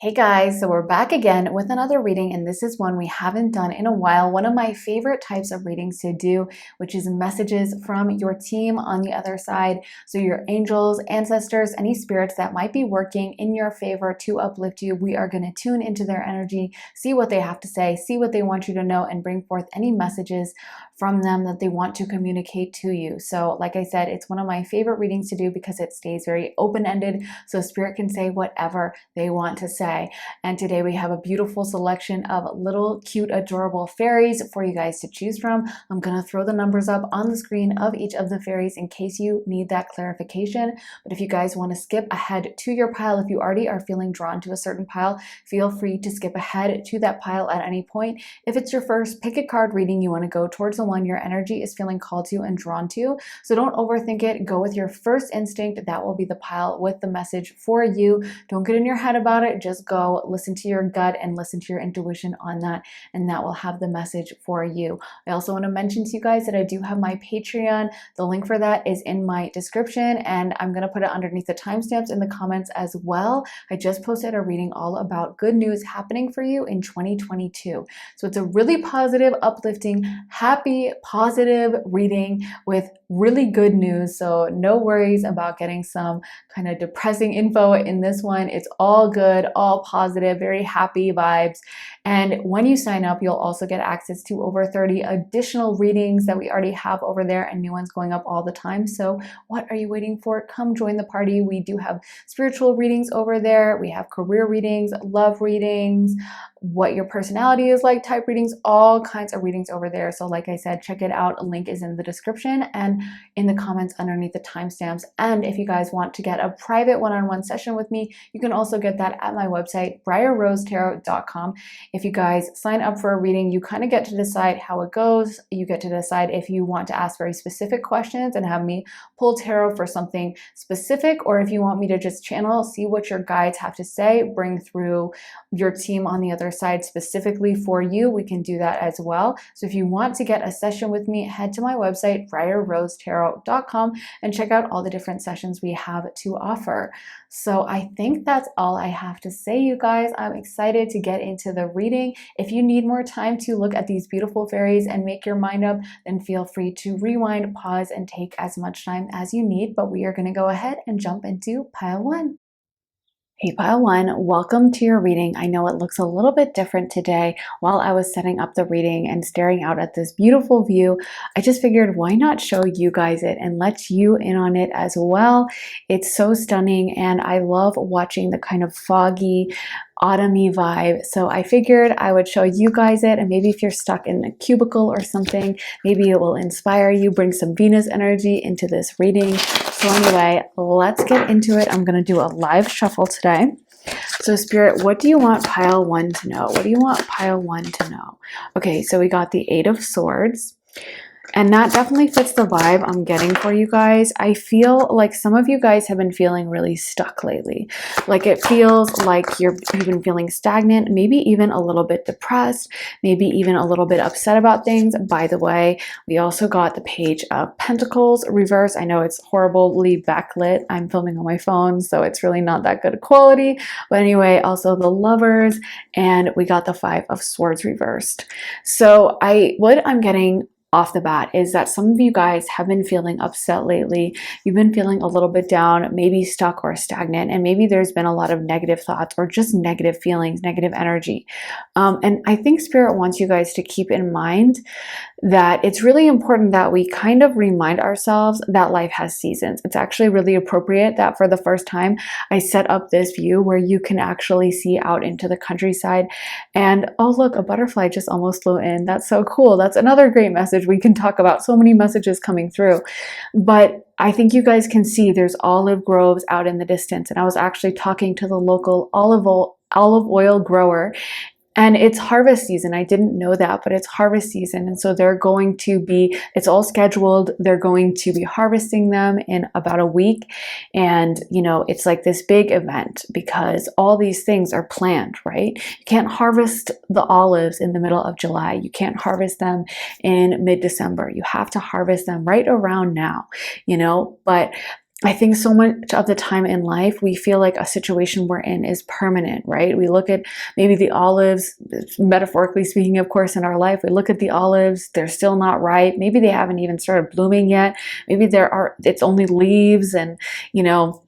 Hey guys, so we're back again with another reading, and this is one we haven't done in a while. One of my favorite types of readings to do, which is messages from your team on the other side. So your angels, ancestors, any spirits that might be working in your favor to uplift you. We are going to tune into their energy, see what they have to say, see what they want you to know, and bring forth any messages from them that they want to communicate to you. So like I said, it's one of my favorite readings to do because it stays very open-ended, so spirit can say whatever they want to say. And today we have a beautiful selection of little cute adorable fairies for you guys to choose from. I'm gonna throw the numbers up on the screen of each of the fairies in case you need that clarification. But if you guys want to skip ahead to your pile, if you already are feeling drawn to a certain pile, feel free to skip ahead to that pile at any point. If it's your first pick a card reading, you want to go towards the one your energy is feeling called to and drawn to. So don't overthink it. Go with your first instinct. That will be the pile with the message for you. Don't get in your head about it. Just go listen to your gut and listen to your intuition on that, and that will have the message for you. I also want to mention to you guys that I do have my Patreon. The link for that is in my description, and I'm going to put it underneath the timestamps in the comments as well. I just posted a reading all about good news happening for you in 2022. So it's a really positive, uplifting, happy, positive reading with really good news. So no worries about getting some kind of depressing info in this one. It's all good, all positive, very happy vibes. And when you sign up, you'll also get access to over 30 additional readings that we already have over there, and new ones going up all the time. So what are you waiting for? Come join the party. We do have spiritual readings over there. We have career readings, love readings, what your personality is like type readings, all kinds of readings over there. So like I said, check it out. A link is in the description and in the comments underneath the timestamps. And if you guys want to get a private one-on-one session with me, you can also get that at my website, briarrosetarot.com. If you guys sign up for a reading, you kind of get to decide how it goes. You get to decide if you want to ask very specific questions and have me pull tarot for something specific, or if you want me to just channel, see what your guides have to say, bring through your team on the other side specifically for you, we can do that as well. So if you want to get a session with me, head to my website, briarrosetarot.com, and check out all the different sessions we have to offer. So I think that's all I have to say, you guys. I'm excited to get into the reading. If you need more time to look at these beautiful fairies and make your mind up, then feel free to rewind, pause, and take as much time as you need. But we are going to go ahead and jump into pile one. Hey pile one, welcome to your reading. I know it looks a little bit different today. While I was setting up the reading and staring out at this beautiful view, I just figured why not show you guys it and let you in on it as well. It's so stunning, and I love watching the kind of foggy, autumny vibe. So I figured I would show you guys it, and maybe if you're stuck in a cubicle or something, maybe it will inspire you, bring some Venus energy into this reading. So anyway, let's get into it. I'm going to do a live shuffle today. So Spirit, what do you want pile one to know? What do you want pile one to know? Okay, so we got the 8 of Swords. And that definitely fits the vibe I'm getting for you guys. I feel like some of you guys have been feeling really stuck lately. Like it feels like you've been feeling stagnant, maybe even a little bit depressed, maybe even a little bit upset about things. By the way, we also got the Page of Pentacles reverse. I know it's horribly backlit. I'm filming on my phone, so it's really not that good quality. But anyway, also the Lovers, and we got the 5 of Swords reversed. So what I'm getting off the bat is that some of you guys have been feeling upset lately. You've been feeling a little bit down, maybe stuck or stagnant, and maybe there's been a lot of negative thoughts or just negative feelings, negative energy. And I think Spirit wants you guys to keep in mind that it's really important that we kind of remind ourselves that life has seasons. It's actually really appropriate that for the first time I set up this view where you can actually see out into the countryside, and oh look, a butterfly just almost flew in. That's so cool. That's another great message we can talk about. So many messages coming through. But I think you guys can see there's olive groves out in the distance, and I was actually talking to the local olive oil grower. And it's harvest season. I didn't know that, but it's harvest season. And so it's all scheduled. They're going to be harvesting them in about a week. And, it's like this big event because all these things are planned, right? You can't harvest the olives in the middle of July. You can't harvest them in mid-December. You have to harvest them right around now, but I think so much of the time in life, we feel like a situation we're in is permanent, right? We look at maybe the olives, metaphorically speaking, of course, in our life, we look at the olives, they're still not ripe. Maybe they haven't even started blooming yet. Maybe it's only leaves and, you know,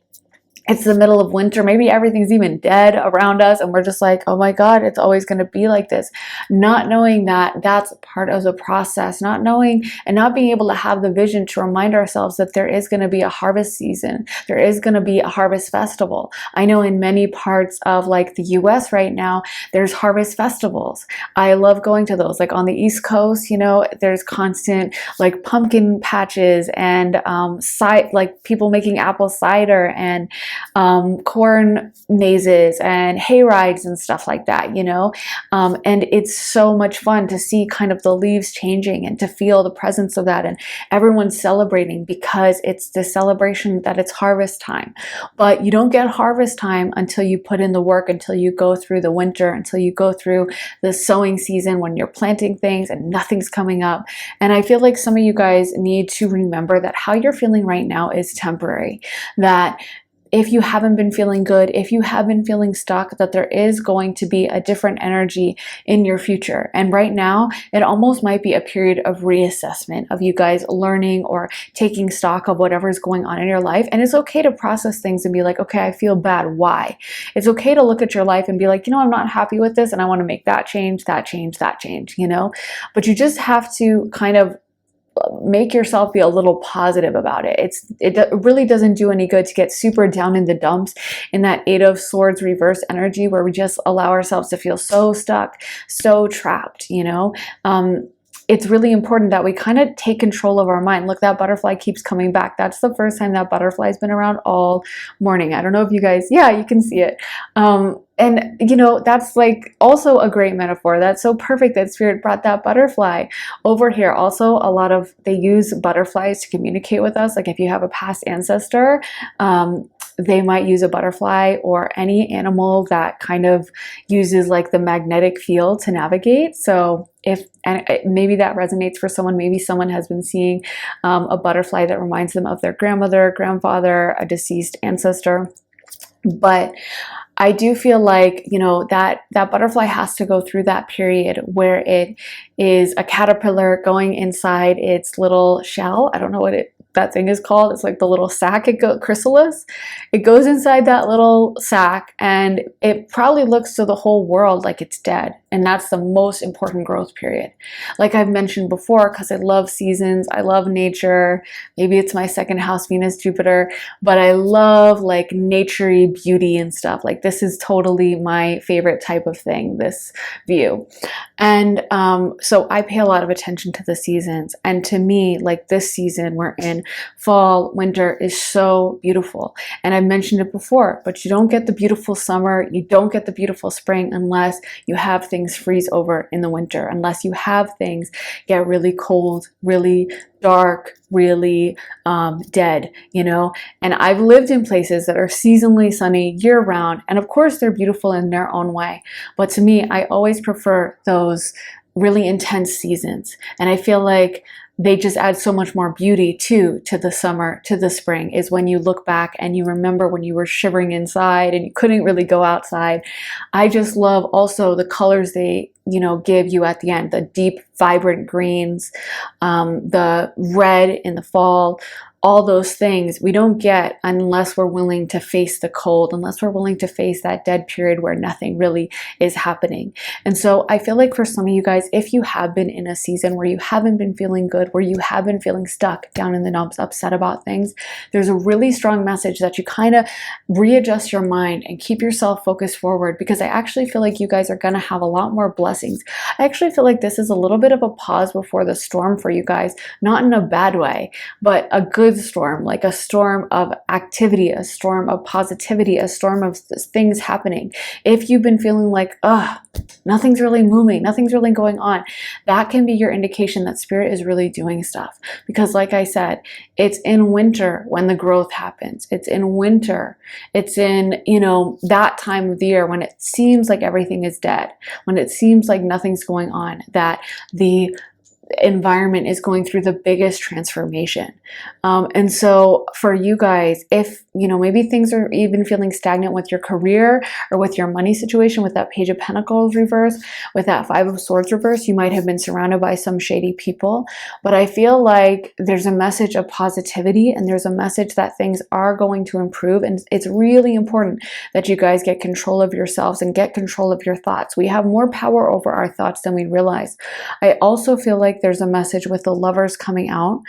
it's the middle of winter. Maybe everything's even dead around us and we're just like, oh my God, it's always going to be like this. Not knowing that that's part of the process, not knowing and not being able to have the vision to remind ourselves that there is going to be a harvest season. There is going to be a harvest festival. I know in many parts of like the US right now, there's harvest festivals. I love going to those. Like on the East Coast, you know, there's constant like pumpkin patches and like people making apple cider and corn mazes and hay rides and stuff like that, you know, and it's so much fun to see kind of the leaves changing and to feel the presence of that and everyone's celebrating because it's the celebration that it's harvest time. But you don't get harvest time until you put in the work, until you go through the winter, until you go through the sowing season when you're planting things and nothing's coming up. And I feel like some of you guys need to remember that how you're feeling right now is temporary, that if you haven't been feeling good, if you have been feeling stuck, that there is going to be a different energy in your future. And right now, it almost might be a period of reassessment of you guys learning or taking stock of whatever's going on in your life. And it's okay to process things and be like, okay, I feel bad. Why? It's okay to look at your life and be like, you know, I'm not happy with this and I want to make that change, that change, that change, you know? But you just have to kind of make yourself be a little positive about it. It really doesn't do any good to get super down in the dumps in that Eight of Swords reverse energy where we just allow ourselves to feel so stuck, so trapped, you know? It's really important that we kind of take control of our mind. Look, that butterfly keeps coming back. That's the first time that butterfly's been around all morning. I don't know if you guys, yeah, you can see it. And you know, that's like also a great metaphor. That's so perfect that Spirit brought that butterfly over here. Also, they use butterflies to communicate with us. Like if you have a past ancestor, they might use a butterfly or any animal that kind of uses like the magnetic field to navigate. So and maybe that resonates for someone, maybe someone has been seeing a butterfly that reminds them of their grandmother, grandfather, a deceased ancestor. But I do feel like, you know, that butterfly has to go through that period where it is a caterpillar going inside its little shell. I don't know what that thing is called. It's like the little sac, chrysalis. It goes inside that little sac and it probably looks to the whole world like it's dead. And that's the most important growth period. Like I've mentioned before, because I love seasons, I love nature. Maybe it's my second house, Venus, Jupiter, but I love like naturey beauty and stuff. Like this is totally my favorite type of thing, this view. And so I pay a lot of attention to the seasons. And to me, like this season we're in, fall, winter, is so beautiful. And I've mentioned it before, but you don't get the beautiful summer, you don't get the beautiful spring unless you have things freeze over in the winter, unless you have things get really cold, really dark, really dead, you know? And I've lived in places that are seasonally sunny year round, and of course they're beautiful in their own way. But to me, I always prefer those really intense seasons. And I feel like they just add so much more beauty to the summer, to the spring, is when you look back and you remember when you were shivering inside and you couldn't really go outside. I just love also the colors they, you know, give you at the end, the deep, vibrant greens, the red in the fall. All those things we don't get unless we're willing to face the cold, unless we're willing to face that dead period where nothing really is happening. And so I feel like for some of you guys, if you have been in a season where you haven't been feeling good, where you have been feeling stuck down in the dumps, upset about things, there's a really strong message that you kind of readjust your mind and keep yourself focused forward, because I actually feel like you guys are going to have a lot more blessings. I actually feel like this is a little bit of a pause before the storm for you guys, not in a bad way, but a good storm, like a storm of activity, a storm of positivity, a storm of things happening. If you've been feeling like, nothing's really moving, nothing's really going on, that can be your indication that Spirit is really doing stuff. Because like I said, it's in winter when the growth happens. It's in winter. It's in, you know, that time of the year when it seems like everything is dead, when it seems like nothing's going on, that the environment is going through the biggest transformation. And so for you guys, if, you know, maybe things are even feeling stagnant with your career or with your money situation, with that Page of Pentacles reverse, with that Five of Swords reverse, you might have been surrounded by some shady people. But I feel like there's a message of positivity, and there's a message that things are going to improve. And it's really important that you guys get control of yourselves and get control of your thoughts. We have more power over our thoughts than we realize. I also feel like there's a message with the Lovers coming out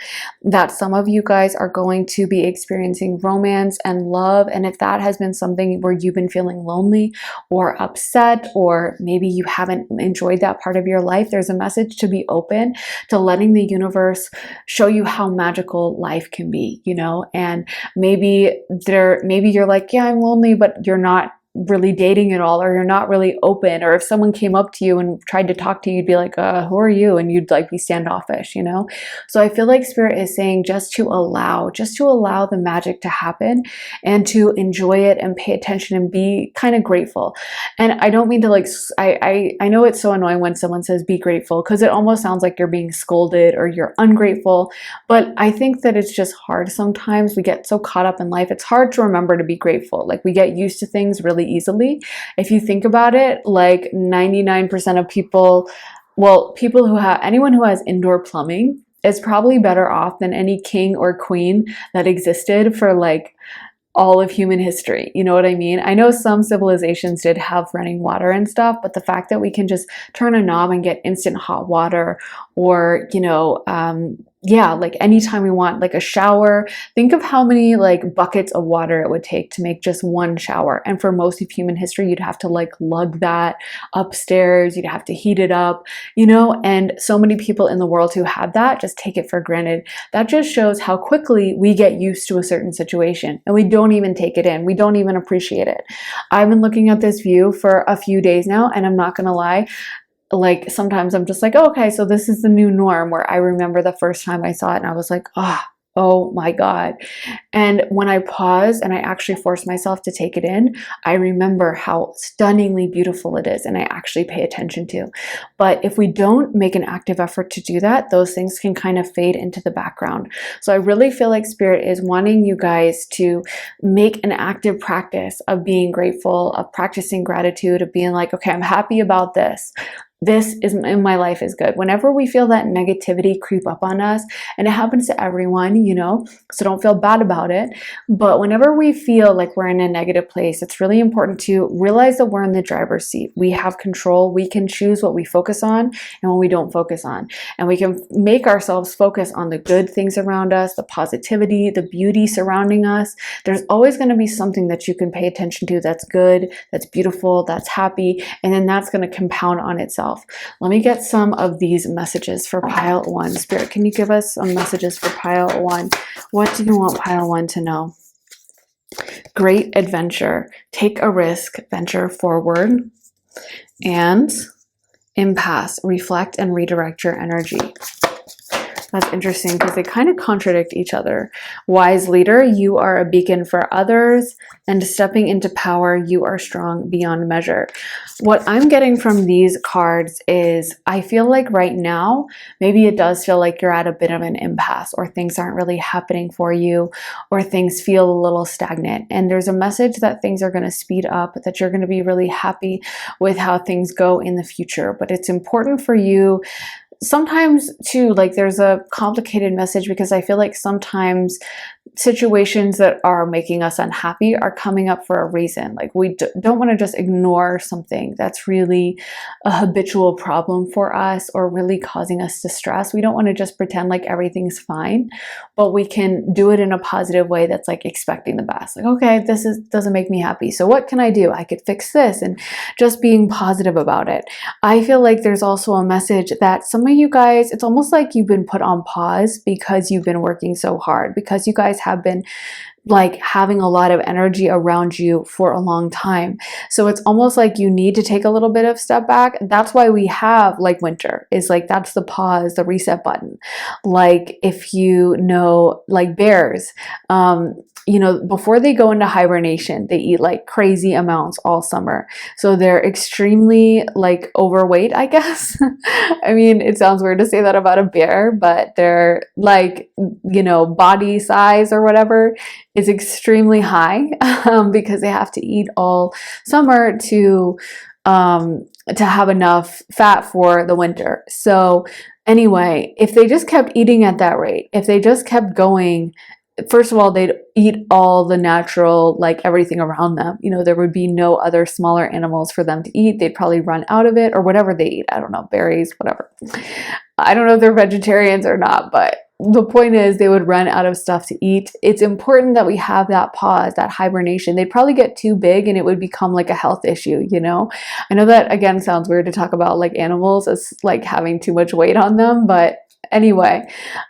that some of you guys are going to be experiencing romance and love. And if that has been something where you've been feeling lonely or upset, or maybe you haven't enjoyed that part of your life, there's a message to be open to letting the universe show you how magical life can be, you know. And maybe you're like, yeah, I'm lonely, but you're not really dating at all, or you're not really open. Or if someone came up to you and tried to talk to you, you'd be like, who are you? And you'd like be standoffish, you know? So I feel like Spirit is saying just to allow the magic to happen, and to enjoy it and pay attention and be kind of grateful. And I don't mean to like, I know it's so annoying when someone says be grateful, because it almost sounds like you're being scolded or you're ungrateful. But I think that it's just hard sometimes. We get so caught up in life. It's hard to remember to be grateful. Like, we get used to things really easily. If you think about it, like 99% of people, well, anyone who has indoor plumbing is probably better off than any king or queen that existed for like all of human history. You know what I mean? I know some civilizations did have running water and stuff, but the fact that we can just turn a knob and get instant hot water, or, you know, yeah, like anytime we want, like a shower. Think of how many like buckets of water it would take to make just one shower. And for most of human history, you'd have to like lug that upstairs. You'd have to heat it up, you know, and so many people in the world who have that just take it for granted. That just shows how quickly we get used to a certain situation and we don't even take it in. We don't even appreciate it. I've been looking at this view for a few days now, and I'm not going to lie, like sometimes I'm just like, oh, okay, so this is the new norm, where I remember the first time I saw it and I was like, oh my God. And when I pause and I actually force myself to take it in, I remember how stunningly beautiful it is, and I actually pay attention to. But if we don't make an active effort to do that, those things can kind of fade into the background. So I really feel like Spirit is wanting you guys to make an active practice of being grateful, of practicing gratitude, of being like, okay, I'm happy about this. This is in my life is good. Whenever we feel that negativity creep up on us, and it happens to everyone, you know, so don't feel bad about it. But whenever we feel like we're in a negative place, it's really important to realize that we're in the driver's seat. We have control. We can choose what we focus on and what we don't focus on. And we can make ourselves focus on the good things around us, the positivity, the beauty surrounding us. There's always going to be something that you can pay attention to that's good, that's beautiful, that's happy, and then that's going to compound on itself. Let me get some of these messages for pile 1. Spirit, can you give us some messages for pile 1? What do you want pile 1 to know? Great adventure. Take a risk. Venture forward. And impasse. Reflect and redirect your energy. That's interesting because they kind of contradict each other. Wise leader, you are a beacon for others, and stepping into power, you are strong beyond measure. What I'm getting from these cards is, I feel like right now, maybe it does feel like you're at a bit of an impasse, or things aren't really happening for you, or things feel a little stagnant. And there's a message that things are going to speed up, that you're going to be really happy with how things go in the future. But it's important for you sometimes too, like there's a complicated message, because I feel like sometimes situations that are making us unhappy are coming up for a reason. Like we don't want to just ignore something that's really a habitual problem for us or really causing us distress. We don't want to just pretend like everything's fine, but we can do it in a positive way that's like expecting the best. Like, okay, doesn't make me happy, so what can I do? I could fix this, and just being positive about it. I feel like there's also a message that some of you guys, it's almost like you've been put on pause because you've been working so hard, because you guys have been like having a lot of energy around you for a long time. So it's almost like you need to take a little bit of step back. That's why we have like winter, is like that's the pause, the reset button. Like if you know, like bears, you know, before they go into hibernation, they eat like crazy amounts all summer. So they're extremely like overweight, I guess. I mean, it sounds weird to say that about a bear, but they're like, you know, body size or whatever is extremely high because they have to eat all summer to have enough fat for the winter. So anyway, if they just kept eating at that rate, if they just kept going, first of all, they'd eat all the natural, like everything around them. You know, there would be no other smaller animals for them to eat. They'd probably run out of it or whatever they eat. I don't know, berries, whatever. I don't know if they're vegetarians or not, but the point is they would run out of stuff to eat. It's important that we have that pause, that hibernation. They'd probably get too big and it would become like a health issue, you know? I know that again sounds weird to talk about like animals as like having too much weight on them, but anyway,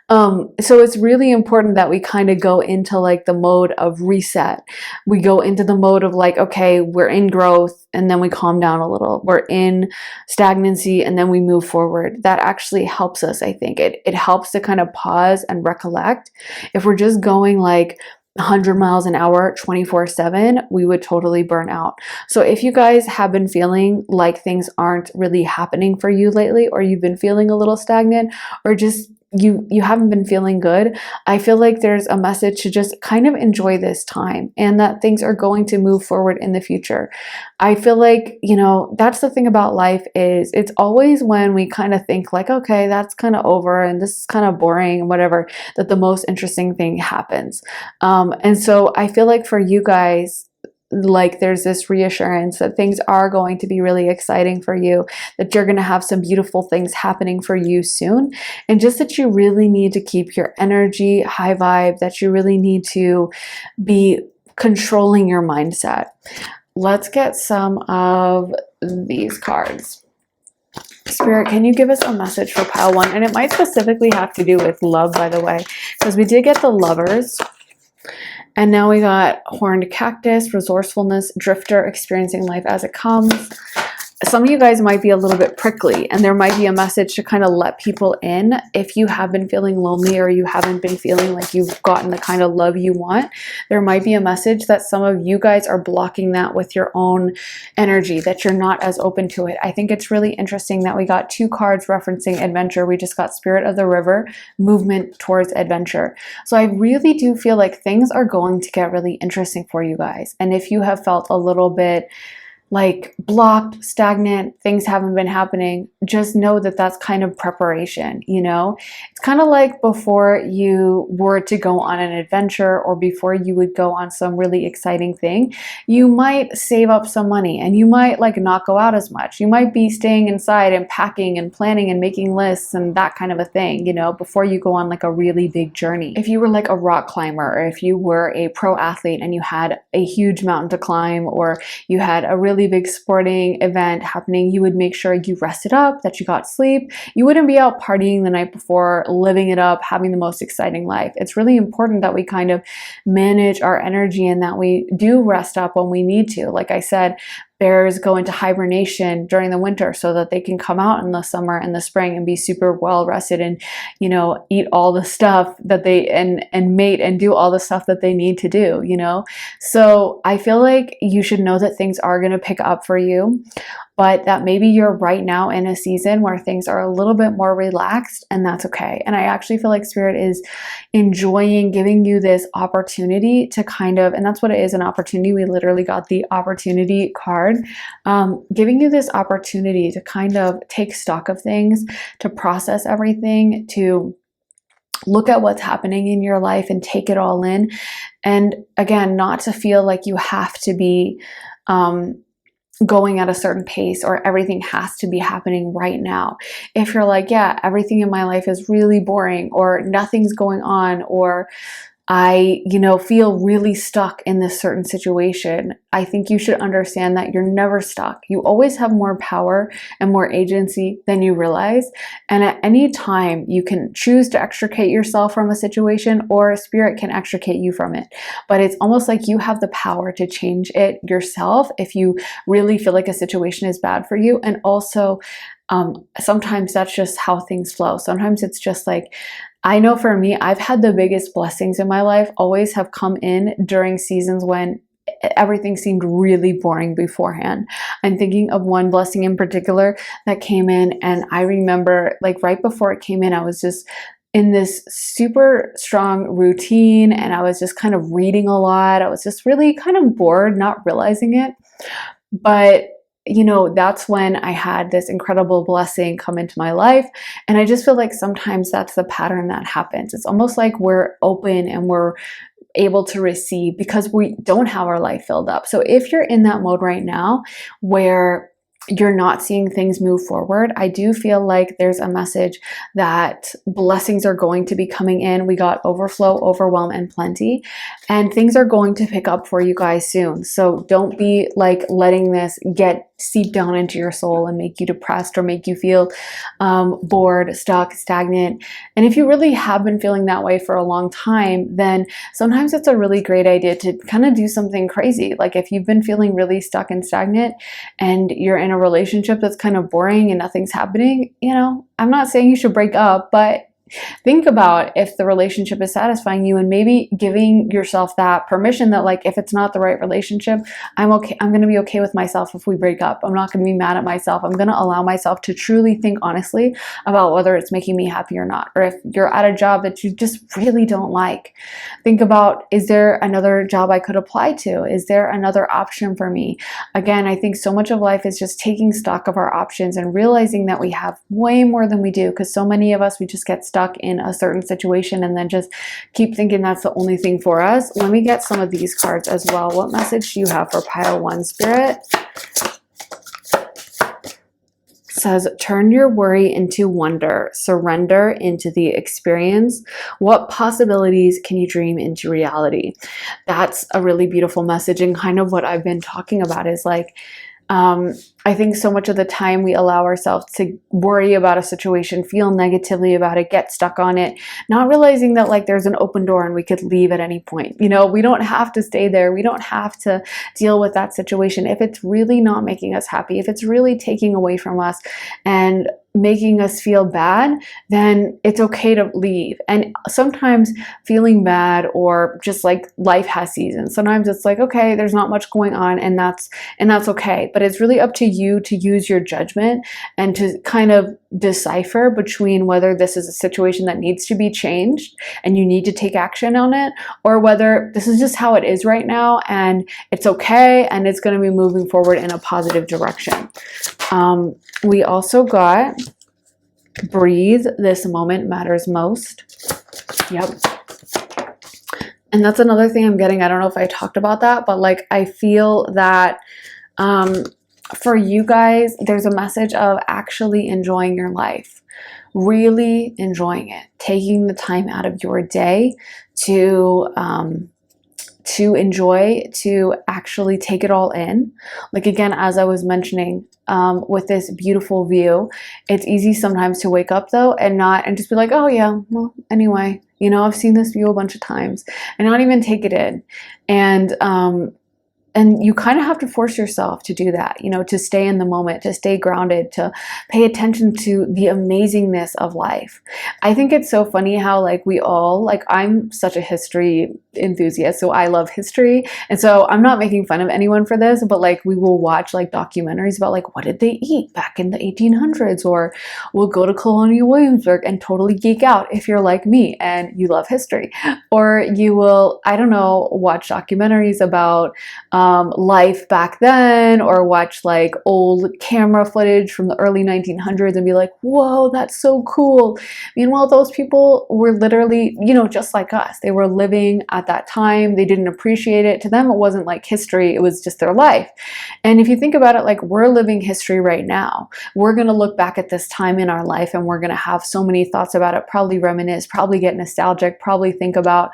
so it's really important that we kind of go into like the mode of reset. We go into the mode of like, okay, we're in growth and then we calm down a little. We're in stagnancy and then we move forward. That actually helps us, I think. It helps to kind of pause and recollect. If we're just going like 100 miles an hour 24/7, we would totally burn out. So if you guys have been feeling like things aren't really happening for you lately, or you've been feeling a little stagnant, or just you haven't been feeling good, I feel like there's a message to just kind of enjoy this time and that things are going to move forward in the future. I feel like, you know, that's the thing about life, is it's always when we kind of think like, okay, that's kind of over and this is kind of boring and whatever, that the most interesting thing happens. And so I feel like for you guys, like there's this reassurance that things are going to be really exciting for you, that you're going to have some beautiful things happening for you soon, and just that you really need to keep your energy high vibe, that you really need to be controlling your mindset. Let's get some of these cards. Spirit, can you give us a message for pile 1? And it might specifically have to do with love, by the way, because we did get the Lovers. And now we got Horned Cactus, Resourcefulness, Drifter, Experiencing Life as it Comes. Some of you guys might be a little bit prickly, and there might be a message to kind of let people in if you have been feeling lonely or you haven't been feeling like you've gotten the kind of love you want. There might be a message that some of you guys are blocking that with your own energy, that you're not as open to it. I think it's really interesting that we got 2 cards referencing adventure. We just got Spirit of the River, movement towards adventure. So I really do feel like things are going to get really interesting for you guys. And if you have felt a little bit like blocked, stagnant, things haven't been happening, just know that that's kind of preparation, you know? It's kind of like before you were to go on an adventure or before you would go on some really exciting thing, you might save up some money and you might like not go out as much. You might be staying inside and packing and planning and making lists and that kind of a thing, you know, before you go on like a really big journey. If you were like a rock climber, or if you were a pro athlete and you had a huge mountain to climb, or you had a really big sporting event happening, you would make sure you rested up, that you got sleep. You wouldn't be out partying the night before, living it up, having the most exciting life. It's really important that we kind of manage our energy and that we do rest up when we need to. Like I said, bears go into hibernation during the winter so that they can come out in the summer and the spring and be super well rested and, you know, eat all the stuff that they and mate and do all the stuff that they need to do, you know. So I feel like you should know that things are going to pick up for you, but that maybe you're right now in a season where things are a little bit more relaxed, and that's okay. And I actually feel like Spirit is enjoying giving you this opportunity to kind of, and that's what it is, an opportunity. We literally got the opportunity card, giving you this opportunity to kind of take stock of things, to process everything, to look at what's happening in your life and take it all in. And again, not to feel like you have to be going at a certain pace or everything has to be happening right now. If you're like, yeah, everything in my life is really boring, or nothing's going on, or I, feel really stuck in this certain situation. I think you should understand that you're never stuck. You always have more power and more agency than you realize. And at any time, you can choose to extricate yourself from a situation, or a spirit can extricate you from it. But it's almost like you have the power to change it yourself if you really feel like a situation is bad for you. And also, sometimes that's just how things flow. Sometimes it's just like, I know for me, I've had the biggest blessings in my life always have come in during seasons when everything seemed really boring beforehand. I'm thinking of one blessing in particular that came in, and I remember like right before it came in, I was just in this super strong routine, and I was just kind of reading a lot. I was just really kind of bored, not realizing it. But that's when I had this incredible blessing come into my life. And I just feel like sometimes that's the pattern that happens. It's almost like we're open and we're able to receive because we don't have our life filled up. So if you're in that mode right now where you're not seeing things move forward, I do feel like there's a message that blessings are going to be coming in. We got overflow, overwhelm, and plenty, and things are going to pick up for you guys soon. So don't be like letting this get seep down into your soul and make you depressed or make you feel bored, stuck, stagnant. And if you really have been feeling that way for a long time, then sometimes it's a really great idea to kind of do something crazy. Like if you've been feeling really stuck and stagnant and you're in a relationship that's kind of boring and nothing's happening, I'm not saying you should break up, but think about if the relationship is satisfying you, and maybe giving yourself that permission that like, if it's not the right relationship, I'm okay. I'm going to be okay with myself if we break up. I'm not going to be mad at myself. I'm going to allow myself to truly think honestly about whether it's making me happy or not. Or if you're at a job that you just really don't like, think about, is there another job I could apply to? Is there another option for me? Again, I think so much of life is just taking stock of our options and realizing that we have way more than we do, because so many of us, we just get stuck in a certain situation and then just keep thinking that's the only thing for us. Let me get some of these cards as well. What message do you have for pile 1, Spirit? It says, turn your worry into wonder, surrender into the experience. What possibilities can you dream into reality? That's a really beautiful message, and kind of what I've been talking about is like, I think so much of the time we allow ourselves to worry about a situation, feel negatively about it, get stuck on it, not realizing that like there's an open door and we could leave at any point. We don't have to stay there. We don't have to deal with that situation. If it's really not making us happy, if it's really taking away from us and making us feel bad, then it's okay to leave. And sometimes feeling bad, or just like life has seasons. Sometimes it's like, okay, there's not much going on, and that's okay. But it's really up to you to use your judgment and to kind of decipher between whether this is a situation that needs to be changed and you need to take action on it, or whether this is just how it is right now and it's okay and it's going to be moving forward in a positive direction. We also got breathe. This moment matters most. Yep. And that's another thing I'm getting. I don't know if I talked about that, but like I feel that for you guys, there's a message of actually enjoying your life, really enjoying it, taking the time out of your day to enjoy, to actually take it all in. Like again, as I was mentioning, with this beautiful view, it's easy sometimes to wake up though and just be like, oh yeah, well anyway, I've seen this view a bunch of times, and not even take it in. And you kind of have to force yourself to do that, to stay in the moment, to stay grounded, to pay attention to the amazingness of life. I think it's so funny how like we all, like I'm such a history enthusiast, so I love history. And so I'm not making fun of anyone for this, but like we will watch like documentaries about like what did they eat back in the 1800s, or we'll go to Colonial Williamsburg and totally geek out if you're like me and you love history. Or you will, I don't know, watch documentaries about life back then, or watch like old camera footage from the early 1900s and be like, whoa, that's so cool. Meanwhile, those people were literally, just like us. They were living at that time. They didn't appreciate it. To them, it wasn't like history. It was just their life. And if you think about it, like we're living history right now. We're going to look back at this time in our life and we're going to have so many thoughts about it, probably reminisce, probably get nostalgic, probably think about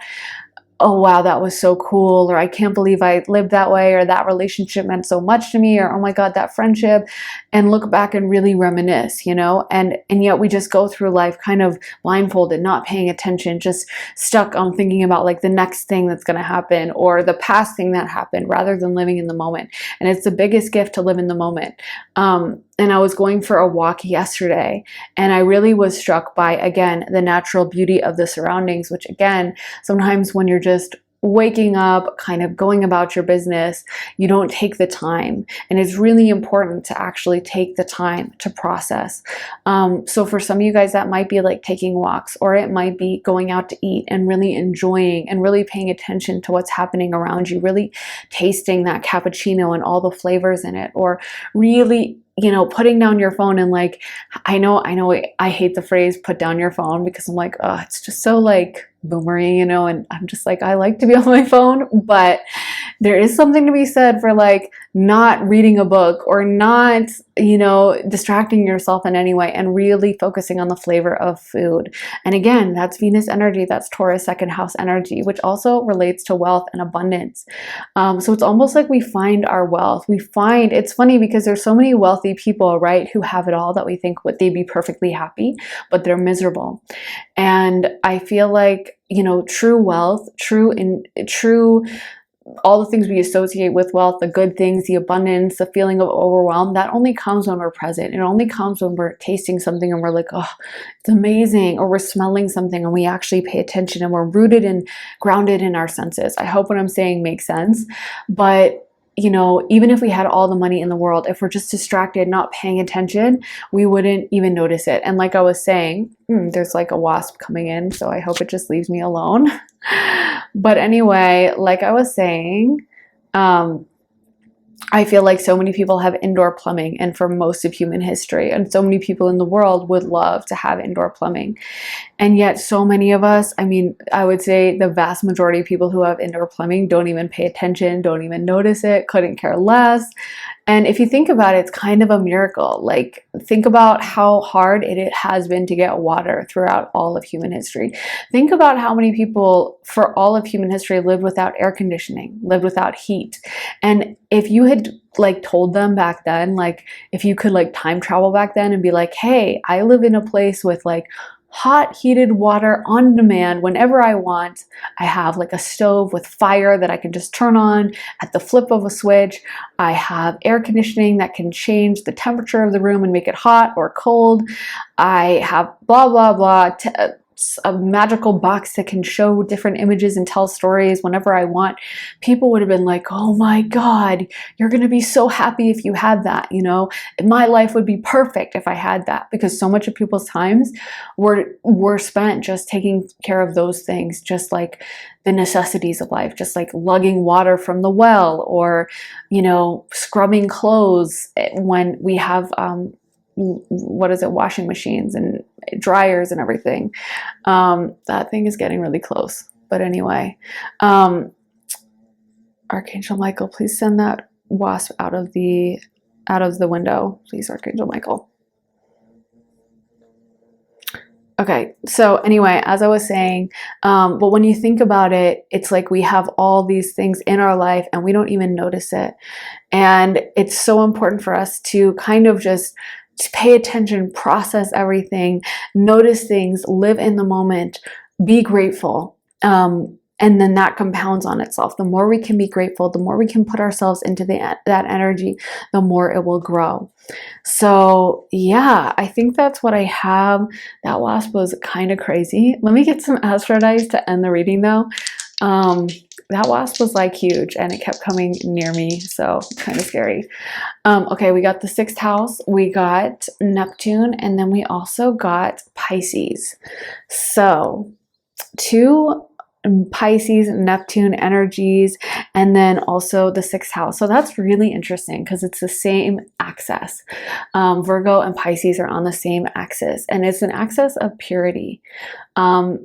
oh wow, that was so cool, or I can't believe I lived that way, or that relationship meant so much to me, or oh my God, that friendship, and look back and really reminisce, you know, and yet we just go through life kind of blindfolded, not paying attention, just stuck on thinking about like the next thing that's going to happen or the past thing that happened, rather than living in the moment. And it's the biggest gift to live in the moment. And I was going for a walk yesterday, and I really was struck by, again, the natural beauty of the surroundings, which again, sometimes when you're just waking up, kind of going about your business, you don't take the time. And it's really important to actually take the time to process. So for some of you guys, that might be like taking walks, or it might be going out to eat and really enjoying and really paying attention to what's happening around you, really tasting that cappuccino and all the flavors in it, or really, you know, putting down your phone. And like, I know I hate the phrase put down your phone, because I'm like, oh, it's just so like boomery, you know, and I'm just like, I like to be on my phone, but there is something to be said for like not reading a book, or not, you know, distracting yourself in any way, and really focusing on the flavor of food. And again, that's Venus energy, that's Taurus second house energy, which also relates to wealth and abundance. So it's almost like we find our wealth. It's funny because there's so many wealthy people, right, who have it all, that we think would they be perfectly happy, but they're miserable. And I feel like, you know, true wealth, true all the things we associate with wealth, the good things, the abundance, the feeling of overwhelm, that only comes when we're present. It only comes when we're tasting something and we're like, oh, it's amazing. Or we're smelling something and we actually pay attention and we're rooted and grounded in our senses. I hope what I'm saying makes sense. But you know, even if we had all the money in the world, if we're just distracted, not paying attention, we wouldn't even notice it. And like I was saying, there's like a wasp coming in, so I hope it just leaves me alone. But anyway, like I was saying, I feel like so many people have indoor plumbing, and for most of human history, and so many people in the world would love to have indoor plumbing. And yet so many of us, I mean, I would say the vast majority of people who have indoor plumbing don't even pay attention, don't even notice it, couldn't care less. And if you think about it, it's kind of a miracle. Like, think about how hard it has been to get water throughout all of human history. Think about how many people for all of human history lived without air conditioning, lived without heat. And if you had like told them back then, like if you could like time travel back then and be like, hey, I live in a place with like hot heated water on demand whenever I want. I have like a stove with fire that I can just turn on at the flip of a switch. I have air conditioning that can change the temperature of the room and make it hot or cold. I have blah, blah, blah, a magical box that can show different images and tell stories whenever I want. People would have been like, oh my God, you're going to be so happy if you had that. You know, my life would be perfect if I had that, because so much of people's times were spent just taking care of those things, just like the necessities of life, just like lugging water from the well, or, you know, scrubbing clothes when we have, washing machines and dryers and everything. That thing is getting really close. But anyway, Archangel Michael, please send that wasp out of the window. Please, Archangel Michael. Okay, so anyway, as I was saying, but when you think about it, it's like we have all these things in our life and we don't even notice it. And it's so important for us to kind of just pay attention, process everything, notice things, live in the moment, be grateful. And then that compounds on itself. The more we can be grateful, the more we can put ourselves into that energy, the more it will grow. So yeah, I think that's what I have. That wasp was kind of crazy. Let me get some astrodice to end the reading though. That wasp was like huge and it kept coming near me, so kind of scary. Okay, we got the 6th house, we got Neptune, and then we also got Pisces. So 2 Pisces, Neptune energies, and then also the 6th house. So that's really interesting because it's the same axis. Virgo and Pisces are on the same axis, and it's an axis of purity.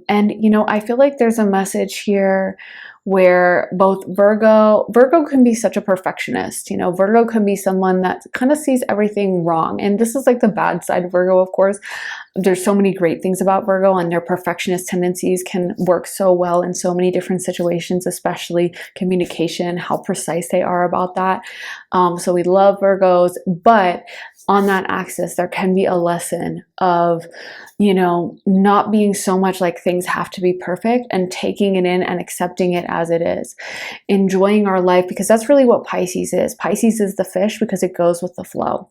And, you know, I feel like there's a message here where both Virgo can be such a perfectionist. You know, Virgo can be someone that kind of sees everything wrong. And this is like the bad side of Virgo, of course. There's so many great things about Virgo, and their perfectionist tendencies can work so well in so many different situations, especially communication, how precise they are about that. So we love Virgos, but on that axis, there can be a lesson of, you know, not being so much like things have to be perfect, and taking it in and accepting it as it is. Enjoying our life, because that's really what Pisces is. Pisces is the fish because it goes with the flow.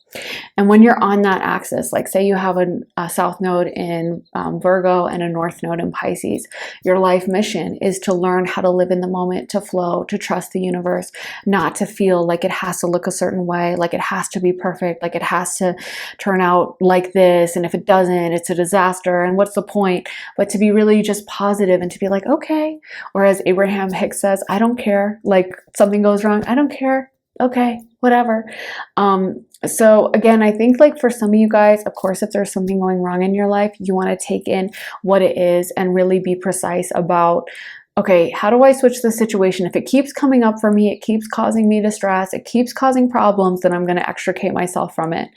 And when you're on that axis, like say you have a south node in Virgo and a north node in Pisces, your life mission is to learn how to live in the moment, to flow, to trust the universe, not to feel like it has to look a certain way, like it has to be perfect, like it has to turn out like this, and if it doesn't, it's a disaster, and what's the point? But to be really just positive and to be like, okay, or as Abraham Hicks says, I don't care, like something goes wrong, I don't care, okay, whatever. So again, I think like for some of you guys, of course, if there's something going wrong in your life, you want to take in what it is and really be precise about, okay, how do I switch the situation? If it keeps coming up for me, it keeps causing me distress, it keeps causing problems, then I'm going to extricate myself from it.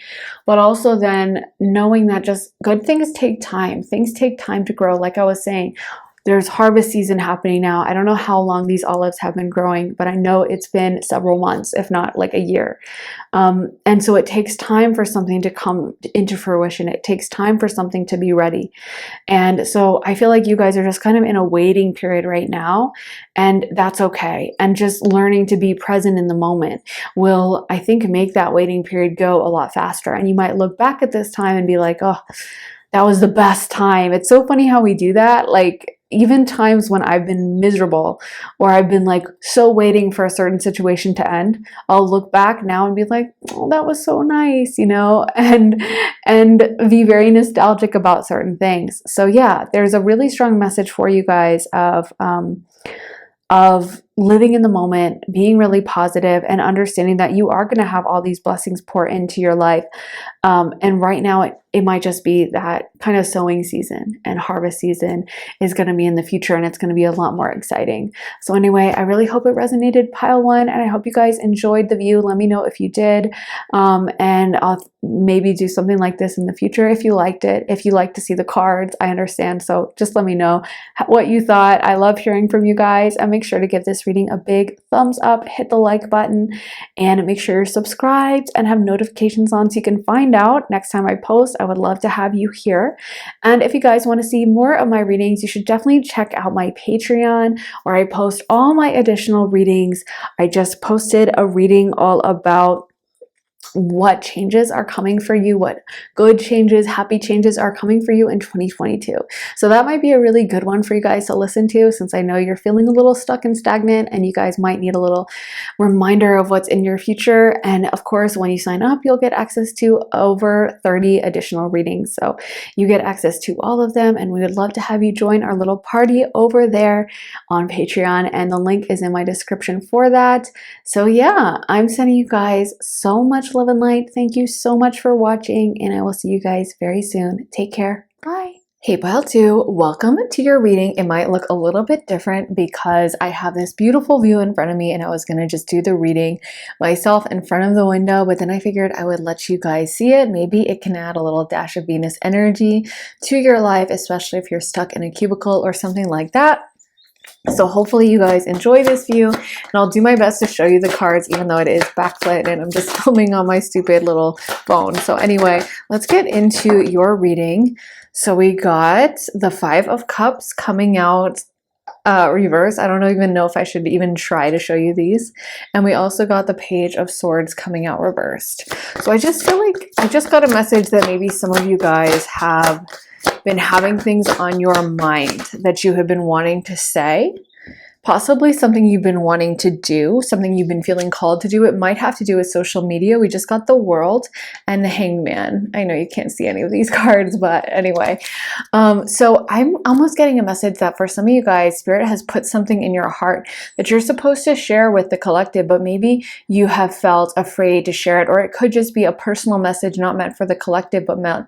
But also then knowing that just good things take time. Things take time to grow. Like I was saying, there's harvest season happening now. I don't know how long these olives have been growing, but I know it's been several months, if not like a year. And so it takes time for something to come into fruition. It takes time for something to be ready. And so I feel like you guys are just kind of in a waiting period right now, and that's okay. And just learning to be present in the moment will, I think, make that waiting period go a lot faster. And you might look back at this time and be like, oh, that was the best time. It's so funny how we do that. Like, even times when I've been miserable or I've been like so waiting for a certain situation to end, I'll look back now and be like, oh, that was so nice, you know, and be very nostalgic about certain things. So yeah, there's a really strong message for you guys of living in the moment, being really positive, and understanding that you are going to have all these blessings pour into your life. And right now it might just be that kind of sowing season, and harvest season is going to be in the future, and it's going to be a lot more exciting. So anyway, I really hope it resonated, pile one, and I hope you guys enjoyed the view. Let me know if you did. And I'll maybe do something like this in the future if you liked it. If you like to see the cards, I understand. So just let me know what you thought. I love hearing from you guys, and make sure to give this reading a big thumbs up, hit the like button, and make sure you're subscribed and have notifications on so you can find out next time I post. I would love to have you here. And if you guys want to see more of my readings, you should definitely check out my Patreon, where I post all my additional readings. I just posted a reading all about what changes are coming for you, what good changes, happy changes are coming for you in 2022. So that might be a really good one for you guys to listen to, since I know you're feeling a little stuck and stagnant and you guys might need a little reminder of what's in your future. And of course, when you sign up, you'll get access to over 30 additional readings. So you get access to all of them, and we would love to have you join our little party over there on Patreon, and the link is in my description for that. So yeah, I'm sending you guys so much love and light. Thank you so much for watching, and I will see you guys very soon. Take care. Bye. Hey pile 2, welcome to your reading. It might look a little bit different because I have this beautiful view in front of me, and I was going to just do the reading myself in front of the window, but then I figured I would let you guys see it. Maybe it can add a little dash of Venus energy to your life, especially if you're stuck in a cubicle or something like that. So hopefully you guys enjoy this view, and I'll do my best to show you the cards, even though it is backlit and I'm just filming on my stupid little phone. So anyway, let's get into your reading. So we got the 5 of Cups coming out reverse. I don't even know if I should even try to show you these. And we also got the Page of Swords coming out reversed. So I just feel like I just got a message that maybe some of you guys have been having things on your mind that you have been wanting to say, possibly something you've been wanting to do, something you've been feeling called to do. It might have to do with social media. We just got the World and the Hangman. I know you can't see any of these cards, but anyway. So I'm almost getting a message that for some of you guys, Spirit has put something in your heart that you're supposed to share with the collective, but maybe you have felt afraid to share it, or it could just be a personal message not meant for the collective, but meant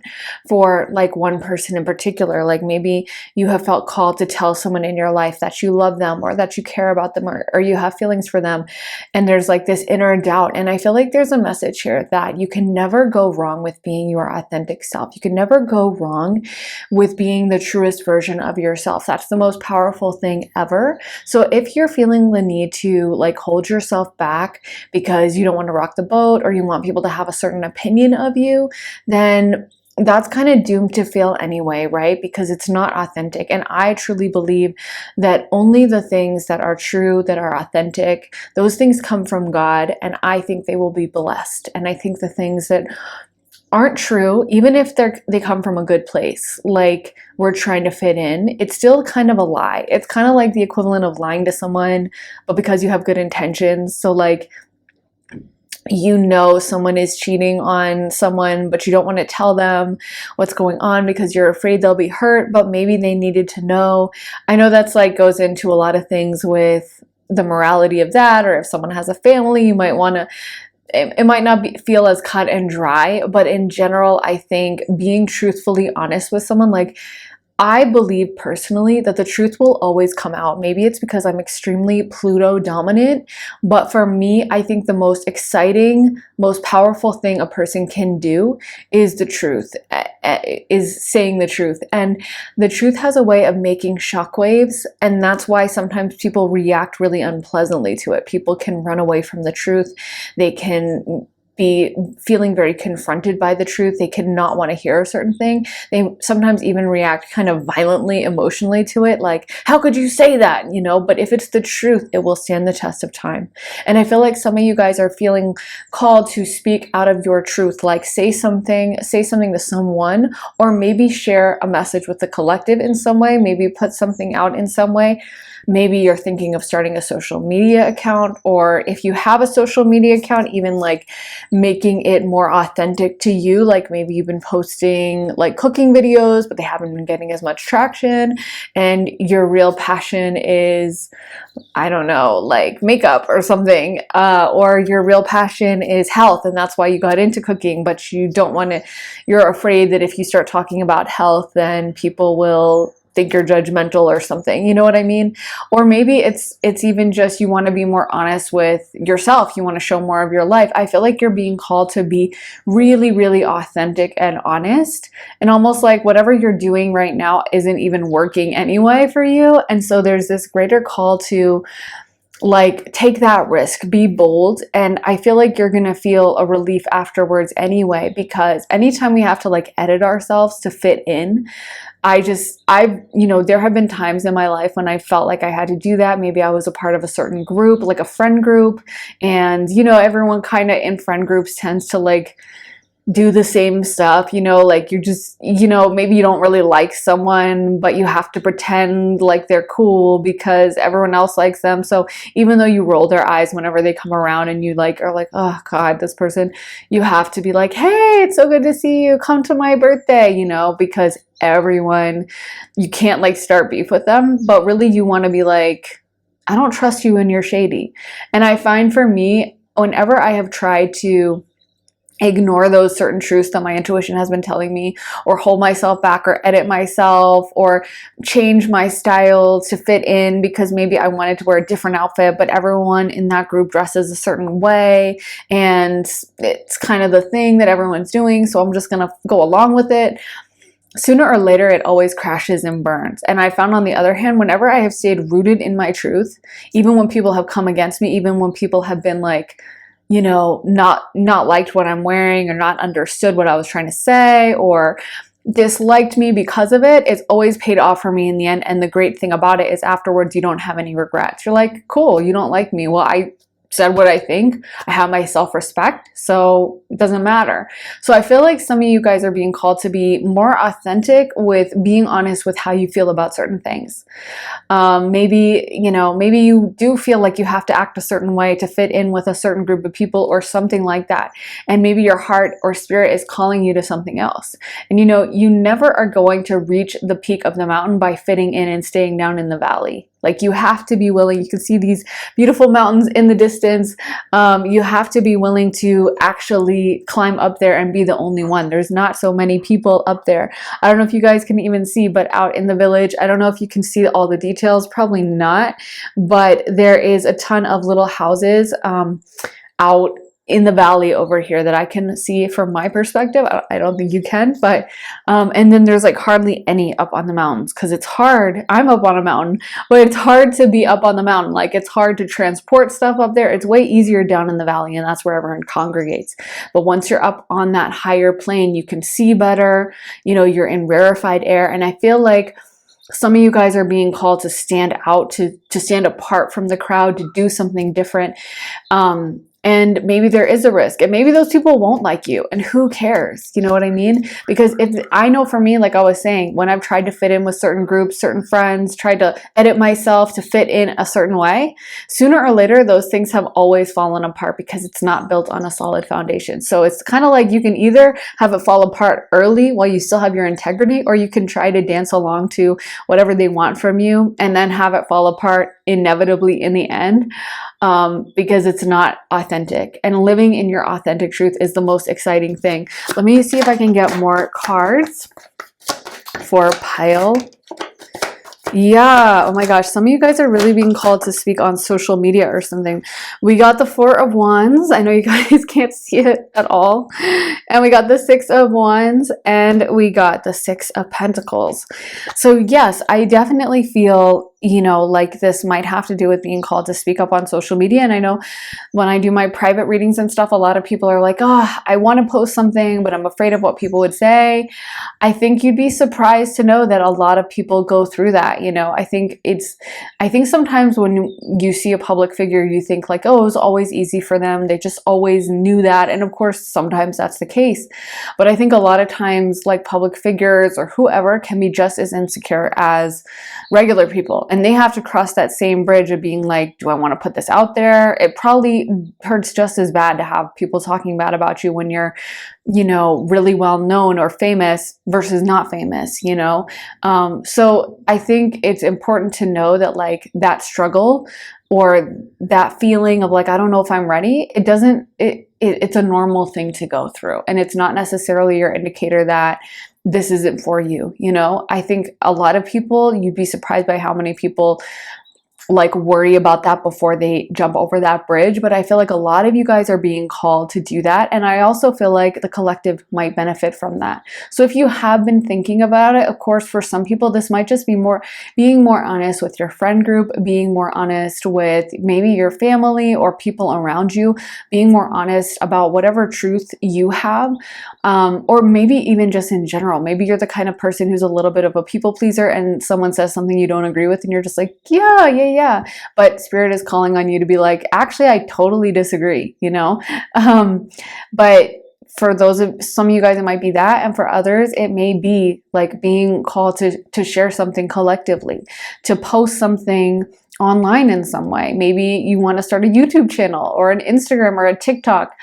for like one person in particular. Like maybe you have felt called to tell someone in your life that you love them, or that you care about them, or you have feelings for them, and there's like this inner doubt. And I feel like there's a message here that you can never go wrong with being your authentic self. You can never go wrong with being the truest version of yourself. That's the most powerful thing ever. So if you're feeling the need to like hold yourself back because you don't want to rock the boat, or you want people to have a certain opinion of you, then that's kind of doomed to fail anyway, right? Because it's not authentic. And I truly believe that only the things that are true, that are authentic, those things come from God, and I think they will be blessed. And I think the things that aren't true, even if they come from a good place, like we're trying to fit in, it's still kind of a lie. It's kind of like the equivalent of lying to someone, but because you have good intentions. So like, you know someone is cheating on someone, but you don't want to tell them what's going on because you're afraid they'll be hurt, but maybe they needed to know. I know that's like goes into a lot of things with the morality of that, or if someone has a family, you might want to, it might not feel as cut and dry, but in general, I think being truthfully honest with someone, like I believe personally that the truth will always come out. Maybe it's because I'm extremely Pluto dominant, but for me, I think the most exciting, most powerful thing a person can do is the truth, is saying the truth. And the truth has a way of making shockwaves, and that's why sometimes people react really unpleasantly to it. People can run away from the truth. They can be feeling very confronted by the truth. They could not want to hear a certain thing. They sometimes even react kind of violently, emotionally to it, like, how could you say that? You know, but if it's the truth, it will stand the test of time. And I feel like some of you guys are feeling called to speak out of your truth, like say something to someone, or maybe share a message with the collective in some way, maybe put something out in some way. Maybe you're thinking of starting a social media account, or if you have a social media account, even like making it more authentic to you. Like maybe you've been posting like cooking videos, but they haven't been getting as much traction, and your real passion is, I don't know, like makeup or something, or your real passion is health, and that's why you got into cooking, but you don't want to, you're afraid that if you start talking about health, then people will think you're judgmental or something, you know what I mean? Or maybe it's even just you want to be more honest with yourself. You want to show more of your life. I feel like you're being called to be really, really authentic and honest, and almost like whatever you're doing right now isn't even working anyway for you. And so there's this greater call to like take that risk, be bold. And I feel like you're gonna feel a relief afterwards anyway, because anytime we have to like edit ourselves to fit in, there have been times in my life when I felt like I had to do that. Maybe I was a part of a certain group, like a friend group, and everyone kind of in friend groups tends to like do the same stuff, like you just, maybe you don't really like someone, but you have to pretend like they're cool because everyone else likes them. So even though you roll their eyes whenever they come around and you like are like, oh God, this person, you have to be like, hey, it's so good to see you. Come to my birthday, because everyone, you can't like start beef with them, but really you want to be like, I don't trust you and you're shady. And I find for me, whenever I have tried to ignore those certain truths that my intuition has been telling me, or hold myself back, or edit myself, or change my style to fit in because maybe I wanted to wear a different outfit, but everyone in that group dresses a certain way and it's kind of the thing that everyone's doing, so I'm just gonna go along with it. Sooner or later, it always crashes and burns. And I found, on the other hand, whenever I have stayed rooted in my truth, even when people have come against me, even when people have been like, not liked what I'm wearing, or not understood what I was trying to say, or disliked me because of it, it's always paid off for me in the end. And the great thing about it is afterwards, you don't have any regrets. You're like, cool, you don't like me. Well, said what I think. I have my self-respect, so it doesn't matter. So I feel like some of you guys are being called to be more authentic with being honest with how you feel about certain things. Maybe, you know, maybe you do feel like you have to act a certain way to fit in with a certain group of people or something like that. And maybe your heart or spirit is calling you to something else. And you know, you never are going to reach the peak of the mountain by fitting in and staying down in the valley. Like, you have to be willing. You can see these beautiful mountains in the distance. You have to be willing to actually climb up there and be the only one. There's not so many people up there. I don't know if you guys can even see, but out in the village, I don't know if you can see all the details, probably not, but there is a ton of little houses out in the valley over here that I can see from my perspective. I don't think you can, but and then there's like hardly any up on the mountains, because it's hard. I'm up on a mountain, but it's hard to be up on the mountain. Like, it's hard to transport stuff up there. It's way easier down in the valley, and that's where everyone congregates. But once you're up on that higher plane, you can see better. You know, you're in rarefied air, and I feel like some of you guys are being called to stand out, to stand apart from the crowd, to do something different. And maybe there is a risk, and maybe those people won't like you, and who cares? You know what I mean? Because if I know, for me, like I was saying, when I've tried to fit in with certain groups, certain friends, tried to edit myself to fit in a certain way, sooner or later, those things have always fallen apart, because it's not built on a solid foundation. So it's kind of like, you can either have it fall apart early while you still have your integrity, or you can try to dance along to whatever they want from you and then have it fall apart inevitably in the end, because it's not authentic. And living in your authentic truth is the most exciting thing. Let me see if I can get more cards for pile. Yeah, oh my gosh, some of you guys are really being called to speak on social media or something. We got the Four of Wands. I know you guys can't see it at all. And we got the Six of Wands, and we got the Six of Pentacles. So yes, I definitely feel, you know, like this might have to do with being called to speak up on social media. And I know when I do my private readings and stuff, a lot of people are like, oh, I want to post something, but I'm afraid of what people would say. I think you'd be surprised to know that a lot of people go through that. You know, I think sometimes when you see a public figure, you think like, oh, it was always easy for them. They just always knew that. And of course, sometimes that's the case. But I think a lot of times, like, public figures or whoever can be just as insecure as regular people. And they have to cross that same bridge of being like, do I want to put this out there? It probably hurts just as bad to have people talking bad about you when you're, you know, really well known or famous versus not famous, you know? So I think it's important to know that, like, that struggle or that feeling of like, I don't know if I'm ready, it's a normal thing to go through. And it's not necessarily your indicator that this isn't for you. You know, I think a lot of people, you'd be surprised by how many people like worry about that before they jump over that bridge. But I feel like a lot of you guys are being called to do that. And I also feel like the collective might benefit from that. So if you have been thinking about it, of course, for some people, this might just be being more honest with your friend group, being more honest with maybe your family or people around you, being more honest about whatever truth you have, or maybe even just in general. Maybe you're the kind of person who's a little bit of a people pleaser, and someone says something you don't agree with, and you're just like, yeah. But Spirit is calling on you to be like, actually, I totally disagree, you know? But for some of you guys, it might be that. And for others, it may be like being called to share something collectively, to post something online in some way. Maybe you want to start a YouTube channel or an Instagram or a TikTok.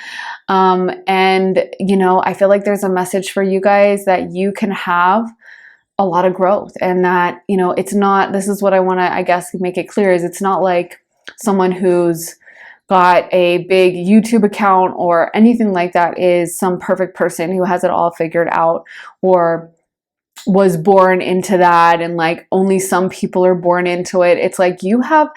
And, you know, I feel like there's a message for you guys that you can have a lot of growth, and that, you know, it's not, this is what I want to, I guess, make it clear, is it's not like someone who's got a big YouTube account or anything like that is some perfect person who has it all figured out or was born into that, and like only some people are born into it. It's like you have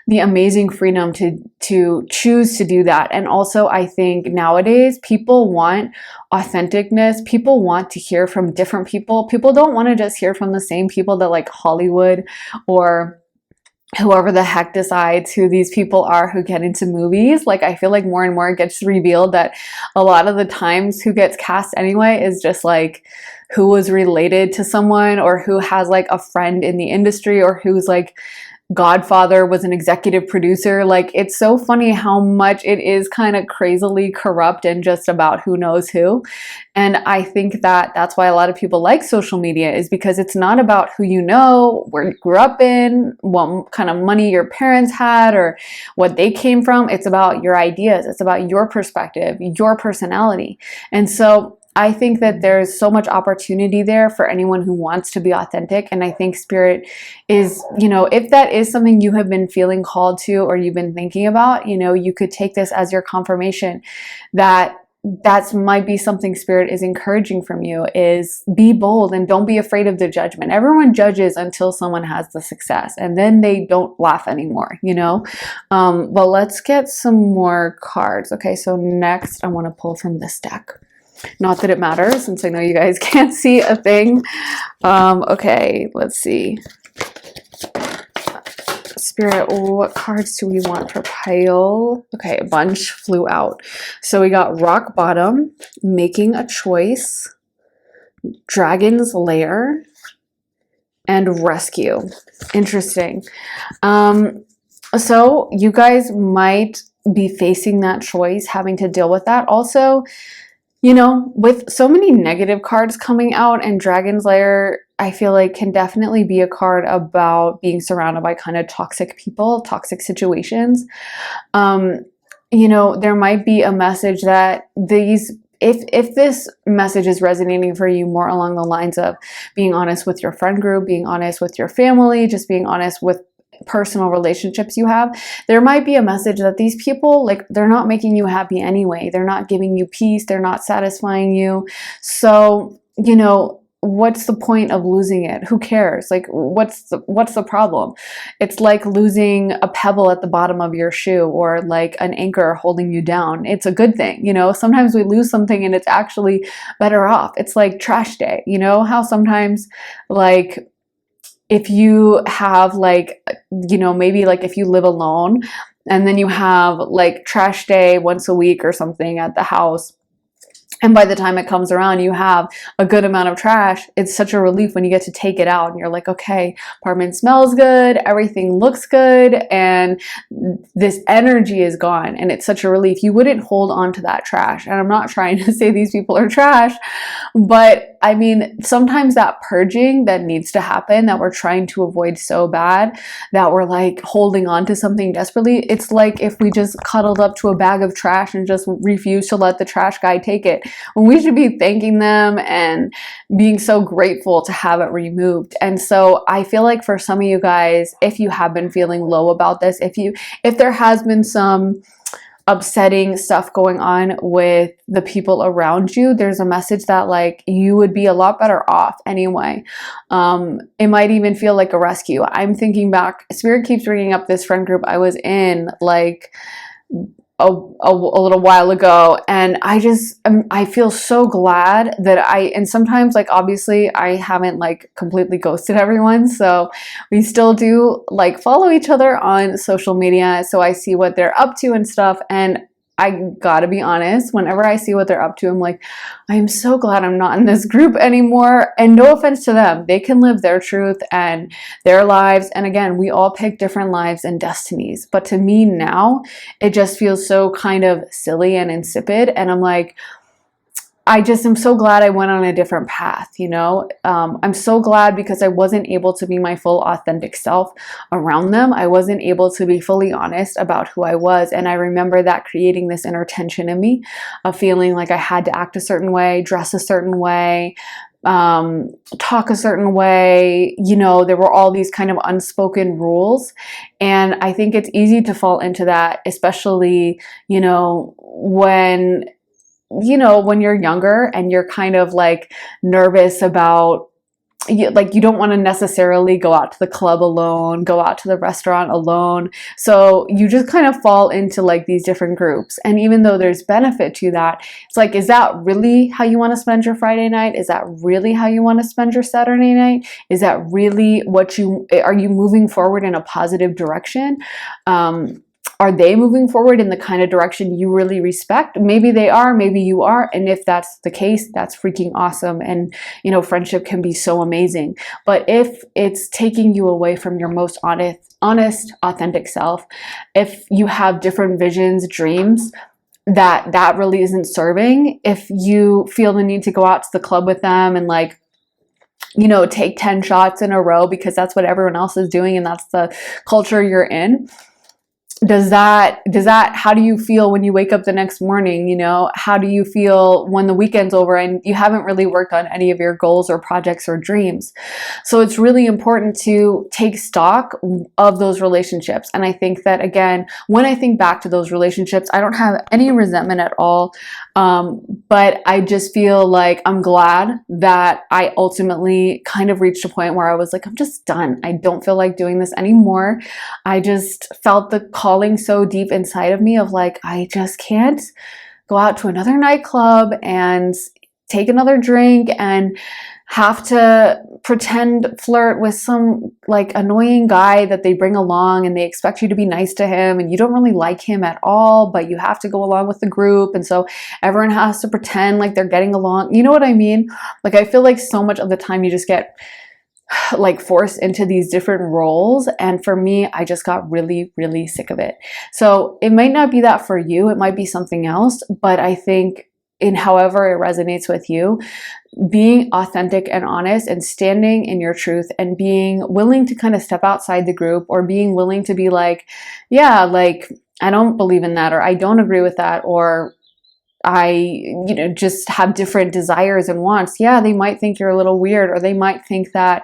the amazing freedom to choose to do that. And also, I think nowadays people want authenticness. People want to hear from different people. People don't want to just hear from the same people that like Hollywood or whoever the heck decides who these people are who get into movies. Like, I feel like more and more it gets revealed that a lot of the times who gets cast anyway is just like who was related to someone, or who has like a friend in the industry, or who's like godfather was an executive producer. Like, it's so funny how much it is kind of crazily corrupt and just about who knows who. And I think that that's why a lot of people like social media, is because it's not about who you know, where you grew up in, what kind of money your parents had, or what they came from. It's about your ideas. It's about your perspective, your personality. And so I think that there's so much opportunity there for anyone who wants to be authentic. And I think Spirit is, if that is something you have been feeling called to, or you've been thinking about, you could take this as your confirmation that might be something Spirit is encouraging from you, is be bold and don't be afraid of the judgment. Everyone judges until someone has the success, and then they don't laugh anymore, But let's get some more cards. Okay, so next I want to pull from this deck. Not that it matters, since I know you guys can't see a thing. Okay, let's see. Spirit, what cards do we want for pile? Okay, a bunch flew out. So we got rock bottom, making a choice, dragon's lair, and rescue. Interesting. So you guys might be facing that choice, having to deal with that. Also, with so many negative cards coming out, and Dragon's Lair, I feel like can definitely be a card about being surrounded by kind of toxic people, toxic situations. There might be a message that if this message is resonating for you more along the lines of being honest with your friend group, being honest with your family, just being honest with personal relationships you have, there might be a message that these people, like, they're not making you happy anyway. They're not giving you peace. They're not satisfying you. So, what's the point of losing it? Who cares? Like, what's the problem? It's like losing a pebble at the bottom of your shoe, or like an anchor holding you down. It's a good thing. Sometimes we lose something and it's actually better off. It's like trash day. How sometimes, like, if you have maybe if you live alone and then you have like trash day once a week or something at the house, and by the time it comes around, you have a good amount of trash. It's such a relief when you get to take it out and you're like, okay, apartment smells good, everything looks good, and this energy is gone. And it's such a relief. You wouldn't hold on to that trash. And I'm not trying to say these people are trash, but I mean, sometimes that purging that needs to happen, that we're trying to avoid so bad, that we're like holding on to something desperately. It's like if we just cuddled up to a bag of trash and just refused to let the trash guy take it, when we should be thanking them and being so grateful to have it removed. And so I feel like for some of you guys, if you have been feeling low about this, if there has been some upsetting stuff going on with the people around you, there's a message that like you would be a lot better off anyway. It might even feel like a rescue. I'm thinking back, Spirit keeps bringing up this friend group I was in like a little while ago, and I feel so glad that and sometimes, like, obviously I haven't like completely ghosted everyone, so we still do like follow each other on social media, so I see what they're up to and stuff. And I gotta be honest, whenever I see what they're up to, I'm like, I am so glad I'm not in this group anymore. And no offense to them, they can live their truth and their lives. And again, we all pick different lives and destinies. But to me now, it just feels so kind of silly and insipid. And I'm like, I just am so glad I went on a different path, I'm so glad, because I wasn't able to be my full authentic self around them. I wasn't able to be fully honest about who I was. And I remember that creating this inner tension in me of feeling like I had to act a certain way, dress a certain way, talk a certain way. There were all these kind of unspoken rules. And I think it's easy to fall into that, especially, when you're younger and you're kind of like nervous about, you don't want to necessarily go out to the club alone, go out to the restaurant alone. So you just kind of fall into like these different groups. And even though there's benefit to that, it's like, is that really how you want to spend your Friday night? Is that really how you want to spend your Saturday night? Is that really are you moving forward in a positive direction? are they moving forward in the kind of direction you really respect? Maybe they are, maybe you are. And if that's the case, that's freaking awesome. And, you know, friendship can be so amazing. But if it's taking you away from your most honest, authentic self, if you have different visions, dreams, that really isn't serving, if you feel the need to go out to the club with them and like, you know, take 10 shots in a row because that's what everyone else is doing and that's the culture you're in, does that, how do you feel when you wake up the next morning? You know, how do you feel when the weekend's over and you haven't really worked on any of your goals or projects or dreams? So it's really important to take stock of those relationships. And I think that, again, when I think back to those relationships, I don't have any resentment at all. But I just feel like I'm glad that I ultimately kind of reached a point where I was like, I'm just done. I don't feel like doing this anymore. I just felt the calling so deep inside of me of like, I just can't go out to another nightclub and take another drink and have to pretend flirt with some like annoying guy that they bring along and they expect you to be nice to him and you don't really like him at all, but you have to go along with the group. And so everyone has to pretend like they're getting along. You know what I mean? Like, I feel like so much of the time you just get like forced into these different roles. And for me, I just got really, really sick of it. So it might not be that for you. It might be something else, but I think in however it resonates with you, being authentic and honest and standing in your truth and being willing to kind of step outside the group, or being willing to be like, yeah, like, I don't believe in that, or I don't agree with that, or I, you know, just have different desires and wants. Yeah, they might think you're a little weird, or they might think that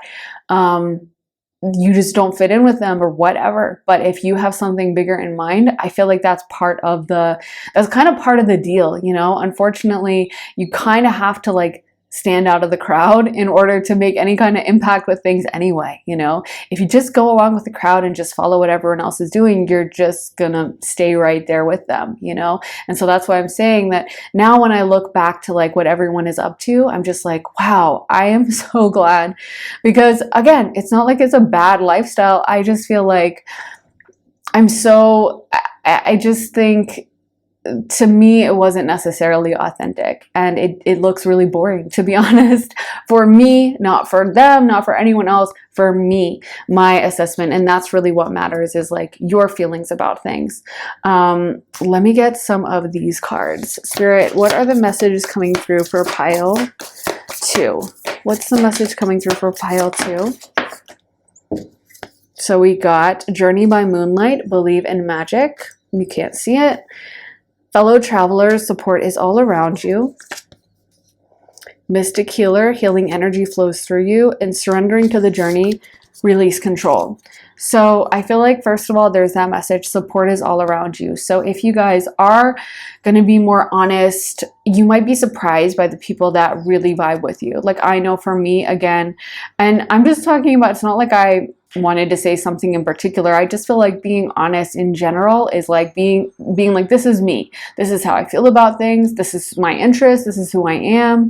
you just don't fit in with them or whatever. But if you have something bigger in mind, I feel like that's kind of part of the deal, you know? Unfortunately, you kind of have to like stand out of the crowd in order to make any kind of impact with things anyway, you know? If you just go along with the crowd and just follow what everyone else is doing, you're just gonna stay right there with them, you know? And so that's why I'm saying that now when I look back to like what everyone is up to, I'm just like, wow, I am so glad. Because again, it's not like it's a bad lifestyle. I just feel like I just think, to me, it wasn't necessarily authentic, and it looks really boring, to be honest, for me, not for them, not for anyone else, for me, my assessment. And that's really what matters, is like your feelings about things. Let me get some of these cards. Spirit, what are the messages coming through for pile 2? What's the message coming through for pile 2? So we got Journey by Moonlight, Believe in Magic. You can't see it. Fellow travelers, support is all around you. Mystic healer, healing energy flows through you. And surrendering to the journey, release control. So I feel like, first of all, there's that message, support is all around you. So if you guys are going to be more honest, you might be surprised by the people that really vibe with you. Like, I know for me, again, and I'm just talking about, it's not like I wanted to say something in particular. I just feel like being honest in general is like being like, this is me. This is how I feel about things. This is my interest. This is who I am.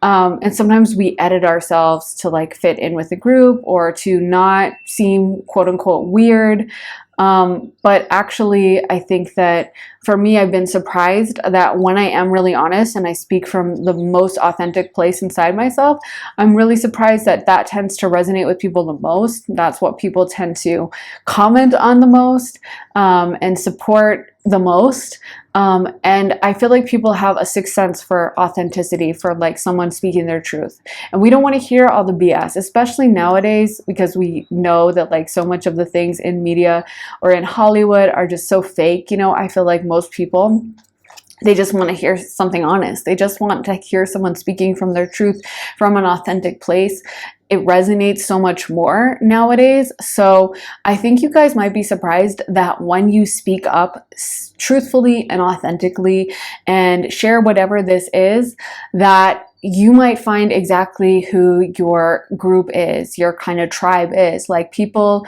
And sometimes we edit ourselves to like fit in with the group or to not seem quote unquote weird. But actually, I think that for me, I've been surprised that when I am really honest and I speak from the most authentic place inside myself, I'm really surprised that that tends to resonate with people the most. That's what people tend to comment on the most, and support the most. And I feel like people have a sixth sense for authenticity, for like someone speaking their truth. And we don't want to hear all the BS, especially nowadays, because we know that like so much of the things in media or in Hollywood are just so fake. You know, I feel like most people, they just want to hear something honest. They just want to hear someone speaking from their truth, from an authentic place. It resonates so much more nowadays. So I think you guys might be surprised that when you speak up truthfully and authentically and share whatever this is, that you might find exactly who your group is, your kind of tribe is. Like people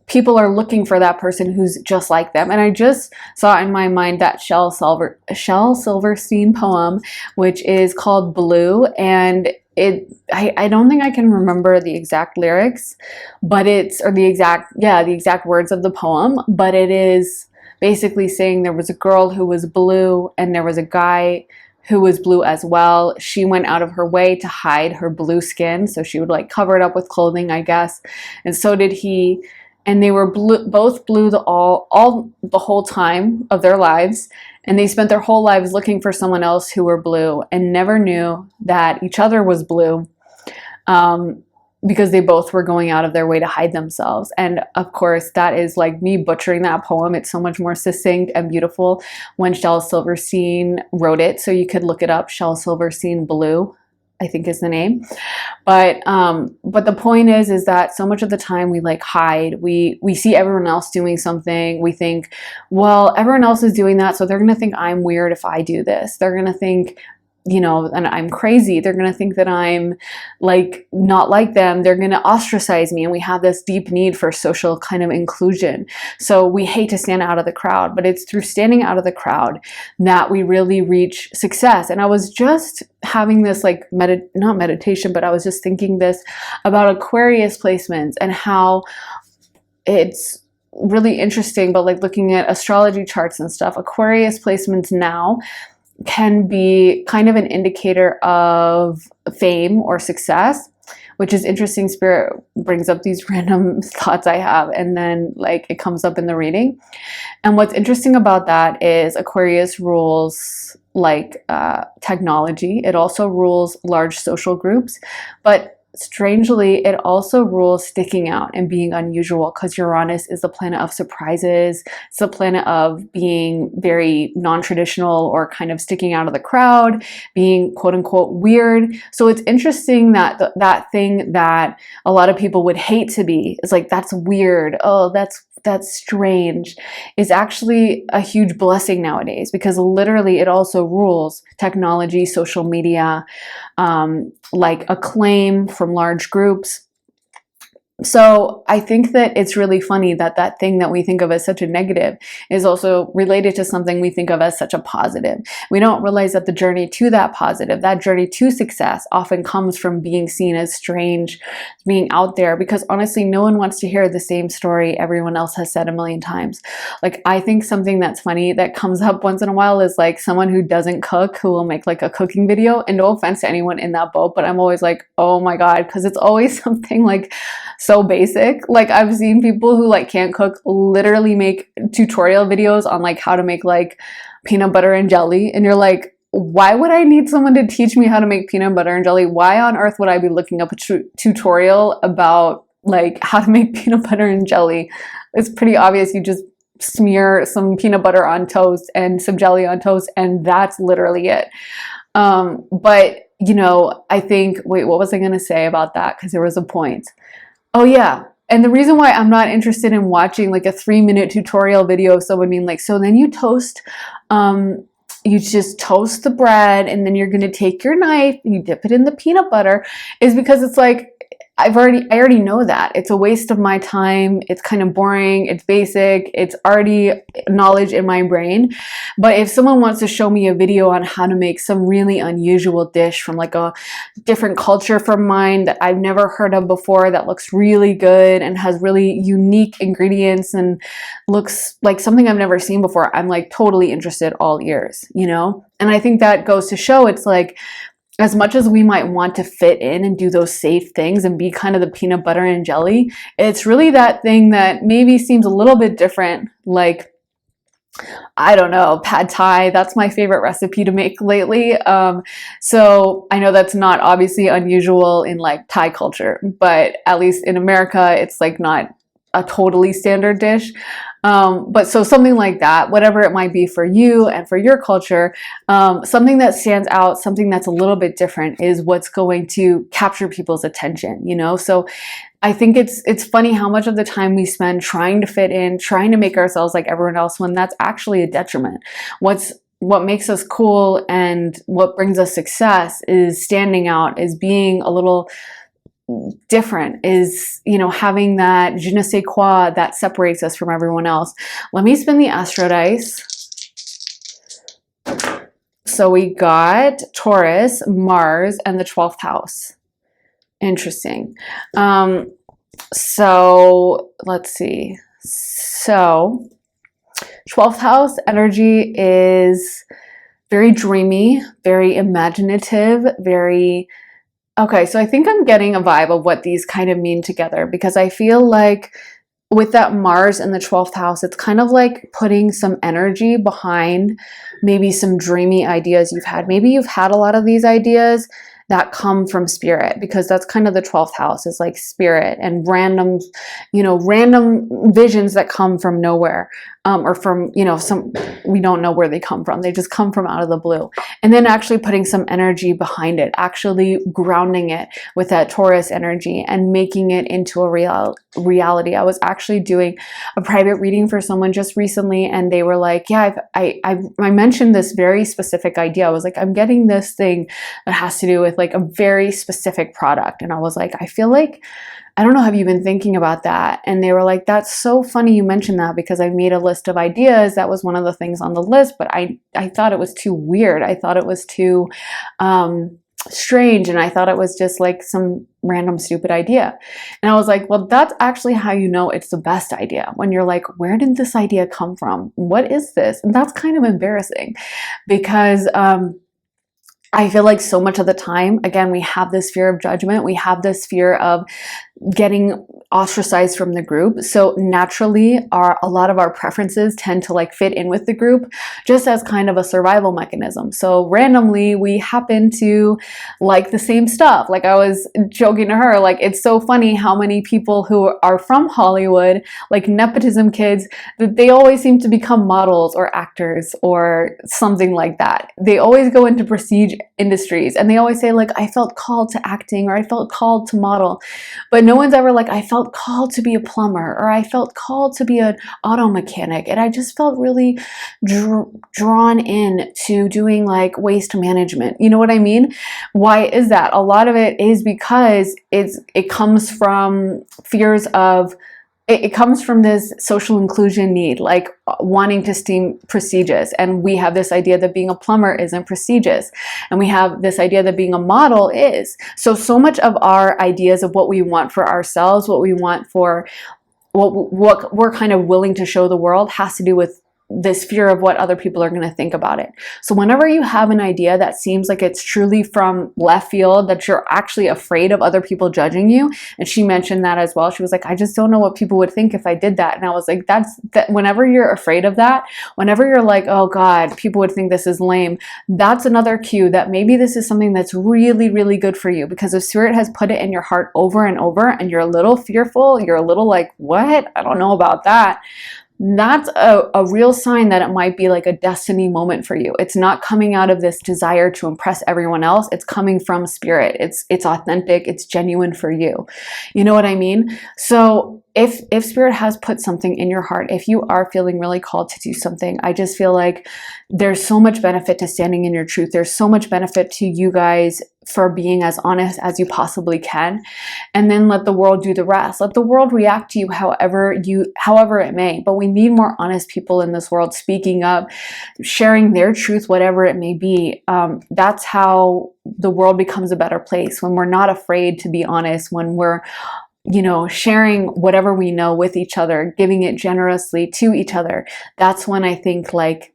are looking for that person who's just like them. And I just saw in my mind that Shel Silverstein poem, which is called Blue. And I don't think I can remember the exact lyrics, but the exact words of the poem, but it is basically saying there was a girl who was blue and there was a guy who was blue as well. She went out of her way to hide her blue skin, so she would like cover it up with clothing, I guess, and so did he. And they were both blue the whole time of their lives, and they spent their whole lives looking for someone else who were blue and never knew that each other was blue, because they both were going out of their way to hide themselves. And of course, that is like me butchering that poem. It's so much more succinct and beautiful when Shel Silverstein wrote it, so you could look it up. Shel Silverstein Blue, I think is the name. But the point is that so much of the time we like hide. We see everyone else doing something. We think, well, everyone else is doing that, so they're gonna think I'm weird if I do this. They're gonna think, you know, and I'm crazy. They're gonna think that I'm like not like them. They're gonna ostracize me. And we have this deep need for social kind of inclusion. So we hate to stand out of the crowd, but it's through standing out of the crowd that we really reach success. And I was just having this like not meditation, but I was just thinking this about Aquarius placements and how it's really interesting, but like looking at astrology charts and stuff, Aquarius placements now can be kind of an indicator of fame or success, which is interesting. Spirit brings up these random thoughts I have, and then like it comes up in the reading. And what's interesting about that is Aquarius rules like technology. It also rules large social groups, but strangely, it also rules sticking out and being unusual, because Uranus is the planet of surprises. It's the planet of being very non-traditional or kind of sticking out of the crowd, being quote unquote weird. So it's interesting that that thing that a lot of people would hate to be is like, that's weird. Oh, that's strange, is actually a huge blessing nowadays, because literally it also rules technology, social media, like acclaim from large groups. So I think that it's really funny that that thing that we think of as such a negative is also related to something we think of as such a positive. We don't realize that the journey to that positive, that journey to success, often comes from being seen as strange, being out there, because honestly, no one wants to hear the same story everyone else has said a million times. Like, I think something that's funny that comes up once in a while is like someone who doesn't cook, who will make like a cooking video, and no offense to anyone in that boat, but I'm always like, oh my God, because it's always something like so basic. Like, I've seen people who like can't cook literally make tutorial videos on like how to make like peanut butter and jelly, and you're like, why would I need someone to teach me how to make peanut butter and jelly? Why on earth would I be looking up a tutorial about like how to make peanut butter and jelly? It's pretty obvious. You just smear some peanut butter on toast and some jelly on toast, and that's literally it. But you know, I think, wait, what was I going to say about that? Because there was a point. Oh yeah. And the reason why I'm not interested in watching like a 3-minute tutorial video of someone being like, so then you toast, you just toast the bread, and then you're going to take your knife, you dip it in the peanut butter, is because it's like, I already know that. It's a waste of my time. It's kind of boring. It's basic. It's already knowledge in my brain. But if someone wants to show me a video on how to make some really unusual dish from like a different culture from mine that I've never heard of before, that looks really good and has really unique ingredients and looks like something I've never seen before, I'm like totally interested, all ears, you know? And I think that goes to show, it's like, as much as we might want to fit in and do those safe things and be kind of the peanut butter and jelly, it's really that thing that maybe seems a little bit different. Like, I don't know, pad thai, that's my favorite recipe to make lately. So I know that's not obviously unusual in like Thai culture, but at least in America, it's like not a totally standard dish. But so something like that, whatever it might be for you and for your culture, something that stands out, something that's a little bit different is what's going to capture people's attention, you know? So I think it's funny how much of the time we spend trying to fit in, trying to make ourselves like everyone else, when that's actually a detriment. What makes us cool and what brings us success is standing out, is being a little different, is, you know, having that je ne sais quoi that separates us from everyone else. Let me spin the astro dice. So we got Taurus, Mars, and the 12th house. Interesting. So let's see. So 12th house energy is very dreamy, very imaginative, very... Okay, so I think I'm getting a vibe of what these kind of mean together, because I feel like with that Mars in the 12th house, it's kind of like putting some energy behind maybe some dreamy ideas you've had. Maybe you've had a lot of these ideas that come from spirit, because that's kind of the 12th house, is like spirit and random, random visions that come from nowhere, or from, we don't know where they come from. They just come from out of the blue. And then actually putting some energy behind it, actually grounding it with that Taurus energy and making it into a reality. I was actually doing a private reading for someone just recently, and they were like, yeah, I mentioned this very specific idea. I was like, I'm getting this thing that has to do with like a very specific product. And I was like, I feel like, I don't know, have you been thinking about that? And they were like, that's so funny you mentioned that, because I made a list of ideas. That was one of the things on the list, but I thought it was too weird. I thought it was too strange. And I thought it was just like some random stupid idea. And I was like, well, that's actually how you know it's the best idea. When you're like, where did this idea come from? What is this? And that's kind of embarrassing, because I feel like so much of the time, again, we have this fear of judgment. We have this fear of getting ostracized from the group. So naturally, a lot of our preferences tend to like fit in with the group, just as kind of a survival mechanism. So randomly, we happen to like the same stuff. Like I was joking to her, like it's so funny how many people who are from Hollywood, like nepotism kids, that they always seem to become models or actors or something like that. They always go into prestige industries, and they always say like, I felt called to acting, or I felt called to model. But no one's ever like, I felt called to be a plumber, or I felt called to be an auto mechanic, and I just felt really drawn in to doing like waste management. You know what I mean? Why is that? A lot of it is because it comes from fears of... It comes from this social inclusion need, like wanting to seem prestigious. And we have this idea that being a plumber isn't prestigious. And we have this idea that being a model is. So much of our ideas of what we want for ourselves, what we want for what we're kind of willing to show the world, has to do with this fear of what other people are going to think about it. So whenever you have an idea that seems like it's truly from left field, that you're actually afraid of other people judging you, and she mentioned that as well. She was like, I just don't know what people would think if I did that. And I was like, that whenever you're afraid of that, whenever you're like, oh God, people would think this is lame, that's another cue that maybe this is something that's really, really good for you. Because if spirit has put it in your heart over and over, and you're a little fearful, you're a little like, what? I don't know about that. That's a real sign that it might be like a destiny moment for you. It's not coming out of this desire to impress everyone else. It's coming from spirit. It's authentic. It's genuine for you. You know what I mean? So if spirit has put something in your heart, if you are feeling really called to do something, I just feel like there's so much benefit to standing in your truth. There's so much benefit to you guys for being as honest as you possibly can, and then let the world do the rest. Let the world react to you however it may. But we need more honest people in this world, speaking up, sharing their truth, whatever it may be. That's how the world becomes a better place, when we're not afraid to be honest, when we're sharing whatever we know with each other, giving it generously to each other. That's when I think like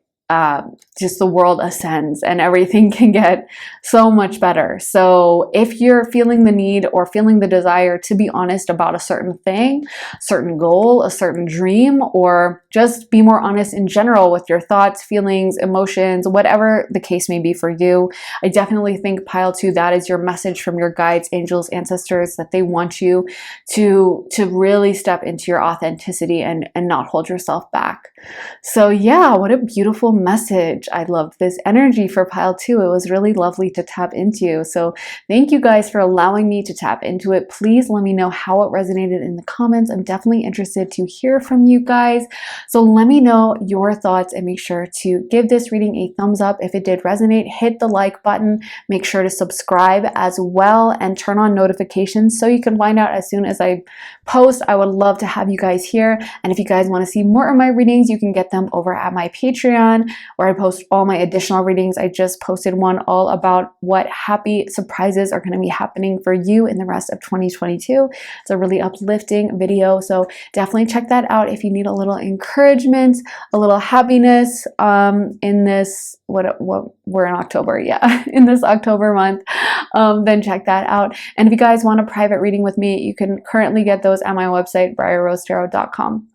just the world ascends and everything can get so much better. So if you're feeling the need or feeling the desire to be honest about a certain thing, certain goal, a certain dream, or just be more honest in general with your thoughts, feelings, emotions, whatever the case may be for you, I definitely think pile 2, that is your message from your guides, angels, ancestors, that they want you to really step into your authenticity and not hold yourself back. So yeah, what a beautiful message. I love this energy for pile 2. It was really lovely to tap into. So thank you guys for allowing me to tap into it. Please let me know how it resonated in the comments. I'm definitely interested to hear from you guys. So let me know your thoughts, and make sure to give this reading a thumbs up if it did resonate. Hit the like button. Make sure to subscribe as well, and turn on notifications so you can find out as soon as I post. I would love to have you guys here. And if you guys want to see more of my readings, you can get them over at my Patreon. where I post all my additional readings. I just posted one all about what happy surprises are going to be happening for you in the rest of 2022. It's a really uplifting video, so definitely check that out if you need a little encouragement, a little happiness in this, what we're in October, yeah, in this October month. Then check that out. And if you guys want a private reading with me, you can currently get those at my website, briarrosetarot.com.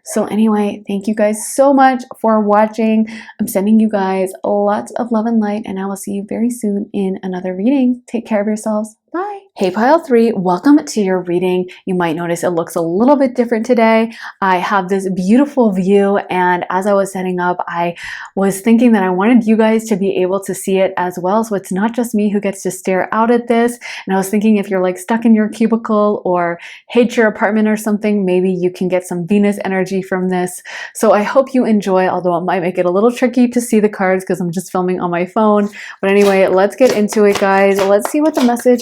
So anyway, thank you guys so much for watching. I'm sending you guys lots of love and light, and I will see you very soon in another reading. Take care of yourselves. Bye. Hey pile 3, welcome to your reading. You might notice it looks a little bit different today. I have this beautiful view, and as I was setting up, I was thinking that I wanted you guys to be able to see it as well, so it's not just me who gets to stare out at this. And I was thinking, if you're like stuck in your cubicle or hate your apartment or something, maybe you can get some Venus energy from this. So I hope you enjoy, although it might make it a little tricky to see the cards because I'm just filming on my phone. But anyway, let's get into it, guys. Let's see what the message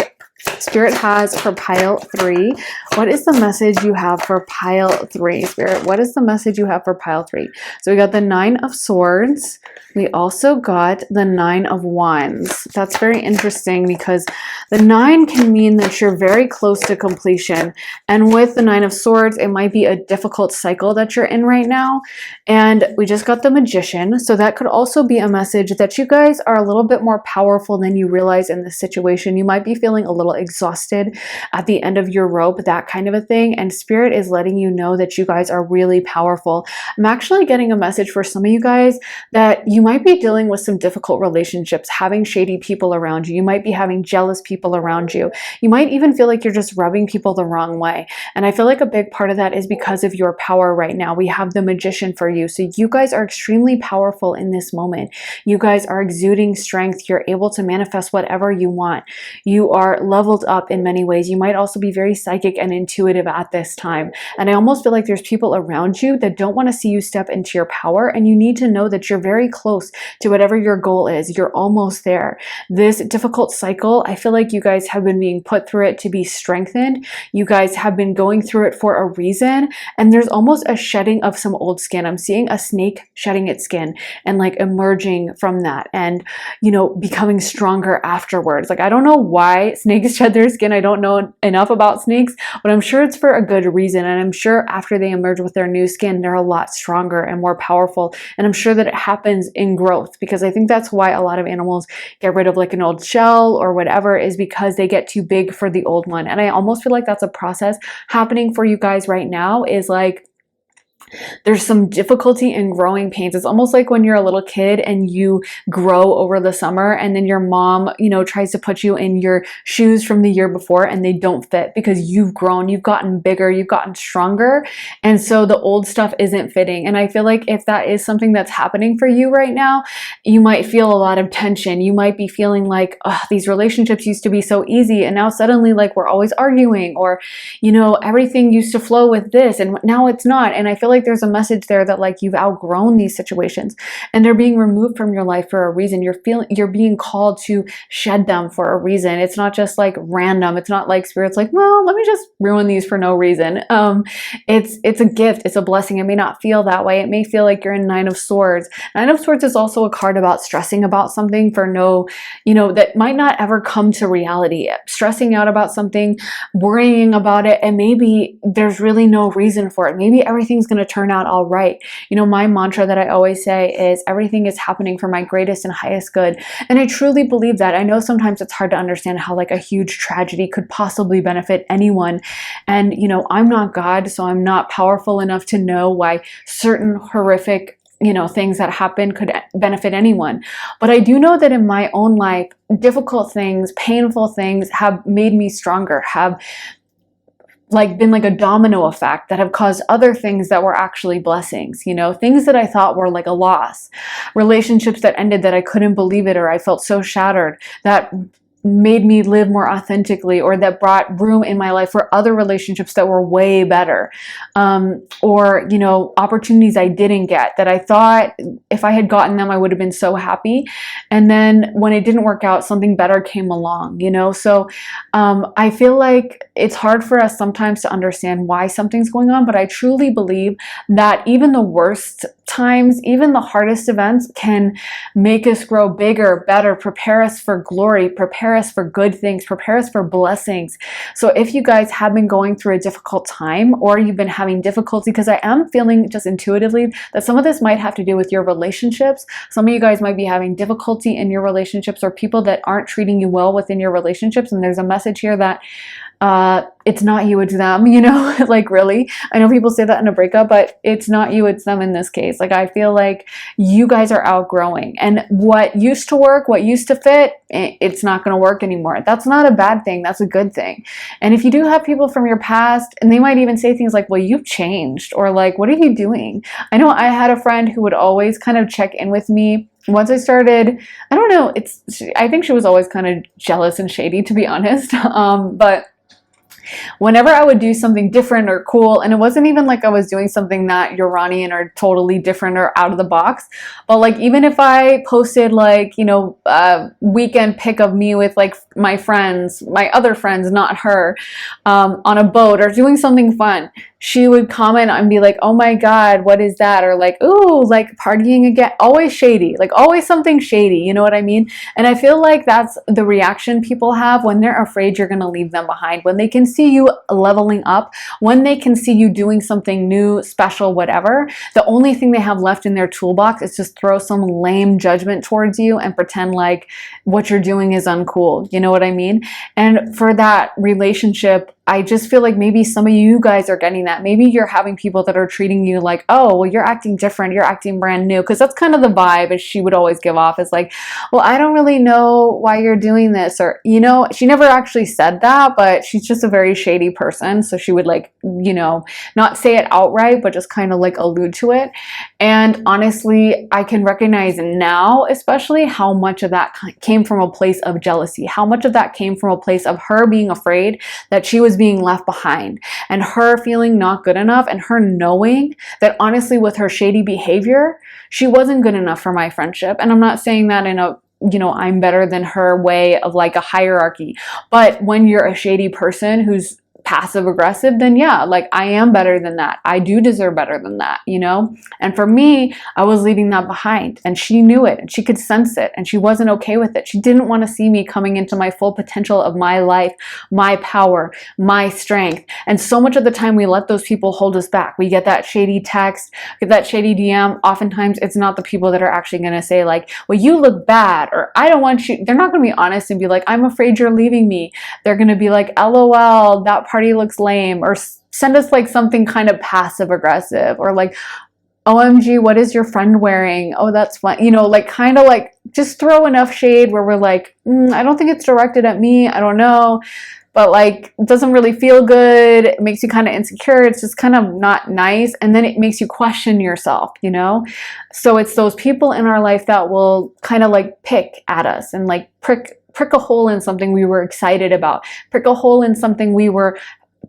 Spirit has for pile 3. What is the message you have for pile 3? Spirit, what is the message you have for pile 3? So we got the 9 of Swords. We also got the 9 of Wands. That's very interesting because the 9 can mean that you're very close to completion. And with the 9 of Swords, it might be a difficult cycle that you're in right now. And we just got the Magician. So that could also be a message that you guys are a little bit more powerful than you realize in this situation. You might be feeling a little exhausted at the end of your rope, that kind of a thing. And Spirit is letting you know that you guys are really powerful. I'm actually getting a message for some of you guys that you might be dealing with some difficult relationships, having shady people around you. You might be having jealous people around you. You might even feel like you're just rubbing people the wrong way. And I feel like a big part of that is because of your power right now. We have the Magician for you. So you guys are extremely powerful in this moment. You guys are exuding strength. You're able to manifest whatever you want. You are leveled up in many ways. You might also be very psychic and intuitive at this time. And I almost feel like there's people around you that don't want to see you step into your power. And you need to know that you're very close to whatever your goal is. You're almost there. This difficult cycle, I feel like you guys have been being put through it to be strengthened. You guys have been going through it for a reason. And there's almost a shedding of some old skin. I'm seeing a snake shedding its skin and like emerging from that and, you know, becoming stronger afterwards. Like, I don't know why snakes shed their skin. I don't know enough about snakes, but I'm sure it's for a good reason. And I'm sure after they emerge with their new skin, they're a lot stronger and more powerful. And I'm sure that it happens in growth, because I think that's why a lot of animals get rid of like an old shell or whatever, is because they get too big for the old one. And I almost feel like that's a process happening for you guys right now, is like there's some difficulty in growing pains. It's almost like when you're a little kid and you grow over the summer and then your mom, you know, tries to put you in your shoes from the year before and they don't fit because you've grown, you've gotten bigger, you've gotten stronger. And so the old stuff isn't fitting. And I feel like if that is something that's happening for you right now, you might feel a lot of tension. You might be feeling like, oh, these relationships used to be so easy. And now suddenly like we're always arguing, or, you know, everything used to flow with this and now it's not. And I feel like there's a message there that like you've outgrown these situations and they're being removed from your life for a reason. You're being called to shed them for a reason. It's not just like random. It's not like Spirit's like, well, let me just ruin these for no reason. It's a gift. It's a blessing. It may not feel that way. It may feel like you're in 9 of Swords. 9 of Swords is also a card about stressing about something for no, you know, that might not ever come to reality. Stressing out about something, worrying about it, and maybe there's really no reason for it. Maybe everything's going to turn out all right. You know, my mantra that I always say is everything is happening for my greatest and highest good. And I truly believe that. I know sometimes it's hard to understand how like a huge tragedy could possibly benefit anyone. And, you know, I'm not God, so I'm not powerful enough to know why certain horrific, you know, things that happen could benefit anyone. But I do know that in my own life, difficult things, painful things have made me stronger, have like been like a domino effect that have caused other things that were actually blessings, you know, things that I thought were like a loss, relationships that ended that I couldn't believe it, or I felt so shattered, that made me live more authentically, or that brought room in my life for other relationships that were way better, or, you know, opportunities I didn't get that I thought if I had gotten them I would have been so happy, and then when it didn't work out, something better came along, you know. So I feel like it's hard for us sometimes to understand why something's going on, but I truly believe that even the worst times, even the hardest events can make us grow bigger, better, prepare us for glory, prepare us for good things, prepare us for blessings. So if you guys have been going through a difficult time, or you've been having difficulty, because I am feeling just intuitively that some of this might have to do with your relationships. Some of you guys might be having difficulty in your relationships, or people that aren't treating you well within your relationships. And there's a message here that it's not you, it's them, you know, like really. I know people say that in a breakup, but it's not you, it's them in this case. Like, I feel like you guys are outgrowing, and what used to work, what used to fit, it's not going to work anymore. That's not a bad thing. That's a good thing. And if you do have people from your past, and they might even say things like, well, you've changed, or like, what are you doing? I know I had a friend who would always kind of check in with me. Once I started, I don't know, I think she was always kind of jealous and shady, to be honest. But whenever I would do something different or cool, and it wasn't even like I was doing something that Uranian or totally different or out of the box, but like, even if I posted like, you know, a weekend pic of me with like my friends, my other friends, not her, on a boat or doing something fun, she would comment and be like, oh my God, what is that? Or like, ooh, like partying again. Always shady, like always something shady, you know what I mean? And I feel like that's the reaction people have when they're afraid you're gonna leave them behind. When they can see you leveling up, when they can see you doing something new, special, whatever, the only thing they have left in their toolbox is just throw some lame judgment towards you and pretend like what you're doing is uncool, you know what I mean? And for that relationship, I just feel like maybe some of you guys are getting that. Maybe you're having people that are treating you like, oh, well, you're acting different, you're acting brand new. Because that's kind of the vibe that she would always give off. It's like, well, I don't really know why you're doing this. Or, you know, she never actually said that, but she's just a very shady person. So she would like, you know, not say it outright, but just kind of like allude to it. And honestly, I can recognize now, especially, how much of that came from a place of jealousy. How much of that came from a place of her being afraid that she was being left behind, and her feeling not good enough, and her knowing that honestly with her shady behavior, she wasn't good enough for my friendship. And I'm not saying that in a, you know, I'm better than her way of like a hierarchy. But when you're a shady person who's passive aggressive, then yeah, like I am better than that. I do deserve better than that, you know? And for me, I was leaving that behind, and she knew it, and she could sense it, and she wasn't okay with it. She didn't want to see me coming into my full potential of my life, my power, my strength. And so much of the time we let those people hold us back. We get that shady text, get that shady DM. Oftentimes it's not the people that are actually going to say like, well, you look bad, or I don't want you. They're not going to be honest and be like, I'm afraid you're leaving me. They're going to be like, LOL, that party looks lame, or send us like something kind of passive aggressive, or like, OMG, what is your friend wearing? Oh, that's fun. You know, like kind of like just throw enough shade where we're like, I don't think it's directed at me. I don't know. But like, it doesn't really feel good. It makes you kind of insecure. It's just kind of not nice. And then it makes you question yourself, you know? So it's those people in our life that will kind of like pick at us and like prick a hole in something we were excited about, prick a hole in something we were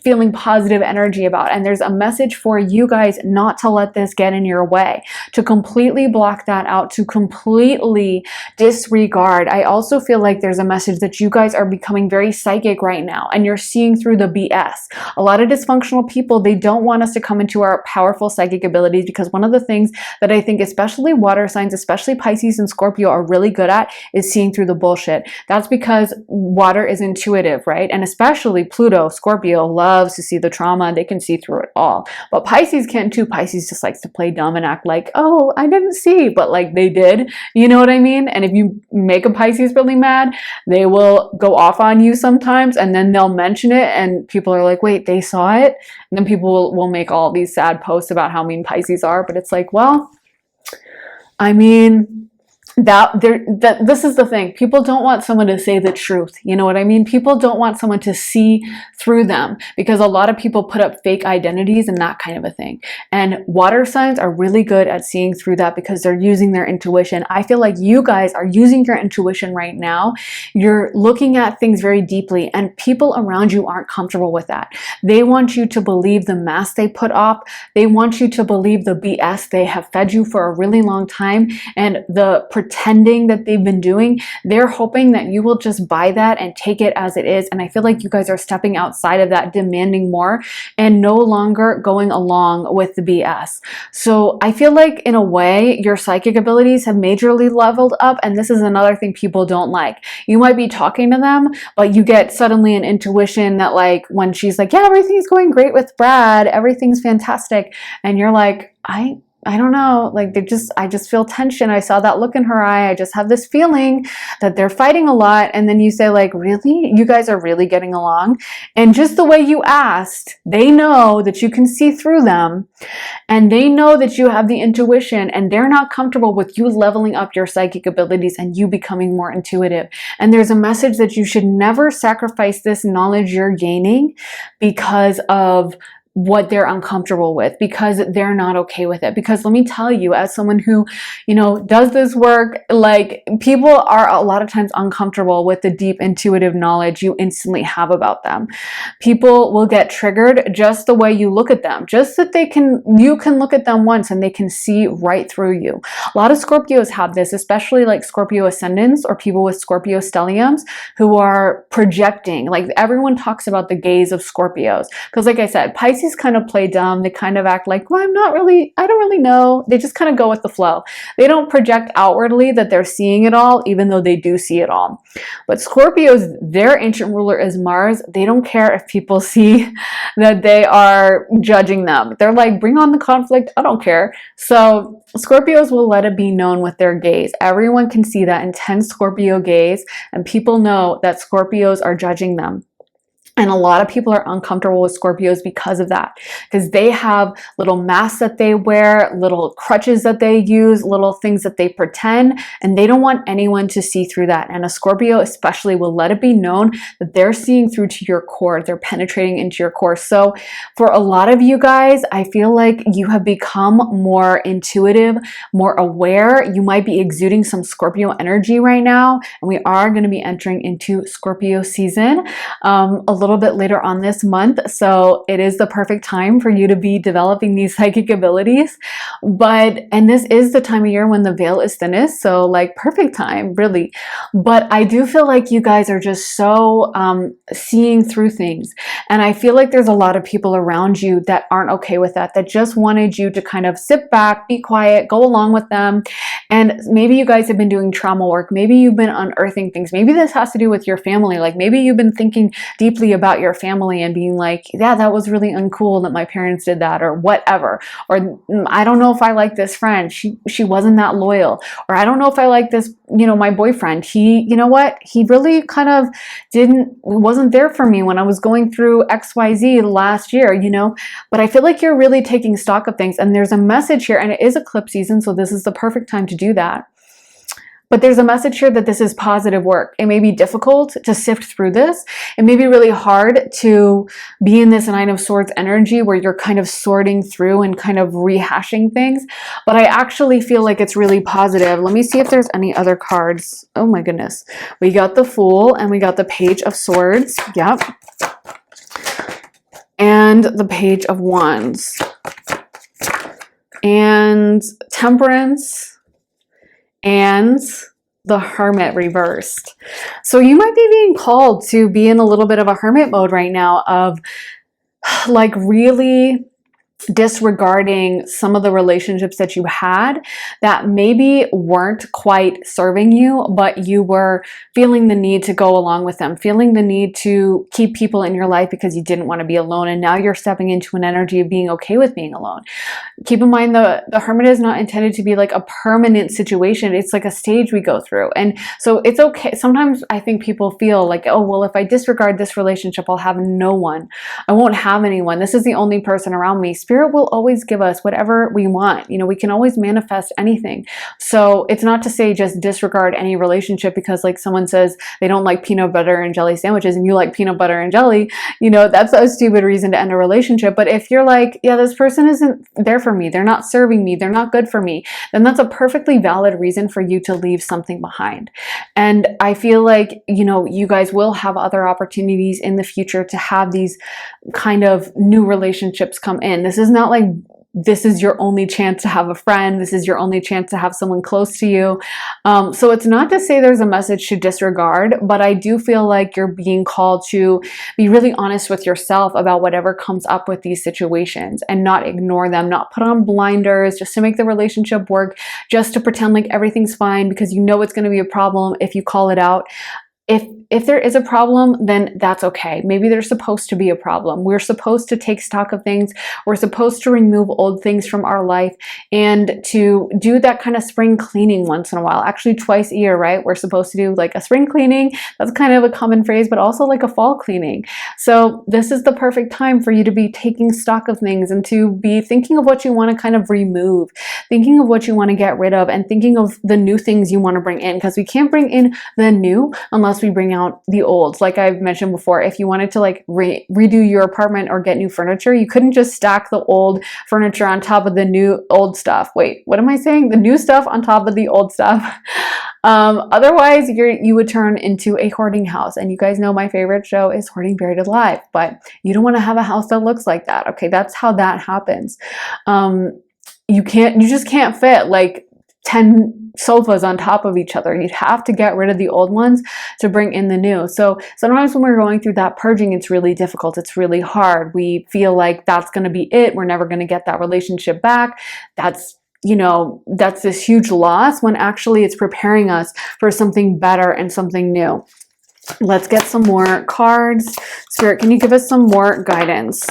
feeling positive energy about. And there's a message for you guys not to let this get in your way, to completely block that out, to completely disregard. I also feel like there's a message that you guys are becoming very psychic right now, and you're seeing through the BS. A lot of dysfunctional people, they don't want us to come into our powerful psychic abilities, because one of the things that I think especially water signs, especially Pisces and Scorpio, are really good at is seeing through the bullshit. That's because water is intuitive, right? And especially Pluto, Scorpio, loves to see the trauma. They can see through it all. But Pisces can too. Pisces just likes to play dumb and act like, oh, I didn't see, but like they did. You know what I mean? And if you make a Pisces really mad, they will go off on you sometimes, and then they'll mention it, and people are like, wait, they saw it? And then people will make all these sad posts about how mean Pisces are. But it's like, well, I mean, this is the thing. People don't want someone to say the truth. You know what I mean? People don't want someone to see through them, because a lot of people put up fake identities and that kind of a thing. And water signs are really good at seeing through that, because they're using their intuition. I feel like you guys are using your intuition right now. You're looking at things very deeply, and people around you aren't comfortable with that. They want you to believe the mask they put up. They want you to believe the BS they have fed you for a really long time, and the pretending that they've been doing. They're hoping that you will just buy that and take it as it is. And I feel like you guys are stepping outside of that, demanding more and no longer going along with the BS. So I feel like in a way, your psychic abilities have majorly leveled up. And this is another thing people don't like. You might be talking to them, but you get suddenly an intuition that like when she's like, yeah, everything's going great with Brad, everything's fantastic. And you're like, I don't know, like I just feel tension. I saw that look in her eye. I just have this feeling that they're fighting a lot. And then you say like, really? You guys are really getting along? And just the way you asked, they know that you can see through them and they know that you have the intuition and they're not comfortable with you leveling up your psychic abilities and you becoming more intuitive. And there's a message that you should never sacrifice this knowledge you're gaining because of what they're uncomfortable with, because they're not okay with it. Because let me tell you, as someone who, does this work, like people are a lot of times uncomfortable with the deep intuitive knowledge you instantly have about them. People will get triggered just the way you look at them, just that you can look at them once and they can see right through you. A lot of Scorpios have this, especially like Scorpio ascendants or people with Scorpio stelliums who are projecting. Like everyone talks about the gaze of Scorpios. Because like I said, Pisces kind of play dumb. They kind of act like, well, I don't really know. They just kind of go with the flow. They don't project outwardly that they're seeing it all, even though they do see it all. But Scorpios, their ancient ruler is Mars. They don't care if people see that they are judging them. They're like, bring on the conflict. I don't care. So Scorpios will let it be known with their gaze. Everyone can see that intense Scorpio gaze, and people know that Scorpios are judging them. And a lot of people are uncomfortable with Scorpios because of that, because they have little masks that they wear, little crutches that they use, little things that they pretend, and they don't want anyone to see through that. And a Scorpio especially will let it be known that they're seeing through to your core, they're penetrating into your core. So for a lot of you guys, I feel like you have become more intuitive, more aware. You might be exuding some Scorpio energy right now, and we are going to be entering into Scorpio season a little bit later on this month. So it is the perfect time for you to be developing these psychic abilities. And this is the time of year when the veil is thinnest. So like perfect time, really. But I do feel like you guys are just so seeing through things. And I feel like there's a lot of people around you that aren't okay with that just wanted you to kind of sit back, be quiet, go along with them. And maybe you guys have been doing trauma work. Maybe you've been unearthing things. Maybe this has to do with your family. Like maybe you've been thinking deeply about your family and being like, yeah, that was really uncool that my parents did that, or whatever. Or I don't know if I like this friend. She wasn't that loyal. Or I don't know if I like this, my boyfriend. He really kind of wasn't there for me when I was going through XYZ last year, But I feel like you're really taking stock of things, and there's a message here, and it is eclipse season, so this is the perfect time to do that. But there's a message here that this is positive work. It may be difficult to sift through this. It may be really hard to be in this Nine of Swords energy where you're kind of sorting through and kind of rehashing things. But I actually feel like it's really positive. Let me see if there's any other cards. Oh my goodness. We got the Fool and we got the Page of Swords. Yep. And the Page of Wands. And Temperance. And the Hermit reversed. So you might be being called to be in a little bit of a hermit mode right now of like really disregarding some of the relationships that you had that maybe weren't quite serving you, but you were feeling the need to go along with them, feeling the need to keep people in your life because you didn't want to be alone. And now you're stepping into an energy of being okay with being alone. Keep in mind the hermit is not intended to be like a permanent situation. It's like a stage we go through. And so it's okay. Sometimes I think people feel like, oh, well, if I disregard this relationship, I'll have no one. I won't have anyone. This is the only person around me. Spirit will always give us whatever we want. We can always manifest anything. So it's not to say just disregard any relationship because like someone says they don't like peanut butter and jelly sandwiches and you like peanut butter and jelly, that's a stupid reason to end a relationship. But if you're like, yeah, this person isn't there for me, they're not serving me, they're not good for me, then that's a perfectly valid reason for you to leave something behind. And I feel like, you guys will have other opportunities in the future to have these kind of new relationships come in. This is not like this is your only chance to have a friend. This is your only chance to have someone close to you. So it's not to say there's a message to disregard, but I do feel like you're being called to be really honest with yourself about whatever comes up with these situations and not ignore them, not put on blinders just to make the relationship work, just to pretend like everything's fine because you know it's going to be a problem if you call it out. If there is a problem, then that's okay. Maybe there's supposed to be a problem. We're supposed to take stock of things. We're supposed to remove old things from our life and to do that kind of spring cleaning once in a while. Actually, twice a year, right? We're supposed to do like a spring cleaning. That's kind of a common phrase, but also like a fall cleaning. So this is the perfect time for you to be taking stock of things and to be thinking of what you want to kind of remove, thinking of what you want to get rid of, and thinking of the new things you want to bring in, because we can't bring in the new unless we bring out the old. Like I've mentioned before, if you wanted to like redo your apartment or get new furniture, you couldn't just stack the old furniture on top of the new old stuff. Wait, what am I saying? The new stuff on top of the old stuff. Otherwise, you would turn into a hoarding house. And you guys know my favorite show is Hoarding Buried Alive, but you don't want to have a house that looks like that. Okay, that's how that happens. You just can't fit like 10 sofas on top of each other. You'd have to get rid of the old ones to bring in the new. So sometimes when we're going through that purging, it's really difficult. It's really hard. We feel like that's going to be it. We're never going to get that relationship back. That's this huge loss, when actually it's preparing us for something better and something new. Let's get some more cards. Spirit, can you give us some more guidance?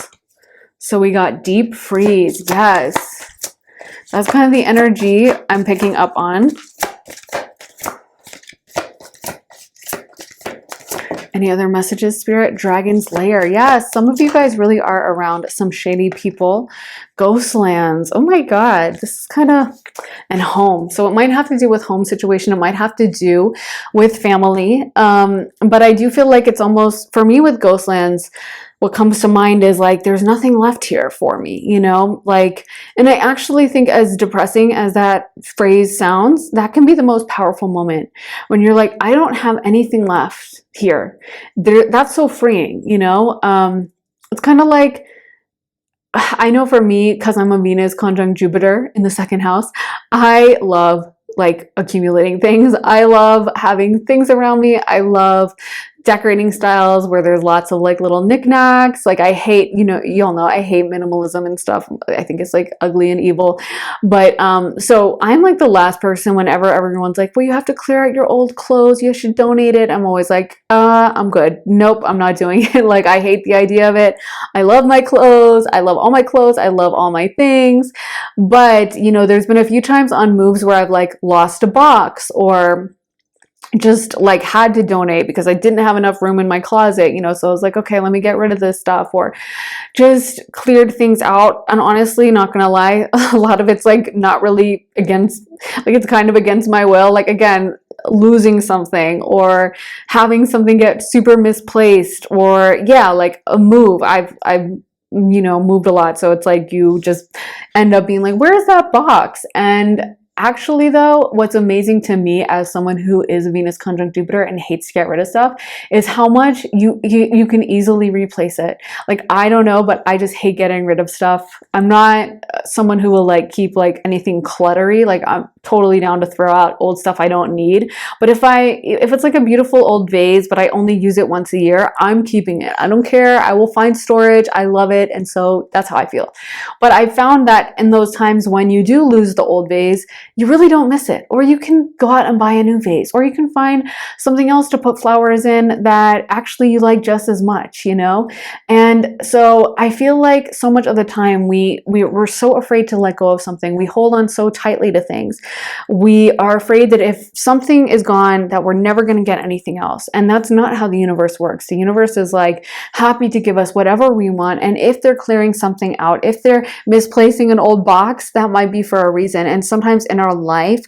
So we got deep freeze. Yes. That's kind of the energy I'm picking up on. Any other messages, Spirit? Dragon's Lair. Yes, some of you guys really are around some shady people. Ghostlands. Oh my God. This is kind of... And home. So it might have to do with home situation. It might have to do with family. But I do feel like it's almost... For me with Ghostlands, what comes to mind is like, there's nothing left here for me, you know, like, and I actually think, as depressing as that phrase sounds, that can be the most powerful moment when you're like, I don't have anything left here. That's so freeing, you know. It's kind of like, I know for me, because I'm a Venus conjunct Jupiter in the second house, I love like accumulating things. I love having things around me. I love decorating styles where there's lots of like little knickknacks. Like I hate, you all know I hate minimalism and stuff. I think it's like ugly and evil. But so I'm like the last person whenever everyone's like, well, you have to clear out your old clothes, you should donate it. I'm always like, I'm good. Nope, I'm not doing it. Like I hate the idea of it. I love my clothes. I love all my clothes. I love all my things. But there's been a few times on moves where I've like lost a box or just like had to donate because I didn't have enough room in my closet, so I was like, okay, let me get rid of this stuff, or just cleared things out. And honestly, not gonna lie, a lot of it's like not really against, like it's kind of against my will. Like again, losing something or having something get super misplaced, or yeah, like a move. I've moved a lot, so it's like you just end up being like, where's that box? And actually, though, what's amazing to me as someone who is Venus conjunct Jupiter and hates to get rid of stuff is how much you can easily replace it. Like, I don't know, but I just hate getting rid of stuff. I'm not someone who will like keep like anything cluttery. Like I'm totally down to throw out old stuff I don't need. But if it's like a beautiful old vase, but I only use it once a year, I'm keeping it. I don't care. I will find storage. I love it. And so that's how I feel. But I found that in those times when you do lose the old vase, you really don't miss it. Or you can go out and buy a new vase, or you can find something else to put flowers in that actually you like just as much, And so I feel like so much of the time we're so afraid to let go of something. We hold on so tightly to things. We are afraid that if something is gone, that we're never going to get anything else. And that's not how the universe works. The universe is like happy to give us whatever we want. And if they're clearing something out, if they're misplacing an old box, that might be for a reason. And sometimes in our life,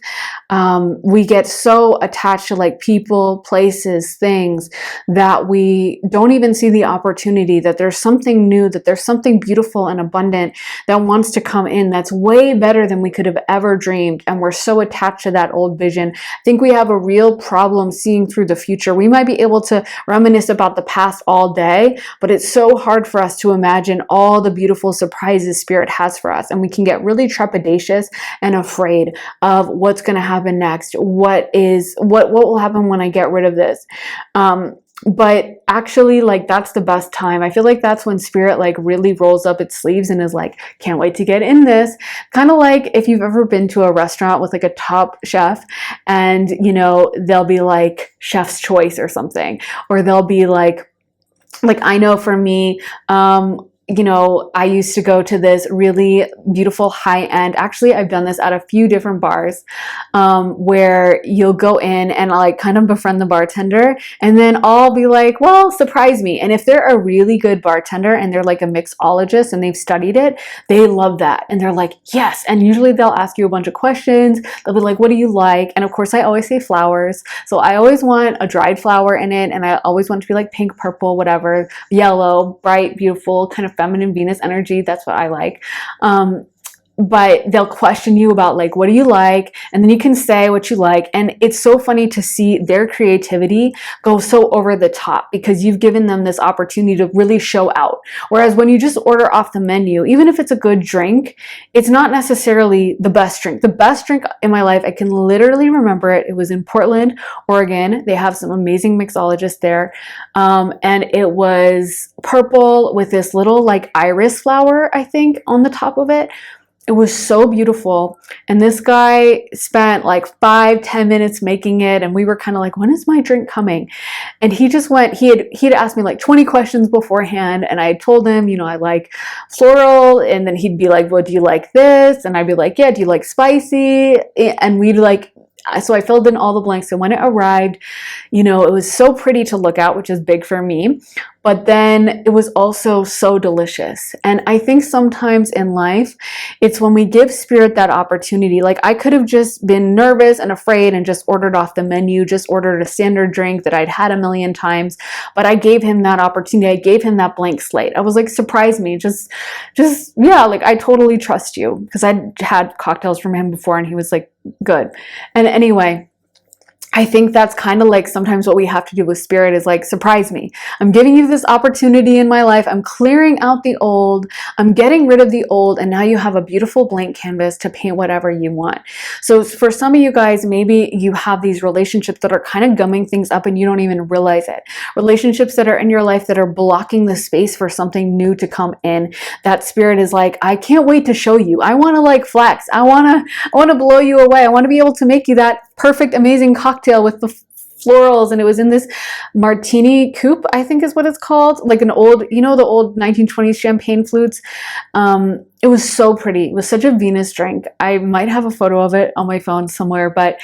we get so attached to like people, places, things that we don't even see the opportunity that there's something new, that there's something beautiful and abundant that wants to come in that's way better than we could have ever dreamed. And we're so attached to that old vision. I think we have a real problem seeing through the future. We might be able to reminisce about the past all day, but it's so hard for us to imagine all the beautiful surprises Spirit has for us. And we can get really trepidatious and afraid of what's going to happen next. What will happen when I get rid of this? But actually, like, that's the best time. I feel like that's when Spirit like really rolls up its sleeves and is like, can't wait to get in this. Kind of like if you've ever been to a restaurant with like a top chef and, you know, they'll be like chef's choice or something, or they'll be like I know for me, you know, I used to go to this really beautiful high-end, actually I've done this at a few different bars, where you'll go in and like kind of befriend the bartender, and then I'll be like, well, surprise me. And if they're a really good bartender and they're like a mixologist and they've studied it, they love that. And they're like, yes. And usually they'll ask you a bunch of questions. They'll be like, what do you like? And of course I always say flowers. So I always want a dried flower in it. And I always want it to be like pink, purple, whatever, yellow, bright, beautiful, kind of feminine Venus energy. That's what I like. But they'll question you about like, what do you like? And then you can say what you like. And it's so funny to see their creativity go so over the top because you've given them this opportunity to really show out. Whereas when you just order off the menu, even if it's a good drink, it's not necessarily the best drink. The best drink in my life, I can literally remember it. It was in Portland, Oregon. They have some amazing mixologists there. And it was purple with this little like iris flower, I think, on the top of it. It was so beautiful. And this guy spent like 5-10 minutes making it. And we were kind of like, when is my drink coming? And he just went, he'd asked me like 20 questions beforehand. And I told him, you know, I like floral. And then he'd be like, well, do you like this? And I'd be like, yeah, do you like spicy? And we'd like, so I filled in all the blanks. So when it arrived, you know, it was so pretty to look at, which is big for me. But then it was also so delicious. And I think sometimes in life, it's when we give Spirit that opportunity. Like I could have just been nervous and afraid and just ordered off the menu, just ordered a standard drink that I'd had a million times. But I gave him that opportunity. I gave him that blank slate. I was like, surprise me. Just yeah, like I totally trust you, because I'd had cocktails from him before and he was like, good. And anyway, I think that's kind of like sometimes what we have to do with Spirit is like, surprise me. I'm giving you this opportunity in my life. I'm clearing out the old. I'm getting rid of the old. And now you have a beautiful blank canvas to paint whatever you want. So for some of you guys, maybe you have these relationships that are kind of gumming things up and you don't even realize it. Relationships that are in your life that are blocking the space for something new to come in. That Spirit is like, I can't wait to show you. I want to like flex. I want to blow you away. I want to be able to make you that perfect, amazing cocktail with the florals. And it was in this martini coupe, I think is what it's called. Like an old, you know, the old 1920s champagne flutes. It was so pretty. It was such a Venus drink. I might have a photo of it on my phone somewhere, but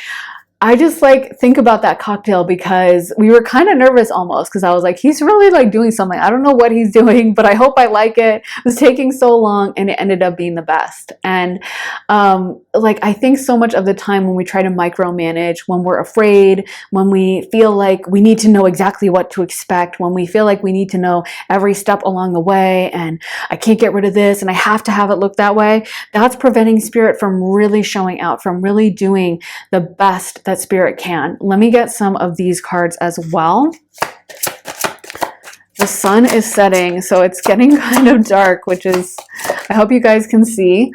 I just like think about that cocktail because we were kind of nervous almost, because I was like, he's really like doing something. I don't know what he's doing, but I hope I like it. It was taking so long and it ended up being the best. And like I think so much of the time when we try to micromanage, when we're afraid, when we feel like we need to know exactly what to expect, when we feel like we need to know every step along the way and I can't get rid of this and I have to have it look that way, that's preventing Spirit from really showing out, from really doing the best that Spirit can. Let me get some of these cards as well. The sun is setting, so it's getting kind of dark, which is, I hope you guys can see.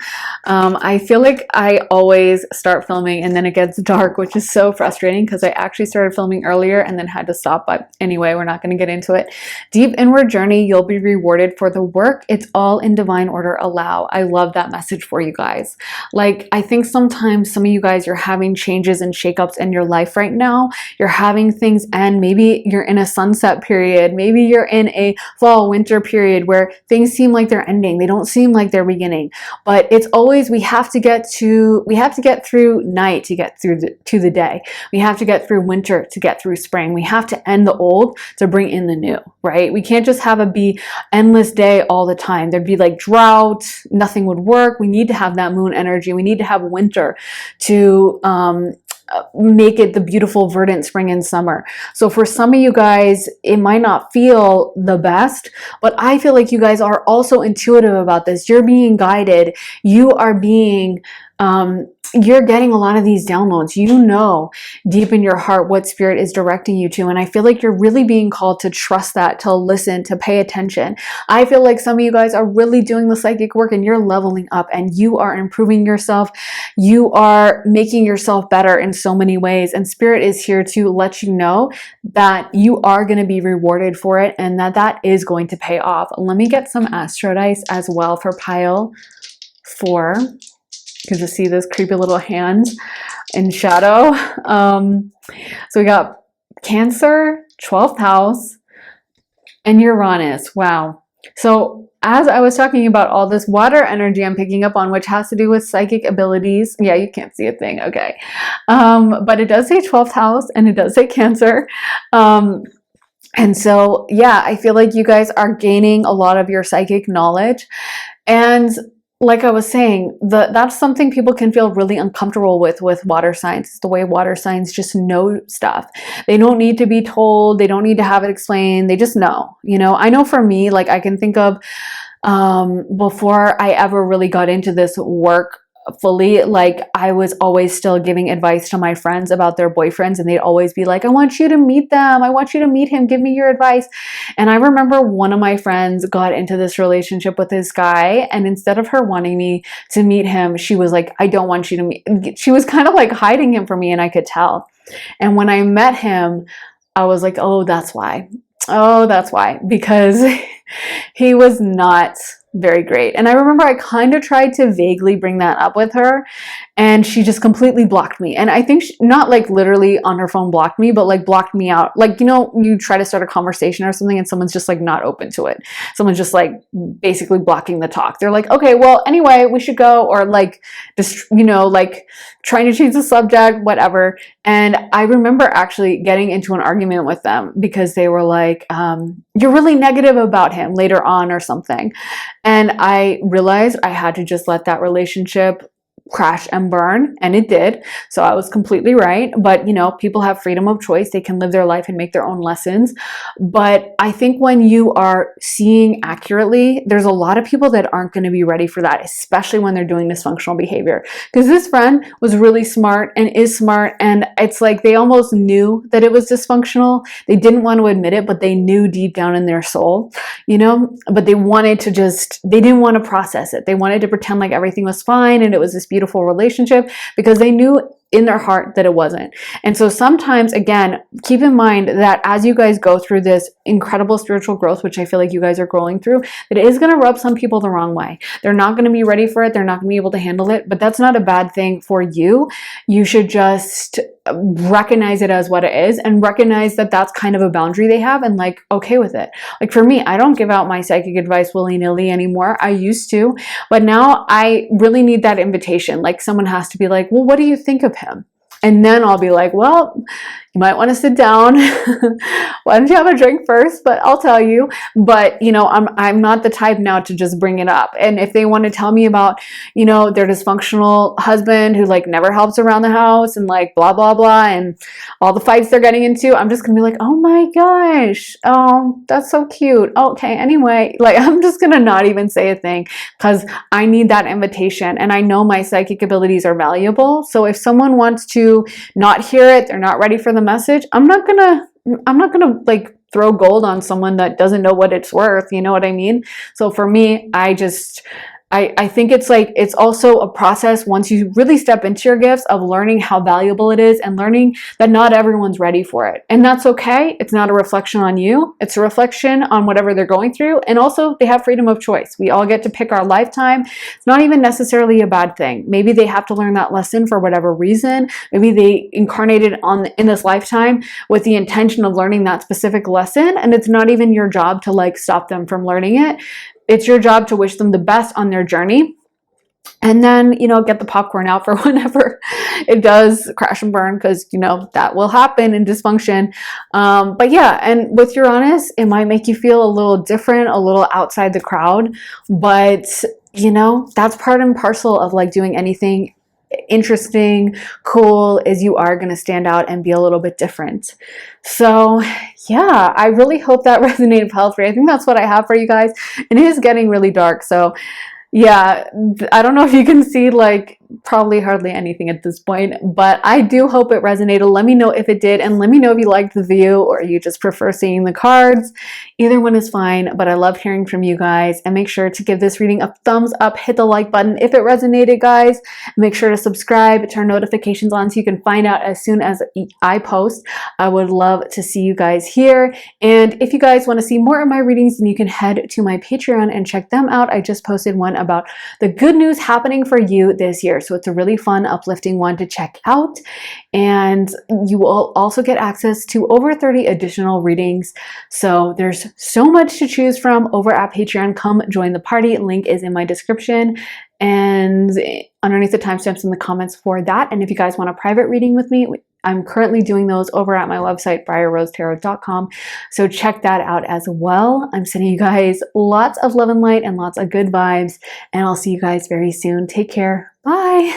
I feel like I always start filming and then it gets dark, which is so frustrating because I actually started filming earlier and then had to stop. But anyway, we're not going to get into it. Deep inward journey, you'll be rewarded for the work. It's all in divine order. Allow. I love that message for you guys. Like, I think sometimes some of you guys, you're having changes and shakeups in your life right now. You're having things end. Maybe you're in a sunset period. Maybe you're in a fall winter period where things seem like they're ending. They don't seem like they're beginning, but it's always always, we have to get through night to get through to the day. We have to get through winter to get through spring. We have to end the old to bring in the new, right? We can't just have it be endless day all the time. There'd be like drought, nothing would work. We need to have that moon energy. We need to have winter to make it the beautiful verdant spring and summer. So for some of you guys, it might not feel the best, but I feel like you guys are also intuitive about this. You're being guided. You are being, you're getting a lot of these downloads. You know deep in your heart what spirit is directing you to. And I feel like you're really being called to trust that, to listen, to pay attention. I feel like some of you guys are really doing the psychic work and you're leveling up and you are improving yourself. You are making yourself better in so many ways. And spirit is here to let you know that you are going to be rewarded for it and that is going to pay off. Let me get some astro dice as well for pile 4. Because you see those creepy little hands in shadow. So we got Cancer, 12th house, and Uranus. Wow. So as I was talking about all this water energy I'm picking up on, which has to do with psychic abilities. Yeah, you can't see a thing. Okay. But it does say 12th house and it does say Cancer. And so, yeah, I feel like you guys are gaining a lot of your psychic knowledge. And like I was saying, that's something people can feel really uncomfortable with water signs. It's the way water signs just know stuff. They don't need to be told. They don't need to have it explained. They just know. You know, I know for me, like I can think of before I ever really got into this work fully, like I was always still giving advice to my friends about their boyfriends, and they'd always be like, I want you to meet them. I want you to meet him. Give me your advice. And I remember one of my friends got into this relationship with this guy, and instead of her wanting me to meet him, she was like, I don't want you to meet. She was kind of like hiding him from me, and I could tell. And when I met him, I was like, oh, that's why. Oh, that's why. Because he was not very great. And I remember I kind of tried to vaguely bring that up with her, and she just completely blocked me. And I think not like literally on her phone blocked me, but like blocked me out. Like, you know, you try to start a conversation or something and someone's just like not open to it. Someone's just like basically blocking the talk. They're like, okay, well, anyway, we should go, or like just, you know, like trying to change the subject, whatever. And I remember actually getting into an argument with them because they were like, you're really negative about him later on or something. And I realized I had to just let that relationship crash and burn, and it did. So I was completely right. But you know, people have freedom of choice. They can live their life and make their own lessons. But I think when you are seeing accurately, there's a lot of people that aren't going to be ready for that, especially when they're doing dysfunctional behavior. Because this friend was really smart and is smart, and it's like they almost knew that it was dysfunctional. They didn't want to admit it, but they knew deep down in their soul, you know, but they wanted to they didn't want to process it. They wanted to pretend like everything was fine and it was this beautiful relationship because they knew in their heart that it wasn't. And so sometimes, again, keep in mind that as you guys go through this incredible spiritual growth, which I feel like you guys are growing through, that it is going to rub some people the wrong way. They're not going to be ready for it. They're not going to be able to handle it, but that's not a bad thing for you. You should just recognize it as what it is and recognize that that's kind of a boundary they have and like, okay with it. Like for me, I don't give out my psychic advice willy-nilly anymore. I used to, but now I really need that invitation. Like someone has to be like, well, what do you think of him? And then I'll be like, well, you might want to sit down. Why don't you have a drink first? But I'll tell you. But, you know, I'm not the type now to just bring it up. And if they want to tell me about, you know, their dysfunctional husband who like never helps around the house and like blah, blah, blah, and all the fights they're getting into, I'm just going to be like, oh my gosh, oh, that's so cute. Okay, anyway, like I'm just going to not even say a thing because I need that invitation. And I know my psychic abilities are valuable. So if someone wants to not hear it, they're not ready for the message, I'm not gonna like throw gold on someone that doesn't know what it's worth. You know what I mean? So for me, I think it's like, it's also a process once you really step into your gifts of learning how valuable it is and learning that not everyone's ready for it. And that's okay. It's not a reflection on you. It's a reflection on whatever they're going through. And also they have freedom of choice. We all get to pick our lifetime. It's not even necessarily a bad thing. Maybe they have to learn that lesson for whatever reason. Maybe they incarnated in this lifetime with the intention of learning that specific lesson. And it's not even your job to like stop them from learning it. It's your job to wish them the best on their journey. And then, you know, get the popcorn out for whenever it does crash and burn, because, you know, that will happen in dysfunction. But yeah, and with Uranus, it might make you feel a little different, a little outside the crowd. But, you know, that's part and parcel of like doing anything interesting, cool, is you are going to stand out and be a little bit different. So yeah, I really hope that resonated powerfully. I think that's what I have for you guys. And it is getting really dark. So yeah, I don't know if you can see like probably hardly anything at this point, but I do hope it resonated. Let me know if it did, and let me know if you liked the view or you just prefer seeing the cards. Either one is fine, but I love hearing from you guys. And make sure to give this reading a thumbs up, hit the like button if it resonated, guys. Make sure to subscribe, turn notifications on so you can find out as soon as I post. I would love to see you guys here. And if you guys want to see more of my readings, then you can head to my Patreon and check them out. I just posted one about the good news happening for you this year. So it's a really fun, uplifting one to check out. And you will also get access to over 30 additional readings. So there's so much to choose from over at Patreon. Come join the party. Link is in my description and underneath the timestamps in the comments for that. And if you guys want a private reading with me, I'm currently doing those over at my website, briarrosetarot.com. So check that out as well. I'm sending you guys lots of love and light and lots of good vibes. And I'll see you guys very soon. Take care. Bye.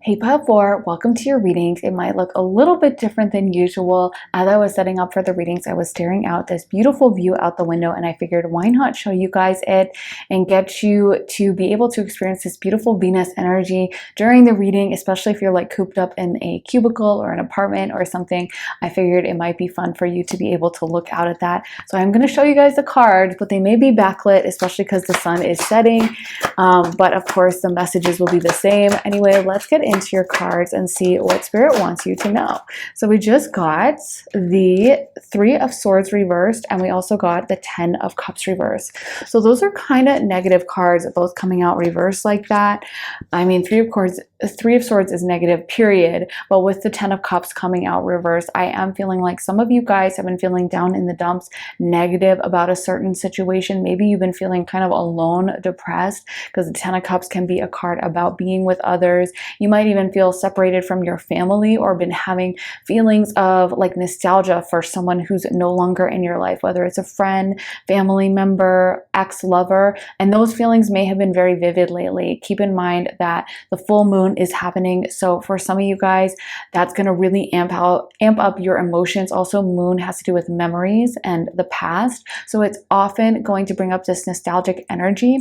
Hey Pile 4, welcome to your readings. It might look a little bit different than usual. As I was setting up for the readings, I was staring out this beautiful view out the window, and I figured why not show you guys it and get you to be able to experience this beautiful Venus energy during the reading, especially if you're like cooped up in a cubicle or an apartment or something. I figured it might be fun for you to be able to look out at that. So I'm going to show you guys the cards, but they may be backlit, especially because the sun is setting. But of course, the messages will be the same. Anyway, let's get into your cards and see what Spirit wants you to know. So we just got the 3 of Swords reversed, and we also got the 10 of Cups reversed. So those are kind of negative cards, both coming out reversed like that. I mean, 3 of Swords is negative, period. But with the 10 of Cups coming out reversed, I am feeling like some of you guys have been feeling down in the dumps, negative about a certain situation. Maybe you've been feeling kind of alone, depressed, because the 10 of Cups can be a card about being with others. You might even feel separated from your family or been having feelings of like nostalgia for someone who's no longer in your life, whether it's a friend, family member, ex-lover, and those feelings may have been very vivid lately. Keep in mind that the full moon is happening, so for some of you guys, that's going to really amp up your emotions. Also, moon has to do with memories and the past, so it's often going to bring up this nostalgic energy.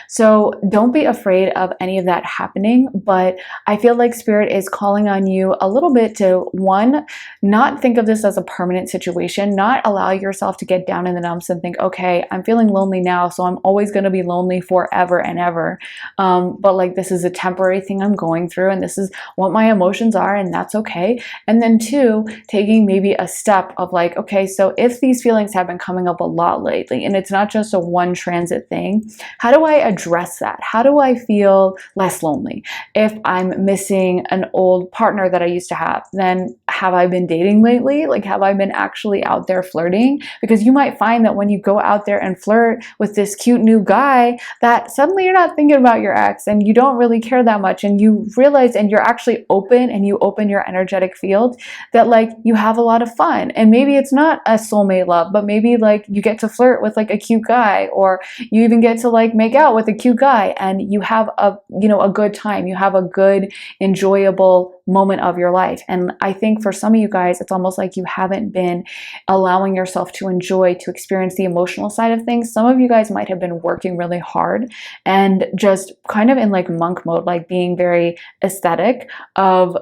So don't be afraid of any of that happening, but I feel like Spirit is calling on you a little bit to, one, not think of this as a permanent situation, not allow yourself to get down in the dumps and think, okay, I'm feeling lonely now, so I'm always going to be lonely forever and ever. But like, this is a temporary thing I'm going through, and this is what my emotions are, and that's okay. And then 2, taking maybe a step of like, okay, so if these feelings have been coming up a lot lately, and it's not just a one transit thing, how do I address that? How do I feel less lonely? If I'm missing an old partner that I used to have, then have I been dating lately? Like, have I been actually out there flirting? Because you might find that when you go out there and flirt with this cute new guy, that suddenly you're not thinking about your ex and you don't really care that much, and you realize, and you're actually open, and you open your energetic field, that like you have a lot of fun. And maybe it's not a soulmate love, but maybe like you get to flirt with like a cute guy, or you even get to like make out with a cute guy, and you have a, you know, a good time. You have a good, enjoyable moment of your life. And I think for some of you guys, it's almost like you haven't been allowing yourself to enjoy, to experience the emotional side of things. Some of you guys might have been working really hard and just kind of in like monk mode, like being very aesthetic, of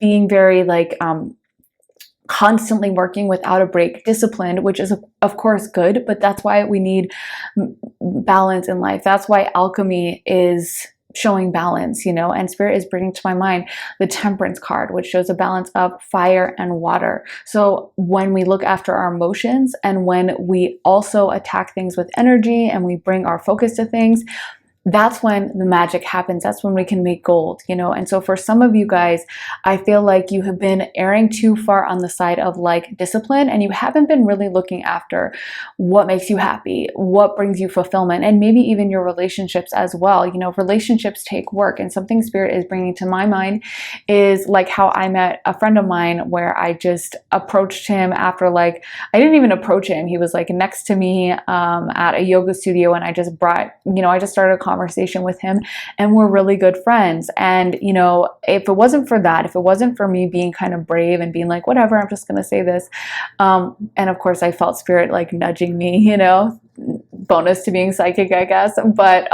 being very like constantly working without a break, disciplined, which is of course good, but that's why we need balance in life. That's why alchemy is showing balance, you know, and Spirit is bringing to my mind the Temperance card, which shows a balance of fire and water. So when we look after our emotions, and when we also attack things with energy, and we bring our focus to things, that's when the magic happens. That's when we can make gold, you know? And so for some of you guys, I feel like you have been erring too far on the side of like discipline, and you haven't been really looking after what makes you happy, what brings you fulfillment, and maybe even your relationships as well. You know, relationships take work, and something Spirit is bringing to my mind is like how I met a friend of mine where I just approached him after like, I didn't even approach him. He was like next to me at a yoga studio, and I just started a conversation with him, and we're really good friends. And you know, if it wasn't for that, if it wasn't for me being kind of brave and being like, whatever, I'm just gonna say this, and of course I felt Spirit like nudging me, you know, bonus to being psychic, I guess, but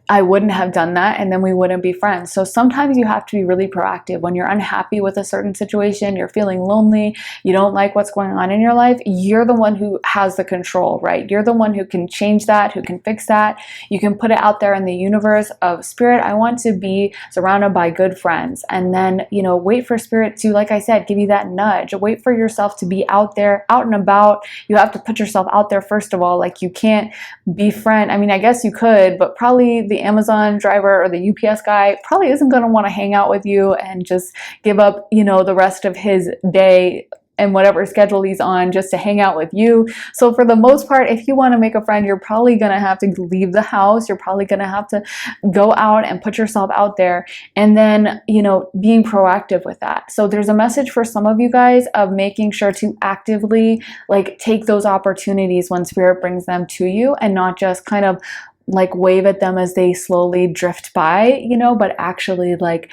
I wouldn't have done that, and then we wouldn't be friends. So sometimes you have to be really proactive when you're unhappy with a certain situation, you're feeling lonely, you don't like what's going on in your life. You're the one who has the control, right? You're the one who can change that, who can fix that. You can put it out there in the universe of, Spirit, I want to be surrounded by good friends. And then, you know, wait for Spirit to, like I said, give you that nudge. Wait for yourself to be out there, out and about. You have to put yourself out there first of all. Like, you can't befriend, I mean, I guess you could, but probably the Amazon driver or the UPS guy probably isn't going to want to hang out with you and just give up, you know, the rest of his day and whatever schedule he's on just to hang out with you. So for the most part, if you want to make a friend, you're probably going to have to leave the house. You're probably going to have to go out and put yourself out there, and then, you know, being proactive with that. So there's a message for some of you guys of making sure to actively like take those opportunities when Spirit brings them to you, and not just kind of like wave at them as they slowly drift by, you know, but actually like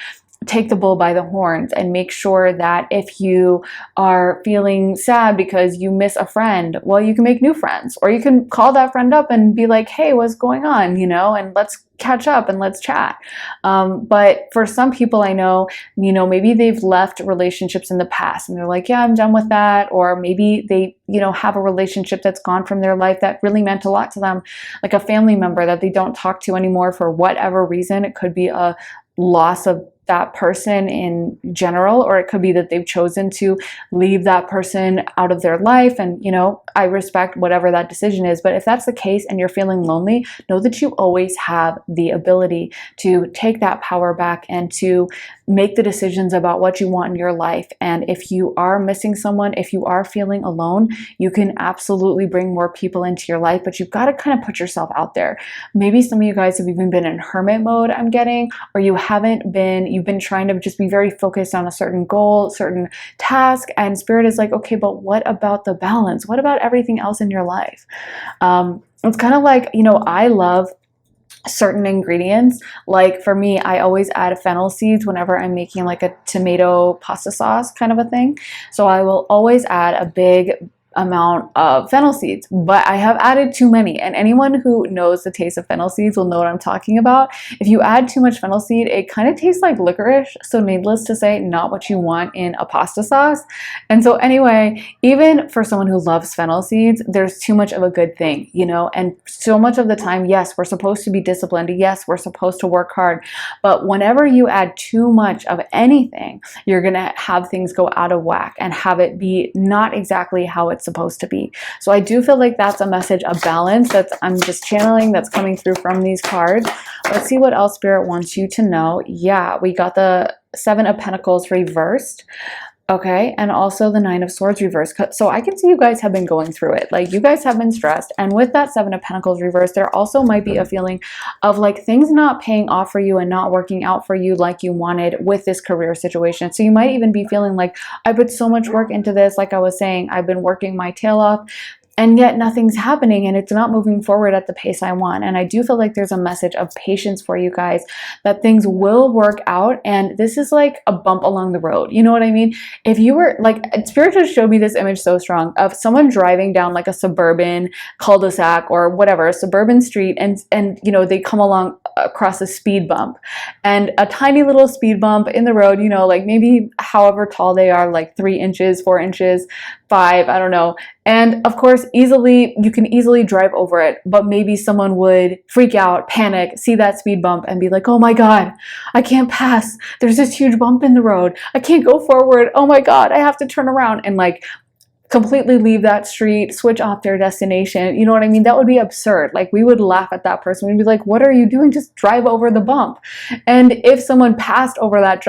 take the bull by the horns and make sure that if you are feeling sad because you miss a friend, well, you can make new friends, or you can call that friend up and be like, hey, what's going on, you know, and let's catch up and let's chat. But for some people I know, you know, maybe they've left relationships in the past and they're like, yeah, I'm done with that. Or maybe they, you know, have a relationship that's gone from their life that really meant a lot to them, like a family member that they don't talk to anymore for whatever reason. It could be a loss of that person in general, or it could be that they've chosen to leave that person out of their life. And, you know, I respect whatever that decision is. But if that's the case and you're feeling lonely, know that you always have the ability to take that power back and to make the decisions about what you want in your life. And if you are missing someone, if you are feeling alone, you can absolutely bring more people into your life, but you've got to kind of put yourself out there. Maybe some of you guys have even been in hermit mode, I'm getting, or you've been trying to just be very focused on a certain goal, certain task, and Spirit is like, okay, but what about the balance? What about everything else in your life? It's kind of like, you know, I love certain ingredients. Like for me, I always add fennel seeds whenever I'm making like a tomato pasta sauce kind of a thing. So I will always add a big amount of fennel seeds, but I have added too many, and anyone who knows the taste of fennel seeds will know what I'm talking about. If you add too much fennel seed, it kind of tastes like licorice, so needless to say, not what you want in a pasta sauce. And so anyway, even for someone who loves fennel seeds, there's too much of a good thing, you know. And so much of the time, yes, we're supposed to be disciplined, yes, we're supposed to work hard, but whenever you add too much of anything, you're gonna have things go out of whack and have it be not exactly how it's supposed to be. So I do feel like that's a message of balance that I'm just channeling, that's coming through from these cards. Let's see what else Spirit wants you to know. Yeah, we got the Seven of Pentacles reversed. Okay, and also the Nine of Swords reversed. So I can see you guys have been going through it. Like, you guys have been stressed. And with that Seven of Pentacles reversed, there also might be a feeling of like things not paying off for you and not working out for you like you wanted with this career situation. So you might even be feeling like, I put so much work into this. Like I was saying, I've been working my tail off, and yet nothing's happening and it's not moving forward at the pace I want. And I do feel like there's a message of patience for you guys, that things will work out. And this is like a bump along the road. You know what I mean? If you were like, Spirit just showed me this image so strong of someone driving down like a suburban cul-de-sac or whatever, a suburban street, and you know, they come along across a speed bump, and a tiny little speed bump in the road, you know, like maybe however tall they are, like 3 inches, 4 inches, 5, I don't know. And of course, you can easily drive over it, but maybe someone would freak out, panic, see that speed bump and be like, oh my God, I can't pass. There's this huge bump in the road. I can't go forward. Oh my God, I have to turn around. And like, completely leave that street, switch off their destination. You know what I mean? That would be absurd. Like, we would laugh at that person. We'd be like, what are you doing? Just drive over the bump. And if someone passed over that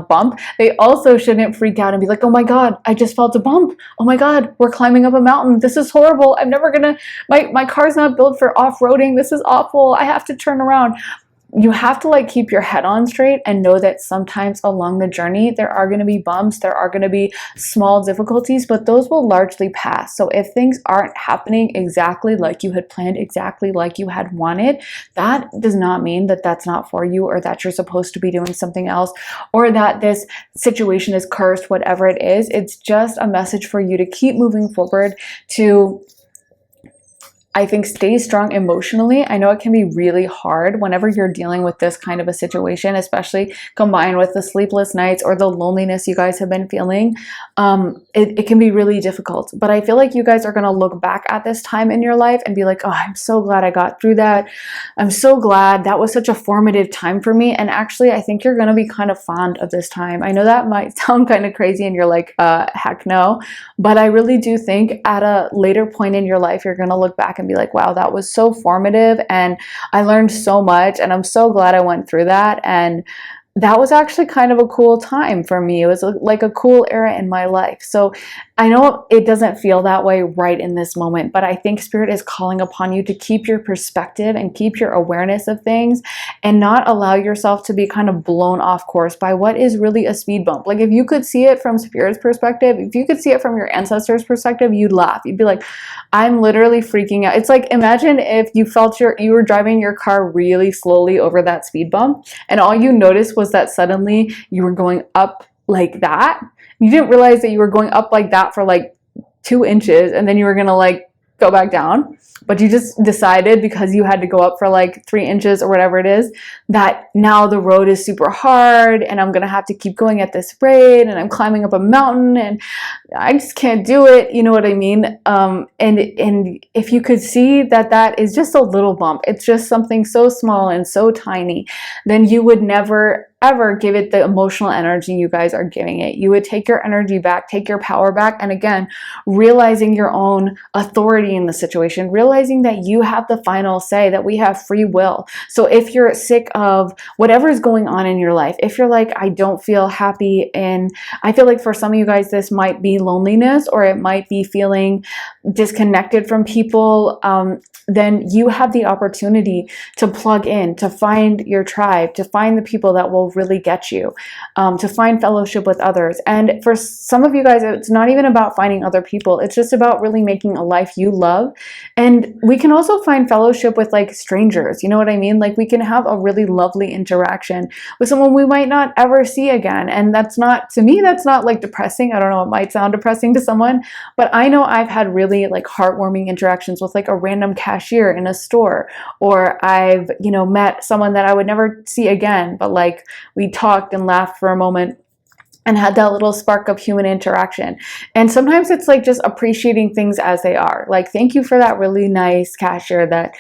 bump, they also shouldn't freak out and be like, oh my God, I just felt a bump. Oh my God, we're climbing up a mountain. This is horrible. I'm never gonna, my car's not built for off-roading. This is awful. I have to turn around. You have to like keep your head on straight and know that sometimes along the journey there are going to be bumps, there are going to be small difficulties, but those will largely pass. So if things aren't happening exactly like you had planned, exactly like you had wanted, that does not mean that that's not for you, or that you're supposed to be doing something else, or that this situation is cursed, whatever it is. It's just a message for you to keep moving forward, to, I think, stay strong emotionally. I know it can be really hard whenever you're dealing with this kind of a situation, especially combined with the sleepless nights or the loneliness you guys have been feeling. It can be really difficult, but I feel like you guys are going to look back at this time in your life and be like, oh, I'm so glad I got through that. I'm so glad that was such a formative time for me. And actually, I think you're going to be kind of fond of this time. I know that might sound kind of crazy and you're like, heck no, but I really do think at a later point in your life, you're going to look back and be like, wow, that was so formative and I learned so much and I'm so glad I went through that. And that was actually kind of a cool time for me. It was like a cool era in my life. So I know it doesn't feel that way right in this moment, but I think Spirit is calling upon you to keep your perspective and keep your awareness of things and not allow yourself to be kind of blown off course by what is really a speed bump. Like, if you could see it from Spirit's perspective, if you could see it from your ancestors' perspective, you'd laugh. You'd be like, I'm literally freaking out. It's like, imagine if you felt you were driving your car really slowly over that speed bump and all you noticed was that suddenly you were going up like that. You didn't realize that you were going up like that for like 2 inches and then you were gonna like go back down, but you just decided, because you had to go up for like 3 inches or whatever it is, that now the road is super hard and I'm gonna have to keep going at this rate and I'm climbing up a mountain and I just can't do it. You know what I mean? And if you could see that that is just a little bump, it's just something so small and so tiny, then you would never ever give it the emotional energy you guys are giving it. You would take your energy back, take your power back, and again, realizing your own authority in the situation, realizing that you have the final say, that we have free will. So if you're sick of whatever is going on in your life, if you're like, I don't feel happy, and I feel like for some of you guys, this might be loneliness, or it might be feeling disconnected from people, then you have the opportunity to plug in, to find your tribe, to find the people that will really get you, to find fellowship with others. And for some of you guys, it's not even about finding other people. It's just about really making a life you love. And we can also find fellowship with like strangers. You know what I mean? Like, we can have a really lovely interaction with someone we might not ever see again. And that's not, to me, that's not like depressing. I don't know, it might sound depressing to someone, but I know I've had really like heartwarming interactions with like a random cashier in a store, or I've, you know, met someone that I would never see again, but like we talked and laughed for a moment and had that little spark of human interaction. And sometimes it's like just appreciating things as they are. Like, thank you for that really nice cashier that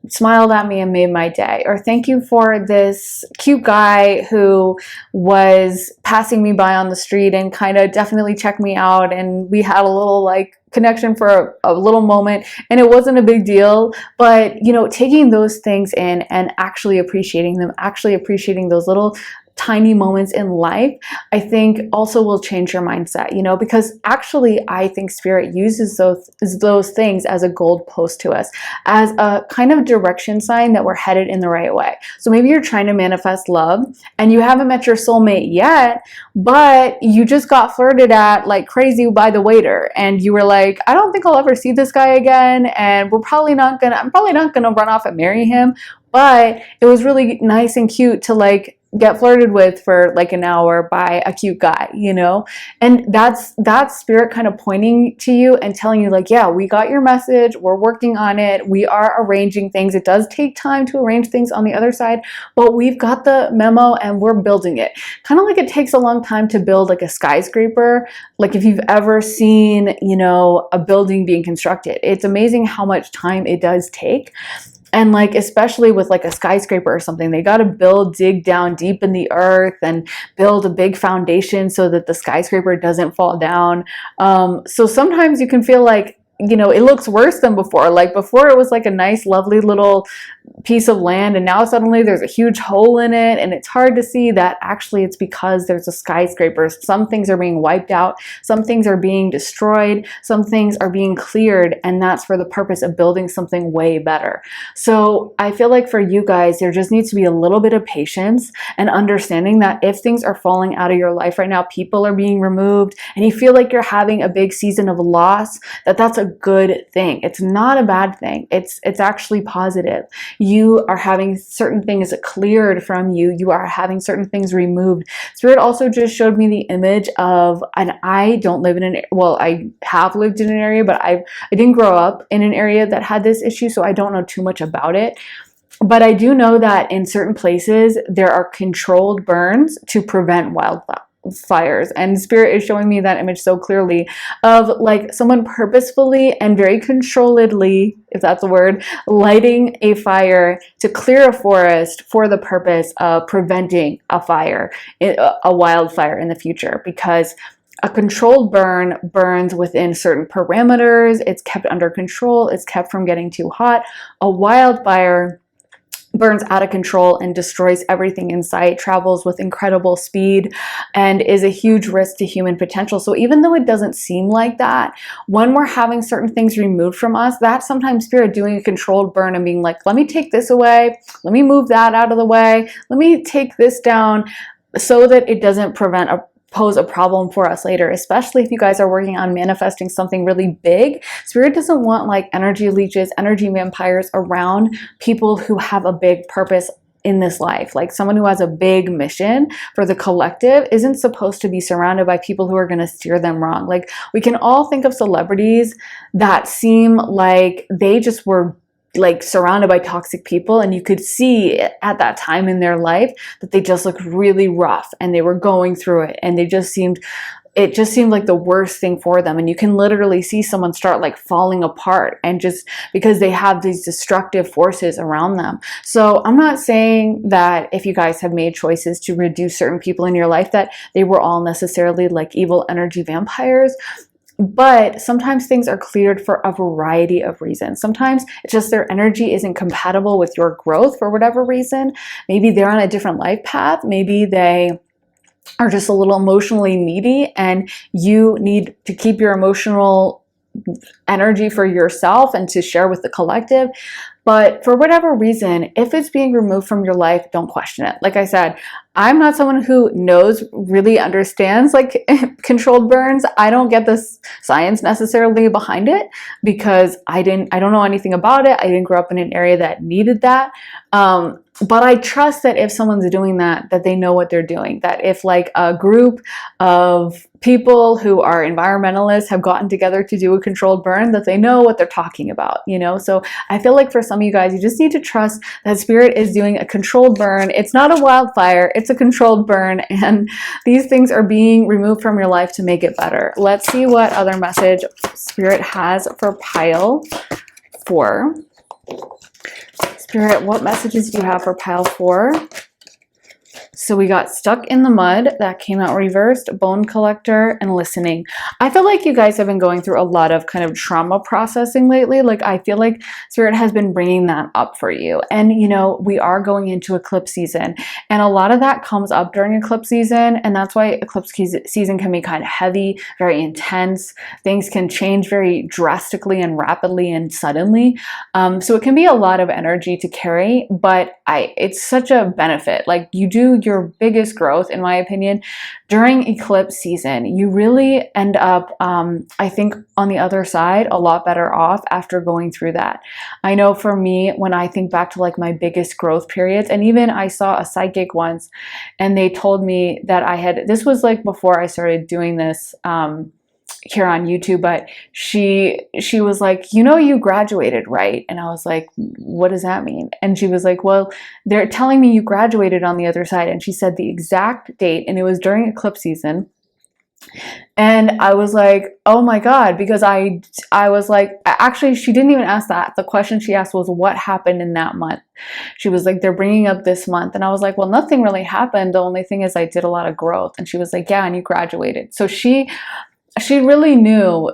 smiled at me and made my day. Or thank you for this cute guy who was passing me by on the street and kind of definitely checked me out. And we had a little like connection for a little moment, and it wasn't a big deal. But, you know, taking those things in and actually appreciating them, actually appreciating those little tiny moments in life, I think also will change your mindset, you know, because actually I think Spirit uses those things as a goalpost to us, as a kind of direction sign that we're headed in the right way. So maybe you're trying to manifest love and you haven't met your soulmate yet, but you just got flirted at like crazy by the waiter and you were like, I don't think I'll ever see this guy again, and I'm probably not gonna run off and marry him, but it was really nice and cute to like get flirted with for like an hour by a cute guy, you know? And that's Spirit kind of pointing to you and telling you like, yeah, we got your message, we're working on it, we are arranging things. It does take time to arrange things on the other side, but we've got the memo and we're building it. Kind of like it takes a long time to build like a skyscraper. Like if you've ever seen, you know, a building being constructed, it's amazing how much time it does take. And like, especially with like a skyscraper or something, they got to dig down deep in the earth and build a big foundation so that the skyscraper doesn't fall down. So sometimes you can feel like, it looks worse than before. Like before it was like a nice, lovely little piece of land, and now suddenly there's a huge hole in it, and it's hard to see that actually it's because there's a skyscraper. Some things are being wiped out, some things are being destroyed, some things are being cleared, and that's for the purpose of building something way better. So I feel like for you guys, there just needs to be a little bit of patience and understanding that if things are falling out of your life right now, people are being removed, and you feel like you're having a big season of loss, that's a good thing. It's not a bad thing. It's actually positive. You are having certain things cleared from you. You are having certain things removed. Spirit also just showed me the image of, and I don't live in I have lived in an area, but I didn't grow up in an area that had this issue, so I don't know too much about it. But I do know that in certain places, there are controlled burns to prevent wildfires, and Spirit is showing me that image so clearly of like someone purposefully and very controlledly, if that's a word, lighting a fire to clear a forest for the purpose of preventing a wildfire in the future, because a controlled burn burns within certain parameters. It's kept under control. It's kept from getting too hot. A wildfire burns out of control and destroys everything in sight, travels with incredible speed, and is a huge risk to human potential. So even though it doesn't seem like that, when we're having certain things removed from us, that's sometimes Spirit doing a controlled burn and being like, let me take this away, let me move that out of the way, let me take this down, so that it doesn't pose a problem for us later, especially if you guys are working on manifesting something really big. Spirit doesn't want like energy leeches, energy vampires around people who have a big purpose in this life. Like someone who has a big mission for the collective isn't supposed to be surrounded by people who are going to steer them wrong. Like we can all think of celebrities that seem like they just were like surrounded by toxic people, and you could see at that time in their life that they just looked really rough and they were going through it, and it just seemed like the worst thing for them. And you can literally see someone start like falling apart, and just because they have these destructive forces around them. So I'm not saying that if you guys have made choices to reduce certain people in your life that they were all necessarily like evil energy vampires. But sometimes things are cleared for a variety of reasons. Sometimes it's just their energy isn't compatible with your growth for whatever reason. Maybe they're on a different life path. Maybe they are just a little emotionally needy, and you need to keep your emotional energy for yourself and to share with the collective. But for whatever reason, if it's being removed from your life, don't question it. Like I said, I'm not someone who really understands like controlled burns. I don't get the science necessarily behind it because I don't know anything about it. I didn't grow up in an area that needed that. But I trust that if someone's doing that they know what they're doing. That if like a group of people who are environmentalists have gotten together to do a controlled burn, that they know what they're talking about, So I feel like for some of you guys, you just need to trust that Spirit is doing a controlled burn. It's not a wildfire, it's a controlled burn, and these things are being removed from your life to make it better. Let's see what other message Spirit has for pile 4. Spirit, what messages do you have for pile 4? So we got stuck in the mud, that came out reversed, bone collector, and listening. I feel like you guys have been going through a lot of kind of trauma processing lately. Like I feel like Spirit has been bringing that up for you. And we are going into eclipse season, and a lot of that comes up during eclipse season. And that's why eclipse season can be kind of heavy, very intense. Things can change very drastically and rapidly and suddenly. So it can be a lot of energy to carry, but it's such a benefit. Like you do your biggest growth, in my opinion, during eclipse season. You really end up, I think, on the other side a lot better off after going through that. I know for me, when I think back to like my biggest growth periods, and even I saw a psychic once, and they told me that this was like before I started doing this here on YouTube, but she was like, you graduated, right? And I was like, what does that mean? And she was like, well, they're telling me you graduated on the other side. And she said the exact date, and it was during eclipse season. And I was like, oh my God, because I was like, actually, she didn't even ask that. The question she asked was, what happened in that month? She was like, they're bringing up this month. And I was like, well, nothing really happened. The only thing is I did a lot of growth. And she was like, yeah, and you graduated. So she really knew,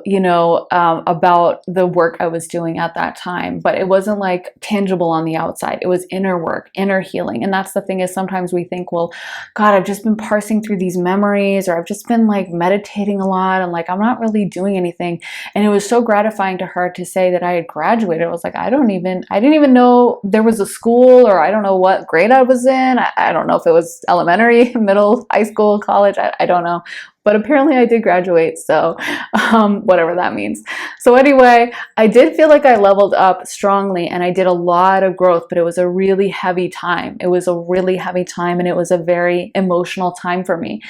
about the work I was doing at that time, but it wasn't like tangible on the outside. It was inner work, inner healing. And that's the thing, is sometimes we think, well, God, I've just been parsing through these memories, or I've just been like meditating a lot, and like I'm not really doing anything. And it was so gratifying to her to say that I had graduated. I was like, I didn't even know there was a school, or I don't know what grade I was in. I don't know if it was elementary, middle, high school, college. I don't know. But apparently I did graduate, so whatever that means. So anyway, I did feel like I leveled up strongly, and I did a lot of growth, but it was a really heavy time. It was a really heavy time, and it was a very emotional time for me.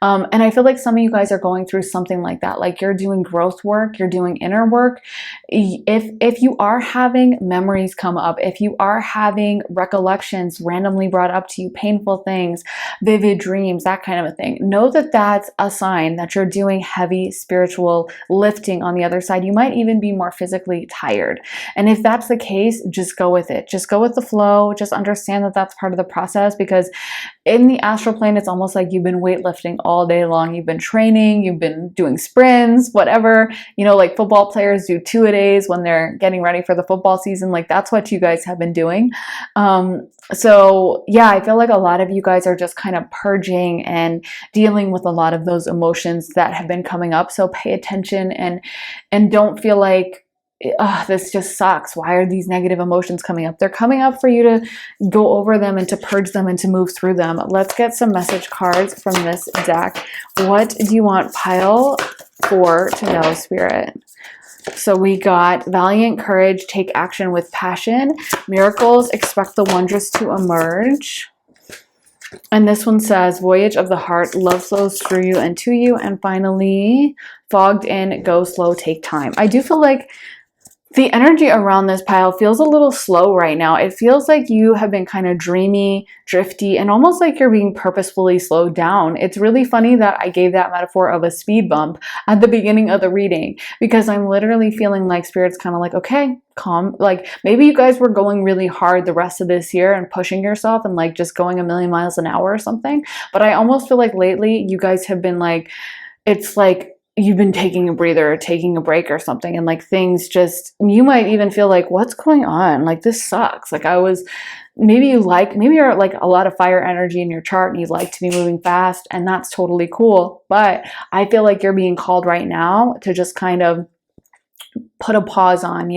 And I feel like some of you guys are going through something like that. Like, you're doing growth work, you're doing inner work. If you are having memories come up, if you are having recollections randomly brought up to you, painful things, vivid dreams, that kind of a thing, know that that's a sign that you're doing heavy spiritual lifting on the other side. You might even be more physically tired. And if that's the case, just go with it. Just go with the flow. Just understand that that's part of the process, because in the astral plane, it's almost like you've been weightlifting all day long. You've been training, you've been doing sprints, whatever, like football players do 2-a-days when they're getting ready for the football season. Like, that's what you guys have been doing. So yeah, I feel like a lot of you guys are just kind of purging and dealing with a lot of those emotions that have been coming up. So pay attention, and don't feel like, this just sucks. Why are these negative emotions coming up? They're coming up for you to go over them and to purge them and to move through them. Let's get some message cards from this deck. What do you want pile 4 to know, Spirit? So we got valiant courage, take action with passion, miracles, expect the wondrous to emerge. And this one says, voyage of the heart, love flows through you and to you. And finally, fogged in, go slow, take time. I do feel like the energy around this pile feels a little slow right now. It feels like you have been kind of dreamy, drifty, and almost like you're being purposefully slowed down. It's really funny that I gave that metaphor of a speed bump at the beginning of the reading, because I'm literally feeling like Spirit's kind of like, okay, calm. Like, maybe you guys were going really hard the rest of this year and pushing yourself and like just going a million miles an hour or something. But I almost feel like lately you guys have been like, it's like, you've been taking a breather or taking a break or something, and like things just, you might even feel like, what's going on? Like, this sucks. Like, maybe you're like a lot of fire energy in your chart and you like to be moving fast, and that's totally cool. But I feel like you're being called right now to just kind of put a pause on,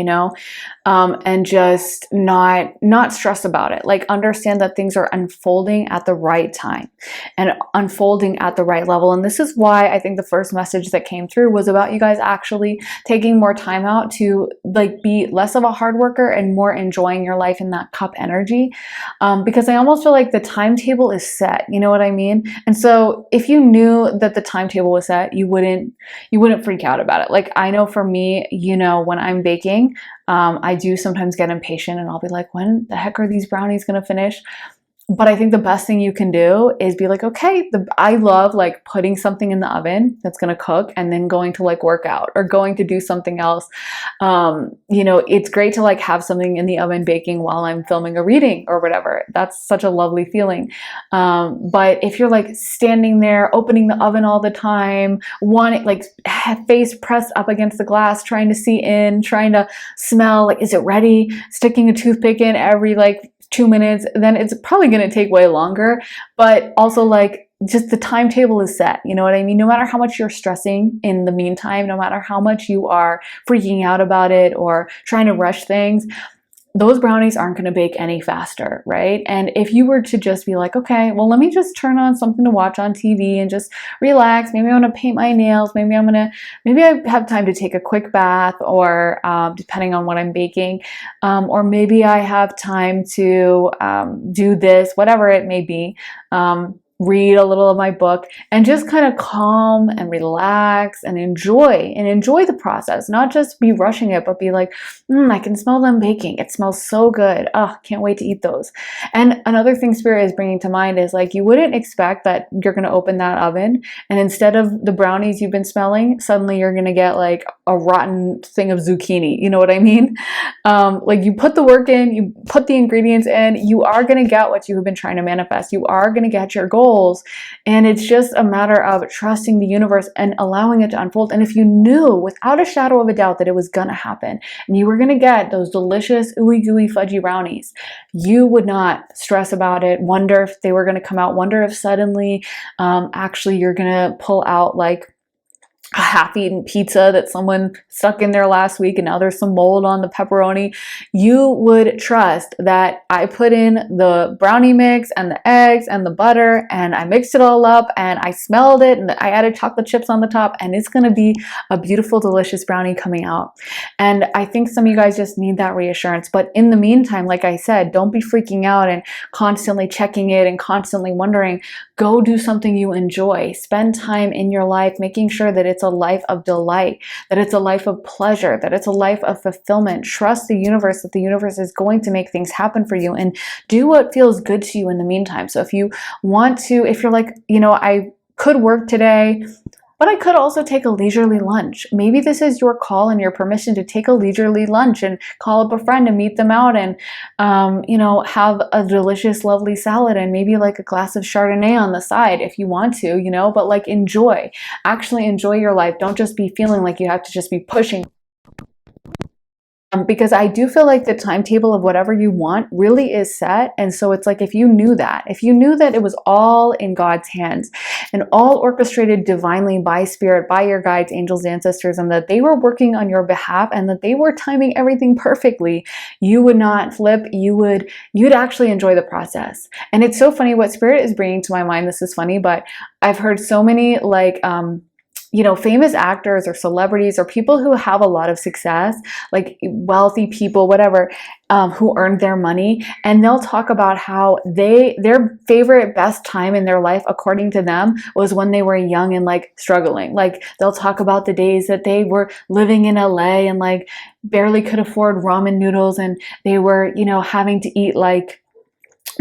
and just not stress about it. Like, understand that things are unfolding at the right time and unfolding at the right level. And this is why I think the first message that came through was about you guys actually taking more time out to like be less of a hard worker and more enjoying your life in that cup energy. Because I almost feel like the timetable is set, you know what I mean? And so if you knew that the timetable was set, you wouldn't freak out about it. Like, I know for me, when I'm baking, I do sometimes get impatient, and I'll be like, when the heck are these brownies going to finish? But I think the best thing you can do is be like, okay, I love like putting something in the oven that's going to cook and then going to like work out or going to do something else. It's great to like have something in the oven baking while I'm filming a reading or whatever. That's such a lovely feeling. But if you're like standing there, opening the oven all the time, wanting like face pressed up against the glass, trying to see in, trying to smell, like, is it ready? Sticking a toothpick in every like 2 minutes, then it's probably going to take way longer. But also, like, just the timetable is set. You know what I mean? No matter how much you're stressing in the meantime, no matter how much you are freaking out about it or trying to rush things, those brownies aren't going to bake any faster, right? And if you were to just be like, okay, well, let me just turn on something to watch on TV and just relax. Maybe I want to paint my nails. Maybe I have time to take a quick bath, or depending on what I'm baking, or maybe I have time to do this, whatever it may be. read a little of my book, and just kind of calm and relax and enjoy the process, not just be rushing it, but be like, I can smell them baking. It smells so good. Oh, can't wait to eat those. And another thing Spirit is bringing to mind is like, you wouldn't expect that you're going to open that oven and instead of the brownies you've been smelling, suddenly you're going to get like a rotten thing of zucchini. You know what I mean? Like you put the work in, you put the ingredients in, you are going to get what you have been trying to manifest. You are going to get your goals. And it's just a matter of trusting the universe and allowing it to unfold. And if you knew without a shadow of a doubt that it was going to happen and you were going to get those delicious ooey gooey fudgy brownies, you would not stress about it, wonder if they were going to come out, wonder if suddenly actually you're going to pull out like a half-eaten pizza that someone stuck in there last week and now there's some mold on the pepperoni. You would trust that I put in the brownie mix and the eggs and the butter and I mixed it all up and I smelled it and I added chocolate chips on the top and it's going to be a beautiful, delicious brownie coming out. And I think some of you guys just need that reassurance. But in the meantime, like I said, don't be freaking out and constantly checking it and constantly wondering. Go do something you enjoy. Spend time in your life making sure that it's a life of delight, that it's a life of pleasure, that it's a life of fulfillment. Trust the universe that the universe is going to make things happen for you, and do what feels good to you in the meantime. So if you want to, if you're like, I could work today, but I could also take a leisurely lunch. Maybe this is your call and your permission to take a leisurely lunch and call up a friend and meet them out and, have a delicious, lovely salad and maybe like a glass of Chardonnay on the side if you want to, but like actually enjoy your life. Don't just be feeling like you have to just be pushing. Because I do feel like the timetable of whatever you want really is set. And so it's like, if you knew that it was all in God's hands and all orchestrated divinely by Spirit, by your guides, angels, ancestors, and that they were working on your behalf and that they were timing everything perfectly, you would not flip. You'd actually enjoy the process. And it's so funny what Spirit is bringing to my mind. This is funny, but I've heard so many famous actors or celebrities or people who have a lot of success, like wealthy people, whatever, who earned their money. And they'll talk about how their favorite best time in their life, according to them, was when they were young and like struggling. Like they'll talk about the days that they were living in LA and like barely could afford ramen noodles. And they were, having to eat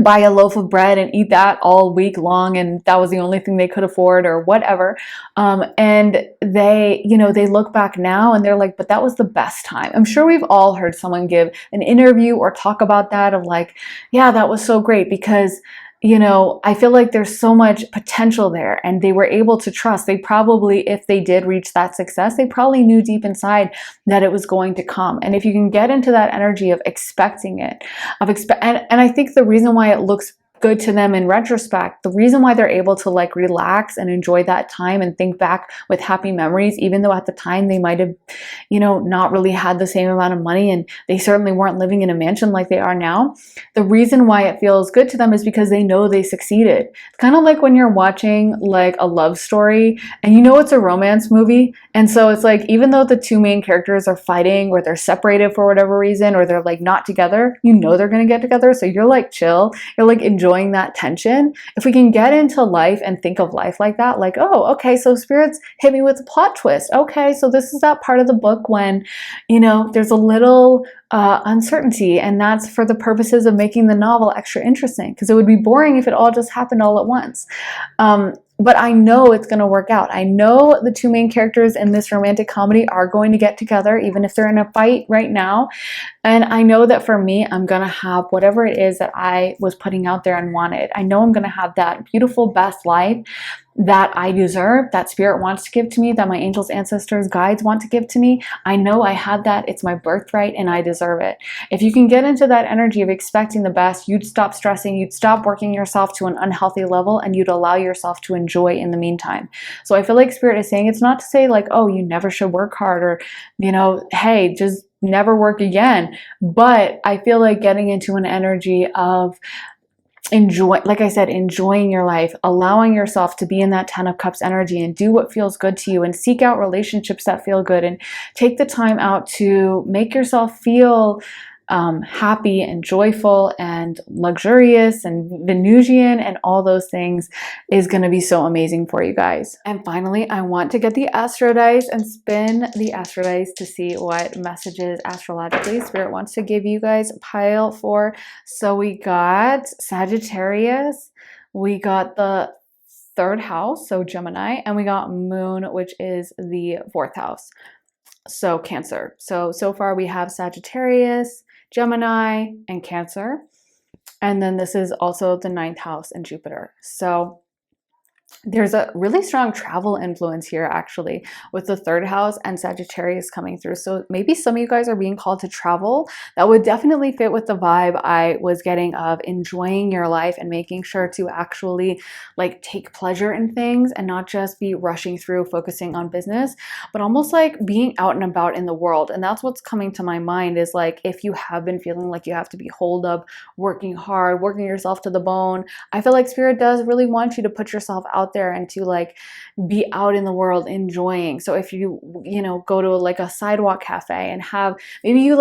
buy a loaf of bread and eat that all week long, and that was the only thing they could afford or whatever. And they look back now and they're like, but that was the best time. I'm sure we've all heard someone give an interview or talk about that of like, yeah, that was so great because I feel like there's so much potential there and they were able to trust. They probably, if they did reach that success, they probably knew deep inside that it was going to come. And if you can get into that energy of expecting it, and I think the reason why it looks good to them in retrospect, the reason why they're able to like relax and enjoy that time and think back with happy memories, even though at the time they might have, not really had the same amount of money and they certainly weren't living in a mansion like they are now. The reason why it feels good to them is because they know they succeeded. It's kind of like when you're watching like a love story and it's a romance movie. And so it's like, even though the two main characters are fighting or they're separated for whatever reason, or they're like not together, they're going to get together. So you're like chill, you're like enjoying that tension. If we can get into life and think of life like that, like, oh, okay, so spirits hit me with a plot twist. Okay, so this is that part of the book when, there's a little uncertainty, and that's for the purposes of making the novel extra interesting, because it would be boring if it all just happened all at once. But I know it's going to work out. I know the two main characters in this romantic comedy are going to get together, even if they're in a fight right now. And I know that for me, I'm going to have whatever it is that I was putting out there and wanted. I know I'm going to have that beautiful, best life that I deserve, that Spirit wants to give to me, that my angels, ancestors, guides want to give to me. I know I had that. It's my birthright and I deserve it. If you can get into that energy of expecting the best, you'd stop stressing, you'd stop working yourself to an unhealthy level, and you'd allow yourself to enjoy in the meantime. So I feel like Spirit is saying, it's not to say like, oh, you never should work hard, or, hey, just never work again. But I feel like getting into an energy of enjoying your life, allowing yourself to be in that 10 of Cups energy and do what feels good to you, and seek out relationships that feel good, and take the time out to make yourself feel happy and joyful and luxurious and Venusian and all those things is going to be so amazing for you guys. And finally, I want to get the astro dice and spin the astro dice to see what messages astrologically Spirit wants to give you guys a pile for. So we got Sagittarius, we got the third house, so Gemini, and we got Moon, which is the fourth house, so Cancer. So far we have Sagittarius, Gemini, and Cancer. And then this is also the ninth house in Jupiter. So there's a really strong travel influence here, actually, with the third house and Sagittarius coming through. So maybe some of you guys are being called to travel. That would definitely fit with the vibe I was getting of enjoying your life and making sure to actually like take pleasure in things and not just be rushing through focusing on business, but almost like being out and about in the world. And that's what's coming to my mind is like, if you have been feeling like you have to be holed up, working hard, working yourself to the bone, I feel like Spirit does really want you to put yourself out there and to like be out in the world enjoying. So if you go to like a sidewalk cafe and maybe you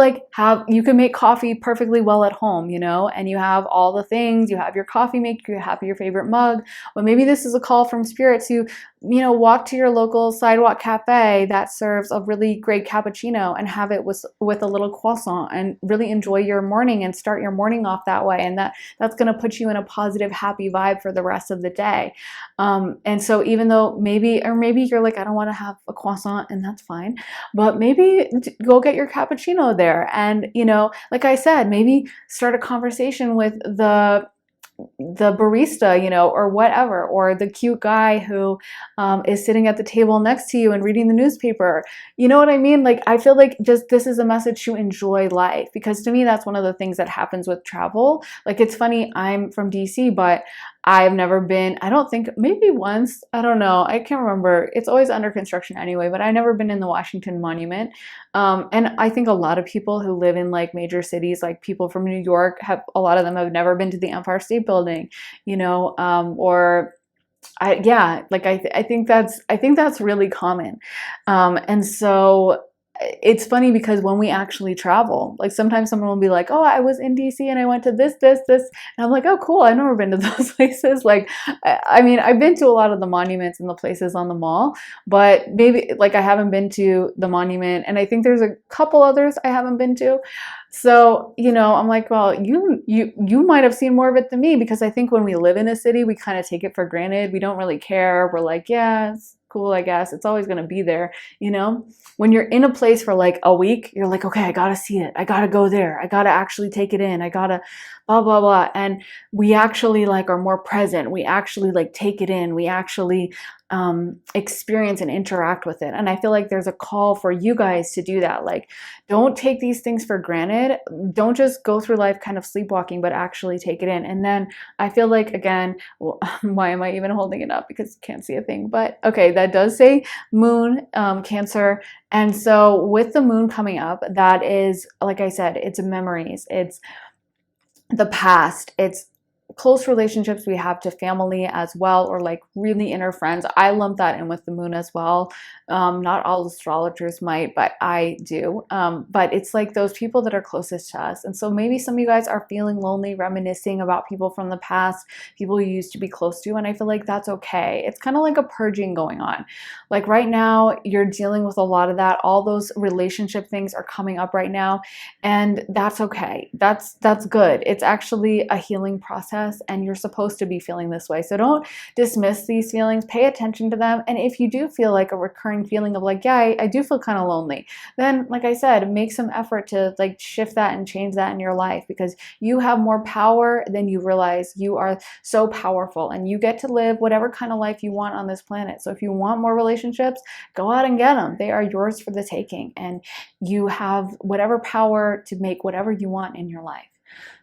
can make coffee perfectly well at home, and you have all the things, you have your coffee maker, you have your favorite mug, but maybe this is a call from Spirit to walk to your local sidewalk cafe that serves a really great cappuccino and have it with a little croissant and really enjoy your morning and start your morning off that way. And that's going to put you in a positive, happy vibe for the rest of the day. And so even though maybe you're like, I don't want to have a croissant, and that's fine, but maybe go get your cappuccino there. And, like I said, maybe start a conversation with the barista, or whatever, or the cute guy who is sitting at the table next to you and reading the newspaper. You know what I mean? Like, I feel like just this is a message to enjoy life, because to me, that's one of the things that happens with travel. Like, it's funny, I'm from DC, but I've never been, I don't think, maybe once, I don't know, I can't remember. It's always under construction anyway, but I've never been in the Washington Monument. And I think a lot of people who live in like major cities, like people from New York, a lot of them have never been to the Empire State Building, I think that's really common. And so it's funny because when we actually travel, like sometimes someone will be like, oh, I was in DC and I went to this. And I'm like, oh, cool. I've never been to those places. Like, I mean, I've been to a lot of the monuments and the places on the mall, but maybe like I haven't been to the monument. And I think there's a couple others I haven't been to. So, I'm like, well, you might have seen more of it than me, because I think when we live in a city, we kind of take it for granted. We don't really care. We're like, yeah, it's cool, I guess. It's always going to be there. When you're in a place for like a week, you're like, okay, I got to see it. I got to go there. I got to actually take it in. I got to blah, blah, blah. And we actually like are more present. We actually like take it in. We actually experience and interact with it. And I feel like there's a call for you guys to do that. Like, don't take these things for granted. Don't just go through life kind of sleepwalking, but actually take it in. And then I feel like, again, why am I even holding it up? Because you can't see a thing. But okay, that does say Moon, Cancer. And so with the Moon coming up, that is, like I said, it's memories. It's the past. It's close relationships we have to family as well, or like really inner friends. I lump that in with the Moon as well. Not all astrologers might, but I do. But it's like those people that are closest to us. And so maybe some of you guys are feeling lonely, reminiscing about people from the past, people you used to be close to. And I feel like that's okay. It's kind of like a purging going on. Like right now, you're dealing with a lot of that. All those relationship things are coming up right now. And that's okay. That's good. It's actually a healing process, and you're supposed to be feeling this way. So don't dismiss these feelings. Pay attention to them. And if you do feel like a recurring feeling of like, yeah, I do feel kind of lonely, then like I said, make some effort to like shift that and change that in your life, because you have more power than you realize. You are so powerful, and you get to live whatever kind of life you want on this planet. So if you want more relationships, go out and get them. They are yours for the taking, and you have whatever power to make whatever you want in your life.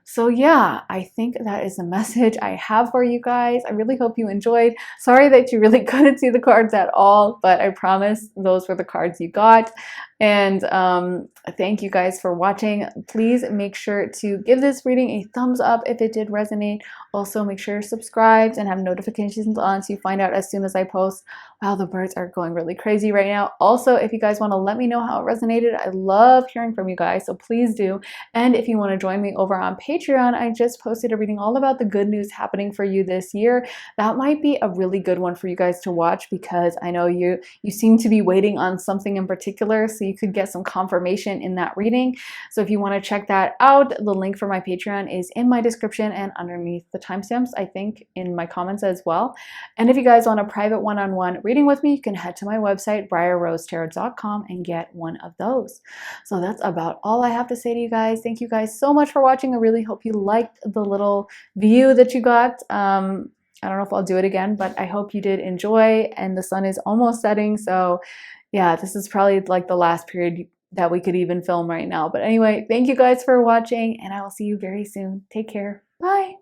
So yeah, I think that is the message I have for you guys. I really hope you enjoyed. Sorry that you really couldn't see the cards at all, but I promise those were the cards you got. And thank you guys for watching. Please make sure to give this reading a thumbs up if it did resonate. Also, make sure you're subscribed and have notifications on so you find out as soon as I post. Wow, the birds are going really crazy right now. Also, if you guys want to let me know how it resonated, I love hearing from you guys, so please do. And if you want to join me over on Patreon, I just posted a reading all about the good news happening for you this year. That might be a really good one for you guys to watch because I know you seem to be waiting on something in particular, so you could get some confirmation in that reading. So if you want to check that out, the link for my Patreon is in my description and underneath the timestamps, I think, in my comments as well. And if you guys want a private one-on-one reading with me, you can head to my website, briarrosetarot.com, and get one of those. So that's about all I have to say to you guys. Thank you guys so much for watching. I really hope you liked the little view that you got. I don't know if I'll do it again, but I hope you did enjoy, and the sun is almost setting. So yeah, this is probably like the last period that we could even film right now. But anyway, thank you guys for watching, and I will see you very soon. Take care. Bye.